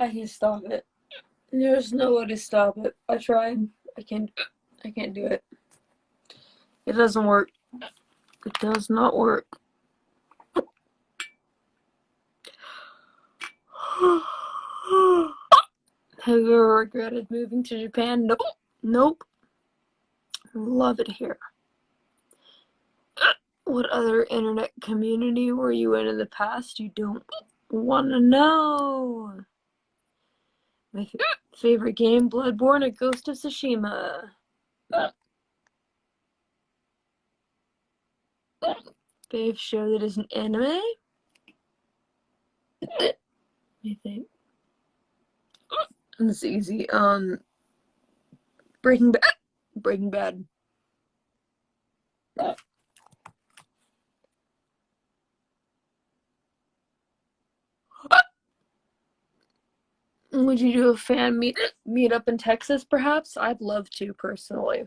A: I can stop it. There's no way to stop it. I tried. I can't do it. It doesn't work. It does not work. Have you ever regretted moving to Japan? Nope. Nope. Love it here. What other internet community were you in the past? You don't want to know. My favorite game, Bloodborne or Ghost of Tsushima? Fave show that is an anime? I think. This is easy. Breaking Bad. Breaking Bad. Would you do a fan meet up in Texas, perhaps? I'd love to, personally.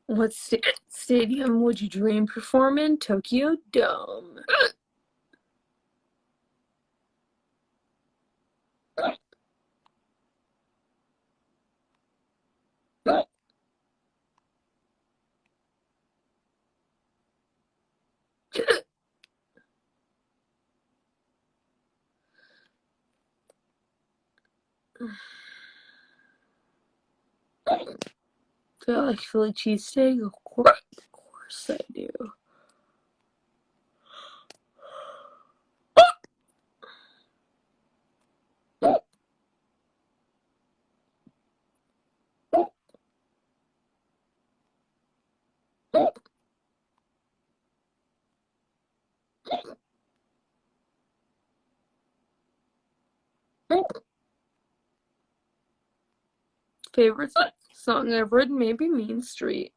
A: What stadium would you dream perform in? Tokyo Dome. Do I like Philly cheesesteak? Of course I do. Favorite song I've written, maybe Mean Street.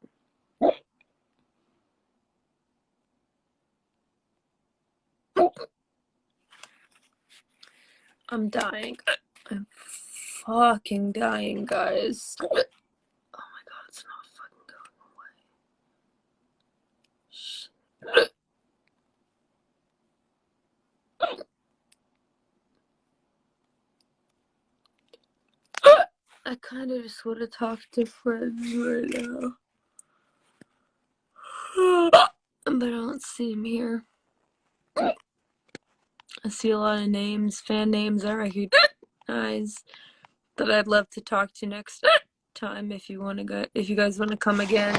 A: I'm dying. I'm fucking dying, guys. Oh my god, it's not fucking going away. Shit. I kind of just want to talk to friends right now. But I don't see him here. I see a lot of names, fan names I recognize that I'd love to talk to next time if you guys want to come again.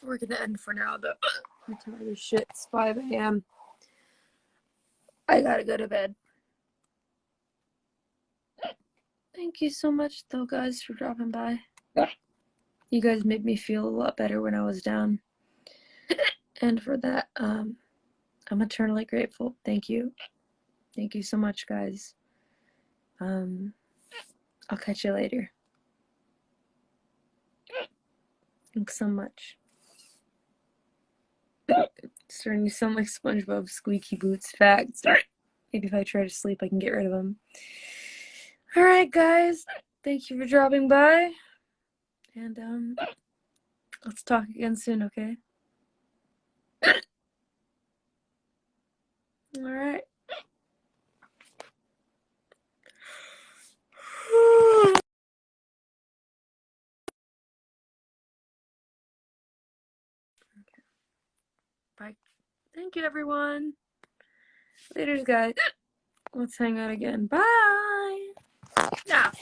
A: We're gonna end for now though. I'm tired as shit. It's 5 a.m. I gotta go to bed. Thank you so much though, guys, for dropping by. You guys made me feel a lot better when I was down. And for that, I'm eternally grateful. Thank you. Thank you so much, guys. I'll catch you later. Thanks so much. Starting to sound like SpongeBob Squeaky Boots facts. Maybe if I try to sleep, I can get rid of them. Alright, guys. Thank you for dropping by. And, let's talk again soon, okay? Alright. Bye. Thank you, everyone. Later, guys. Let's hang out again. Bye. Now.